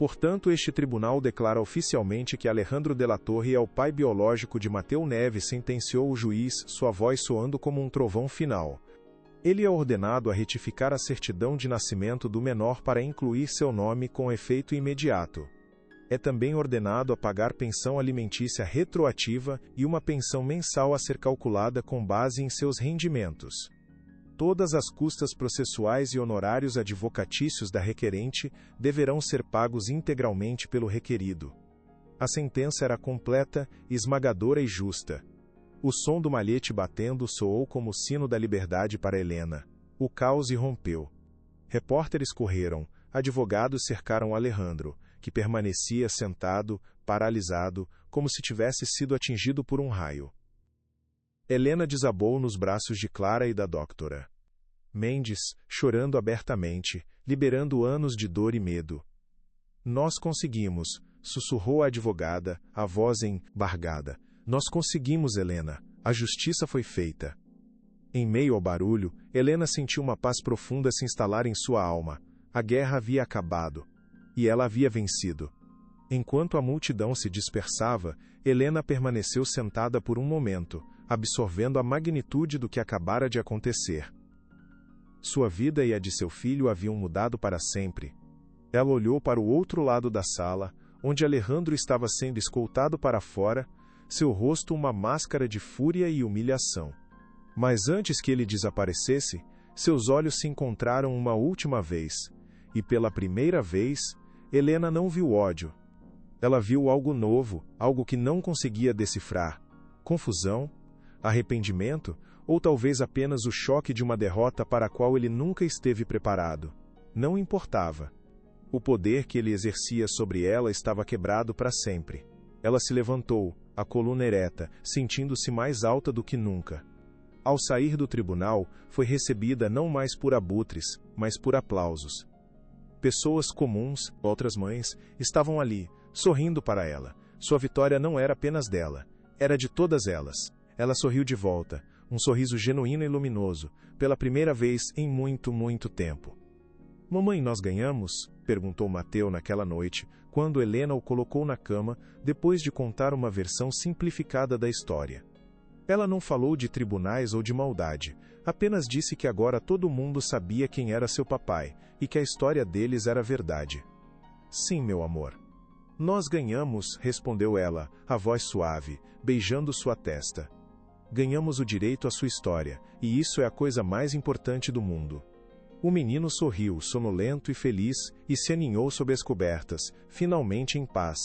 Portanto, este tribunal declara oficialmente que Alejandro de la Torre é o pai biológico de Mateu Neves, sentenciou o juiz, sua voz soando como um trovão final. Ele é ordenado a retificar a certidão de nascimento do menor para incluir seu nome com efeito imediato. É também ordenado a pagar pensão alimentícia retroativa e uma pensão mensal a ser calculada com base em seus rendimentos. Todas as custas processuais e honorários advocatícios da requerente deverão ser pagos integralmente pelo requerido. A sentença era completa, esmagadora e justa. O som do malhete batendo soou como o sino da liberdade para Helena. O caos irrompeu. Repórteres correram, advogados cercaram Alejandro, que permanecia sentado, paralisado, como se tivesse sido atingido por um raio. Helena desabou nos braços de Clara e da doutora Mendes, chorando abertamente, liberando anos de dor e medo. Nós conseguimos, sussurrou a advogada, a voz embargada. Nós conseguimos, Helena. A justiça foi feita. Em meio ao barulho, Helena sentiu uma paz profunda se instalar em sua alma. A guerra havia acabado. E ela havia vencido. Enquanto a multidão se dispersava, Helena permaneceu sentada por um momento, absorvendo a magnitude do que acabara de acontecer. Sua vida e a de seu filho haviam mudado para sempre. Ela olhou para o outro lado da sala, onde Alejandro estava sendo escoltado para fora, seu rosto uma máscara de fúria e humilhação. Mas antes que ele desaparecesse, seus olhos se encontraram uma última vez, e pela primeira vez, Helena não viu ódio. Ela viu algo novo, algo que não conseguia decifrar. Confusão, arrependimento, ou talvez apenas o choque de uma derrota para a qual ele nunca esteve preparado. Não importava. O poder que ele exercia sobre ela estava quebrado para sempre. Ela se levantou, a coluna ereta, sentindo-se mais alta do que nunca. Ao sair do tribunal, foi recebida não mais por abutres, mas por aplausos. Pessoas comuns, outras mães, estavam ali, sorrindo para ela. Sua vitória não era apenas dela, era de todas elas. Ela sorriu de volta, um sorriso genuíno e luminoso, pela primeira vez em muito, muito tempo. Mamãe, nós ganhamos? Perguntou Mateu naquela noite, quando Helena o colocou na cama, depois de contar uma versão simplificada da história. Ela não falou de tribunais ou de maldade, apenas disse que agora todo mundo sabia quem era seu papai, e que a história deles era verdade. Sim, meu amor. Nós ganhamos, respondeu ela, a voz suave, beijando sua testa. Ganhamos o direito à sua história, e isso é a coisa mais importante do mundo. O menino sorriu, sonolento e feliz, e se aninhou sob as cobertas, finalmente em paz.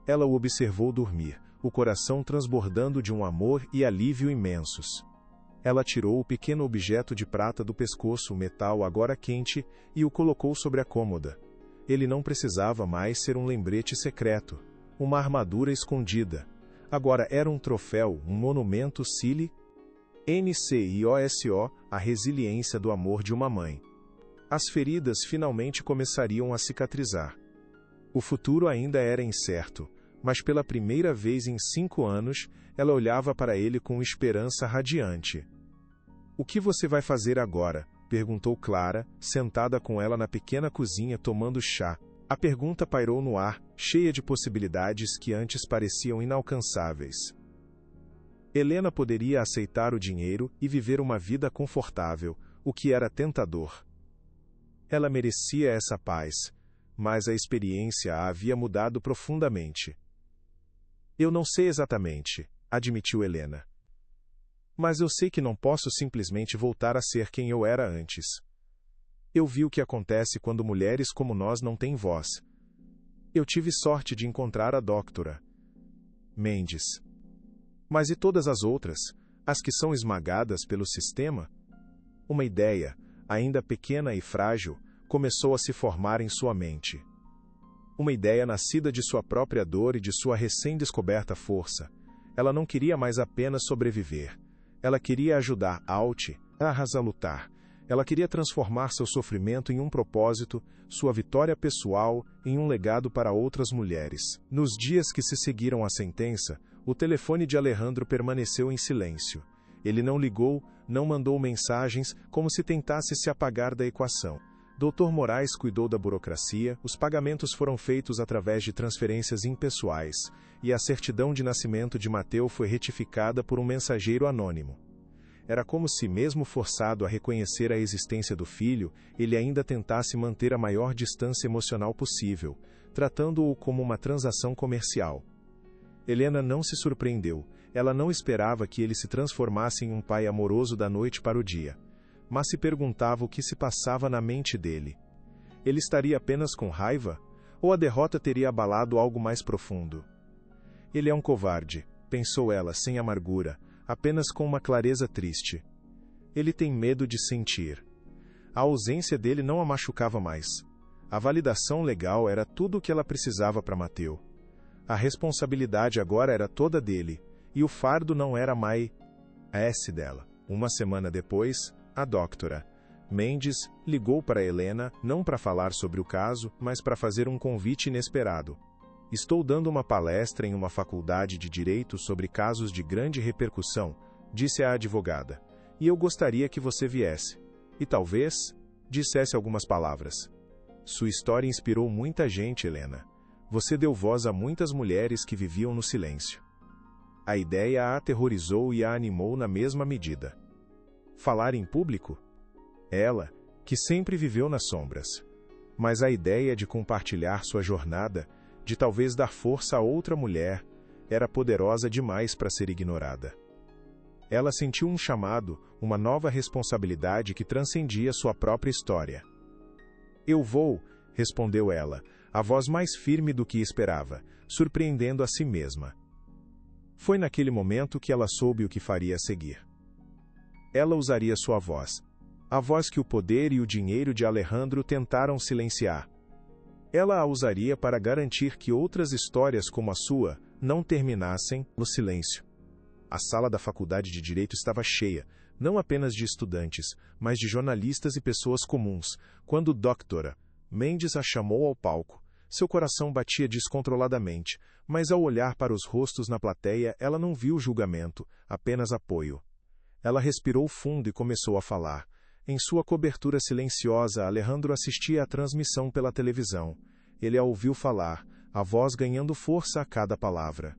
Ela o observou dormir, o coração transbordando de um amor e alívio imensos. Ela tirou o pequeno objeto de prata do pescoço, o metal agora quente, e o colocou sobre a cômoda. Ele não precisava mais ser um lembrete secreto, uma armadura escondida. Agora era um troféu, um monumento NCIOSO, a resiliência do amor de uma mãe. As feridas finalmente começariam a cicatrizar. O futuro ainda era incerto, mas pela primeira vez em 5 anos, ela olhava para ele com esperança radiante. O que você vai fazer agora? Perguntou Clara, sentada com ela na pequena cozinha tomando chá. A pergunta pairou no ar, cheia de possibilidades que antes pareciam inalcançáveis. Helena poderia aceitar o dinheiro e viver uma vida confortável, o que era tentador. Ela merecia essa paz, mas a experiência a havia mudado profundamente. Eu não sei exatamente, admitiu Helena. Mas eu sei que não posso simplesmente voltar a ser quem eu era antes. Eu vi o que acontece quando mulheres como nós não têm voz. Eu tive sorte de encontrar a Dra. Mendes. Mas e todas as outras, as que são esmagadas pelo sistema? Uma ideia, ainda pequena e frágil, começou a se formar em sua mente. Uma ideia nascida de sua própria dor e de sua recém-descoberta força. Ela não queria mais apenas sobreviver. Ela queria ajudar Alt a lutar. Ela queria transformar seu sofrimento em um propósito, sua vitória pessoal em um legado para outras mulheres. Nos dias que se seguiram à sentença, o telefone de Alejandro permaneceu em silêncio. Ele não ligou, não mandou mensagens, como se tentasse se apagar da equação. Dr. Moraes cuidou da burocracia, os pagamentos foram feitos através de transferências impessoais, e a certidão de nascimento de Mateu foi retificada por um mensageiro anônimo. Era como se, mesmo forçado a reconhecer a existência do filho, ele ainda tentasse manter a maior distância emocional possível, tratando-o como uma transação comercial. Helena não se surpreendeu, ela não esperava que ele se transformasse em um pai amoroso da noite para o dia. Mas se perguntava o que se passava na mente dele. Ele estaria apenas com raiva? Ou a derrota teria abalado algo mais profundo? Ele é um covarde, pensou ela, sem amargura, apenas com uma clareza triste. Ele tem medo de sentir. A ausência dele não a machucava mais. A validação legal era tudo o que ela precisava para Mateu. A responsabilidade agora era toda dele, e o fardo não era mais dela. Uma semana depois, a Dra. Mendes ligou para Helena, não para falar sobre o caso, mas para fazer um convite inesperado. Estou dando uma palestra em uma faculdade de direito sobre casos de grande repercussão, disse a advogada, e eu gostaria que você viesse. E talvez dissesse algumas palavras. Sua história inspirou muita gente, Helena. Você deu voz a muitas mulheres que viviam no silêncio. A ideia a aterrorizou e a animou na mesma medida. Falar em público? Ela, que sempre viveu nas sombras. Mas a ideia de compartilhar sua jornada, de talvez dar força a outra mulher, era poderosa demais para ser ignorada. Ela sentiu um chamado, uma nova responsabilidade que transcendia sua própria história. Eu vou, respondeu ela, a voz mais firme do que esperava, surpreendendo a si mesma. Foi naquele momento que ela soube o que faria a seguir. Ela usaria sua voz. A voz que o poder e o dinheiro de Alejandro tentaram silenciar. Ela a usaria para garantir que outras histórias como a sua não terminassem no silêncio. A sala da faculdade de Direito estava cheia, não apenas de estudantes, mas de jornalistas e pessoas comuns, quando Dra. Mendes a chamou ao palco. Seu coração batia descontroladamente, mas ao olhar para os rostos na plateia, ela não viu julgamento, apenas apoio. Ela respirou fundo e começou a falar. Em sua cobertura silenciosa, Alejandro assistia à transmissão pela televisão. Ele a ouviu falar, a voz ganhando força a cada palavra.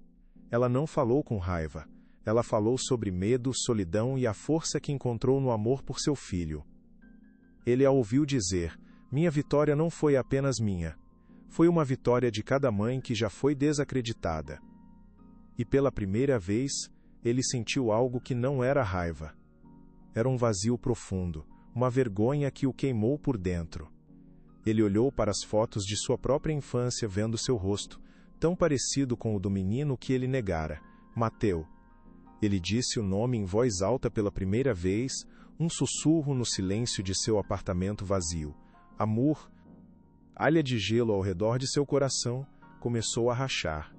Ela não falou com raiva. Ela falou sobre medo, solidão e a força que encontrou no amor por seu filho. Ele a ouviu dizer, minha vitória não foi apenas minha. Foi uma vitória de cada mãe que já foi desacreditada. E pela primeira vez, ele sentiu algo que não era raiva. Era um vazio profundo, uma vergonha que o queimou por dentro. Ele olhou para as fotos de sua própria infância vendo seu rosto, tão parecido com o do menino que ele negara, Mateu. Ele disse o nome em voz alta pela primeira vez, um sussurro no silêncio de seu apartamento vazio. Amor, alha de gelo ao redor de seu coração, começou a rachar.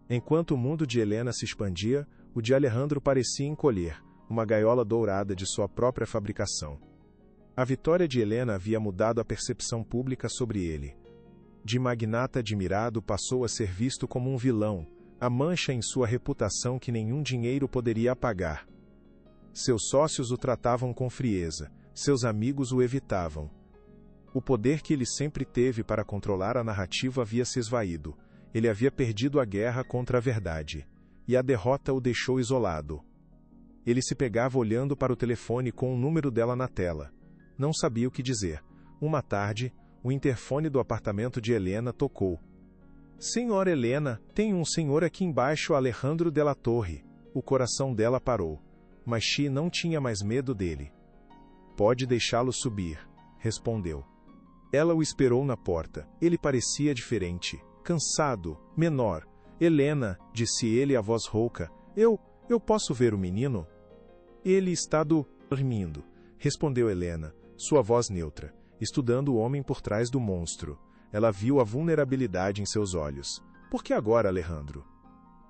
Enquanto o mundo de Helena se expandia, o de Alejandro parecia encolher, uma gaiola dourada de sua própria fabricação. A vitória de Helena havia mudado a percepção pública sobre ele. De magnata admirado passou a ser visto como um vilão, a mancha em sua reputação que nenhum dinheiro poderia apagar. Seus sócios o tratavam com frieza, seus amigos o evitavam. O poder que ele sempre teve para controlar a narrativa havia se esvaído. Ele havia perdido a guerra contra a verdade. E a derrota o deixou isolado. Ele se pegava olhando para o telefone com o número dela na tela. Não sabia o que dizer. Uma tarde, o interfone do apartamento de Helena tocou. Senhora Helena, tem um senhor aqui embaixo, Alejandro de la Torre. O coração dela parou, mas Xi não tinha mais medo dele. Pode deixá-lo subir, respondeu. Ela o esperou na porta. Ele parecia diferente, cansado, menor. Helena, disse ele a voz rouca, eu posso ver o menino? Ele está dormindo, respondeu Helena, sua voz neutra, estudando o homem por trás do monstro. Ela viu a vulnerabilidade em seus olhos. Por que agora, Alejandro?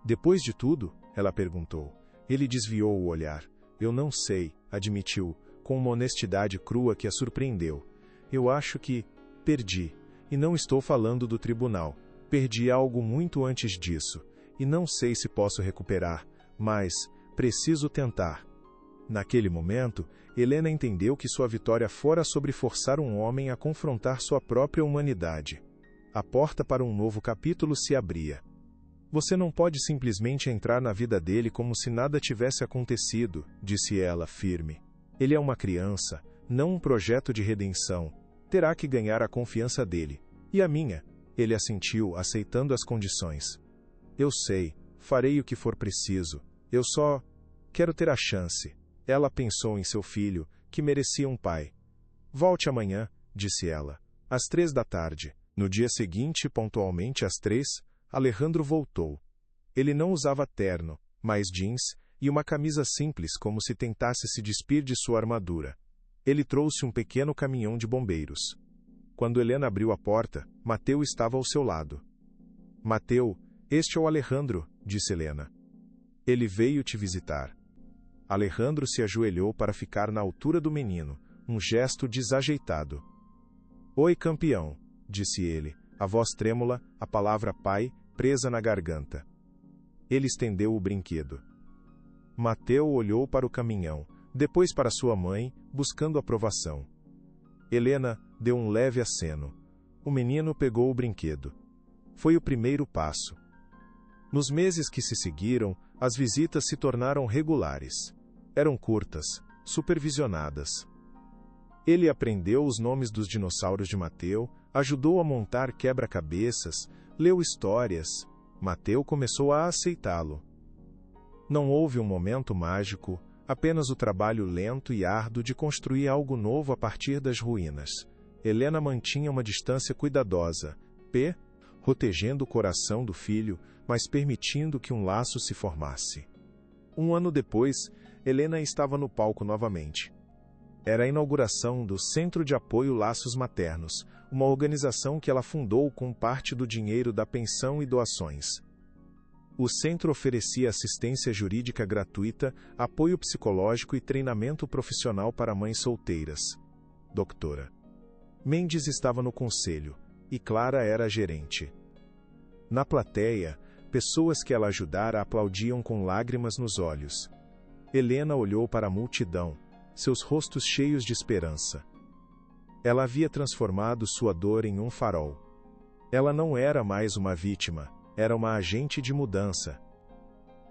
Depois de tudo? Ela perguntou. Ele desviou o olhar. Eu não sei, admitiu, com uma honestidade crua que a surpreendeu. Eu acho que perdi. E não estou falando do tribunal. Perdi algo muito antes disso. E não sei se posso recuperar, mas preciso tentar. Naquele momento, Helena entendeu que sua vitória fora sobre forçar um homem a confrontar sua própria humanidade. A porta para um novo capítulo se abria. Você não pode simplesmente entrar na vida dele como se nada tivesse acontecido, disse ela, firme. Ele é uma criança, não um projeto de redenção. Terá que ganhar a confiança dele. E a minha? Ele assentiu, aceitando as condições. Eu sei, farei o que for preciso. Eu só quero ter a chance. Ela pensou em seu filho, que merecia um pai. Volte amanhã, disse ela, às 3 da tarde. No dia seguinte, pontualmente às 3, Alejandro voltou. Ele não usava terno, mas jeans e uma camisa simples como se tentasse se despir de sua armadura. Ele trouxe um pequeno caminhão de bombeiros. Quando Helena abriu a porta, Mateu estava ao seu lado. Mateu, este é o Alejandro, disse Helena. Ele veio te visitar. Alejandro se ajoelhou para ficar na altura do menino, um gesto desajeitado. Oi, campeão, disse ele, a voz trêmula, a palavra pai presa na garganta. Ele estendeu o brinquedo. Mateu olhou para o caminhão, depois para sua mãe, buscando aprovação. Helena deu um leve aceno. O menino pegou o brinquedo. Foi o primeiro passo. Nos meses que se seguiram, as visitas se tornaram regulares. Eram curtas, supervisionadas. Ele aprendeu os nomes dos dinossauros de Mateu, ajudou a montar quebra-cabeças, leu histórias. Mateu começou a aceitá-lo. Não houve um momento mágico, apenas o trabalho lento e árduo de construir algo novo a partir das ruínas. Helena mantinha uma distância cuidadosa, protegendo o coração do filho, mas permitindo que um laço se formasse. Um ano depois, Helena estava no palco novamente. Era a inauguração do Centro de Apoio Laços Maternos, uma organização que ela fundou com parte do dinheiro da pensão e doações. O centro oferecia assistência jurídica gratuita, apoio psicológico e treinamento profissional para mães solteiras. Doutora Mendes estava no conselho, e Clara era a gerente. Na plateia, pessoas que ela ajudara aplaudiam com lágrimas nos olhos. Helena olhou para a multidão, seus rostos cheios de esperança. Ela havia transformado sua dor em um farol. Ela não era mais uma vítima, era uma agente de mudança.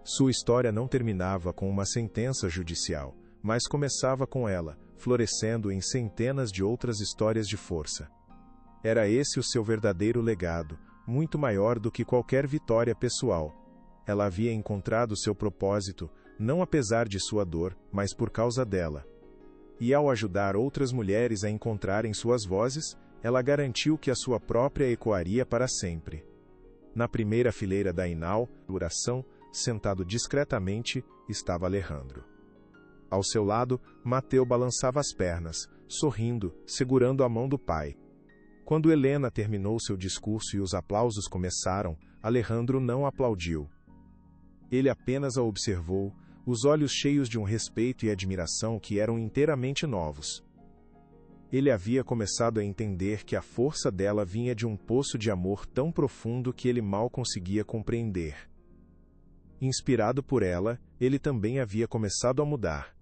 Sua história não terminava com uma sentença judicial, mas começava com ela, florescendo em centenas de outras histórias de força. Era esse o seu verdadeiro legado, muito maior do que qualquer vitória pessoal. Ela havia encontrado seu propósito, não apesar de sua dor, mas por causa dela. E ao ajudar outras mulheres a encontrarem suas vozes, ela garantiu que a sua própria ecoaria para sempre. Na primeira fileira da inauguração, sentado discretamente, estava Alejandro. Ao seu lado, Mateu balançava as pernas, sorrindo, segurando a mão do pai. Quando Helena terminou seu discurso e os aplausos começaram, Alejandro não aplaudiu. Ele apenas a observou, os olhos cheios de um respeito e admiração que eram inteiramente novos. Ele havia começado a entender que a força dela vinha de um poço de amor tão profundo que ele mal conseguia compreender. Inspirado por ela, ele também havia começado a mudar.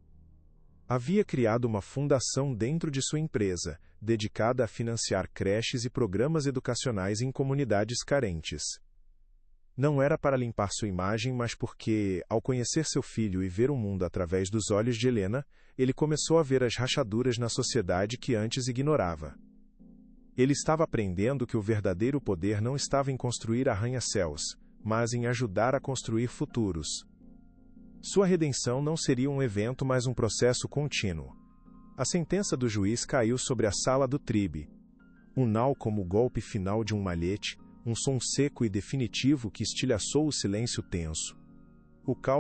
Havia criado uma fundação dentro de sua empresa, dedicada a financiar creches e programas educacionais em comunidades carentes. Não era para limpar sua imagem, mas porque, ao conhecer seu filho e ver o mundo através dos olhos de Helena, ele começou a ver as rachaduras na sociedade que antes ignorava. Ele estava aprendendo que o verdadeiro poder não estava em construir arranha-céus, mas em ajudar a construir futuros. Sua redenção não seria um evento, mas um processo contínuo. A sentença do juiz caiu sobre a sala do Tribe. Um nau como o golpe final de um malhete, um som seco e definitivo que estilhaçou o silêncio tenso. O caos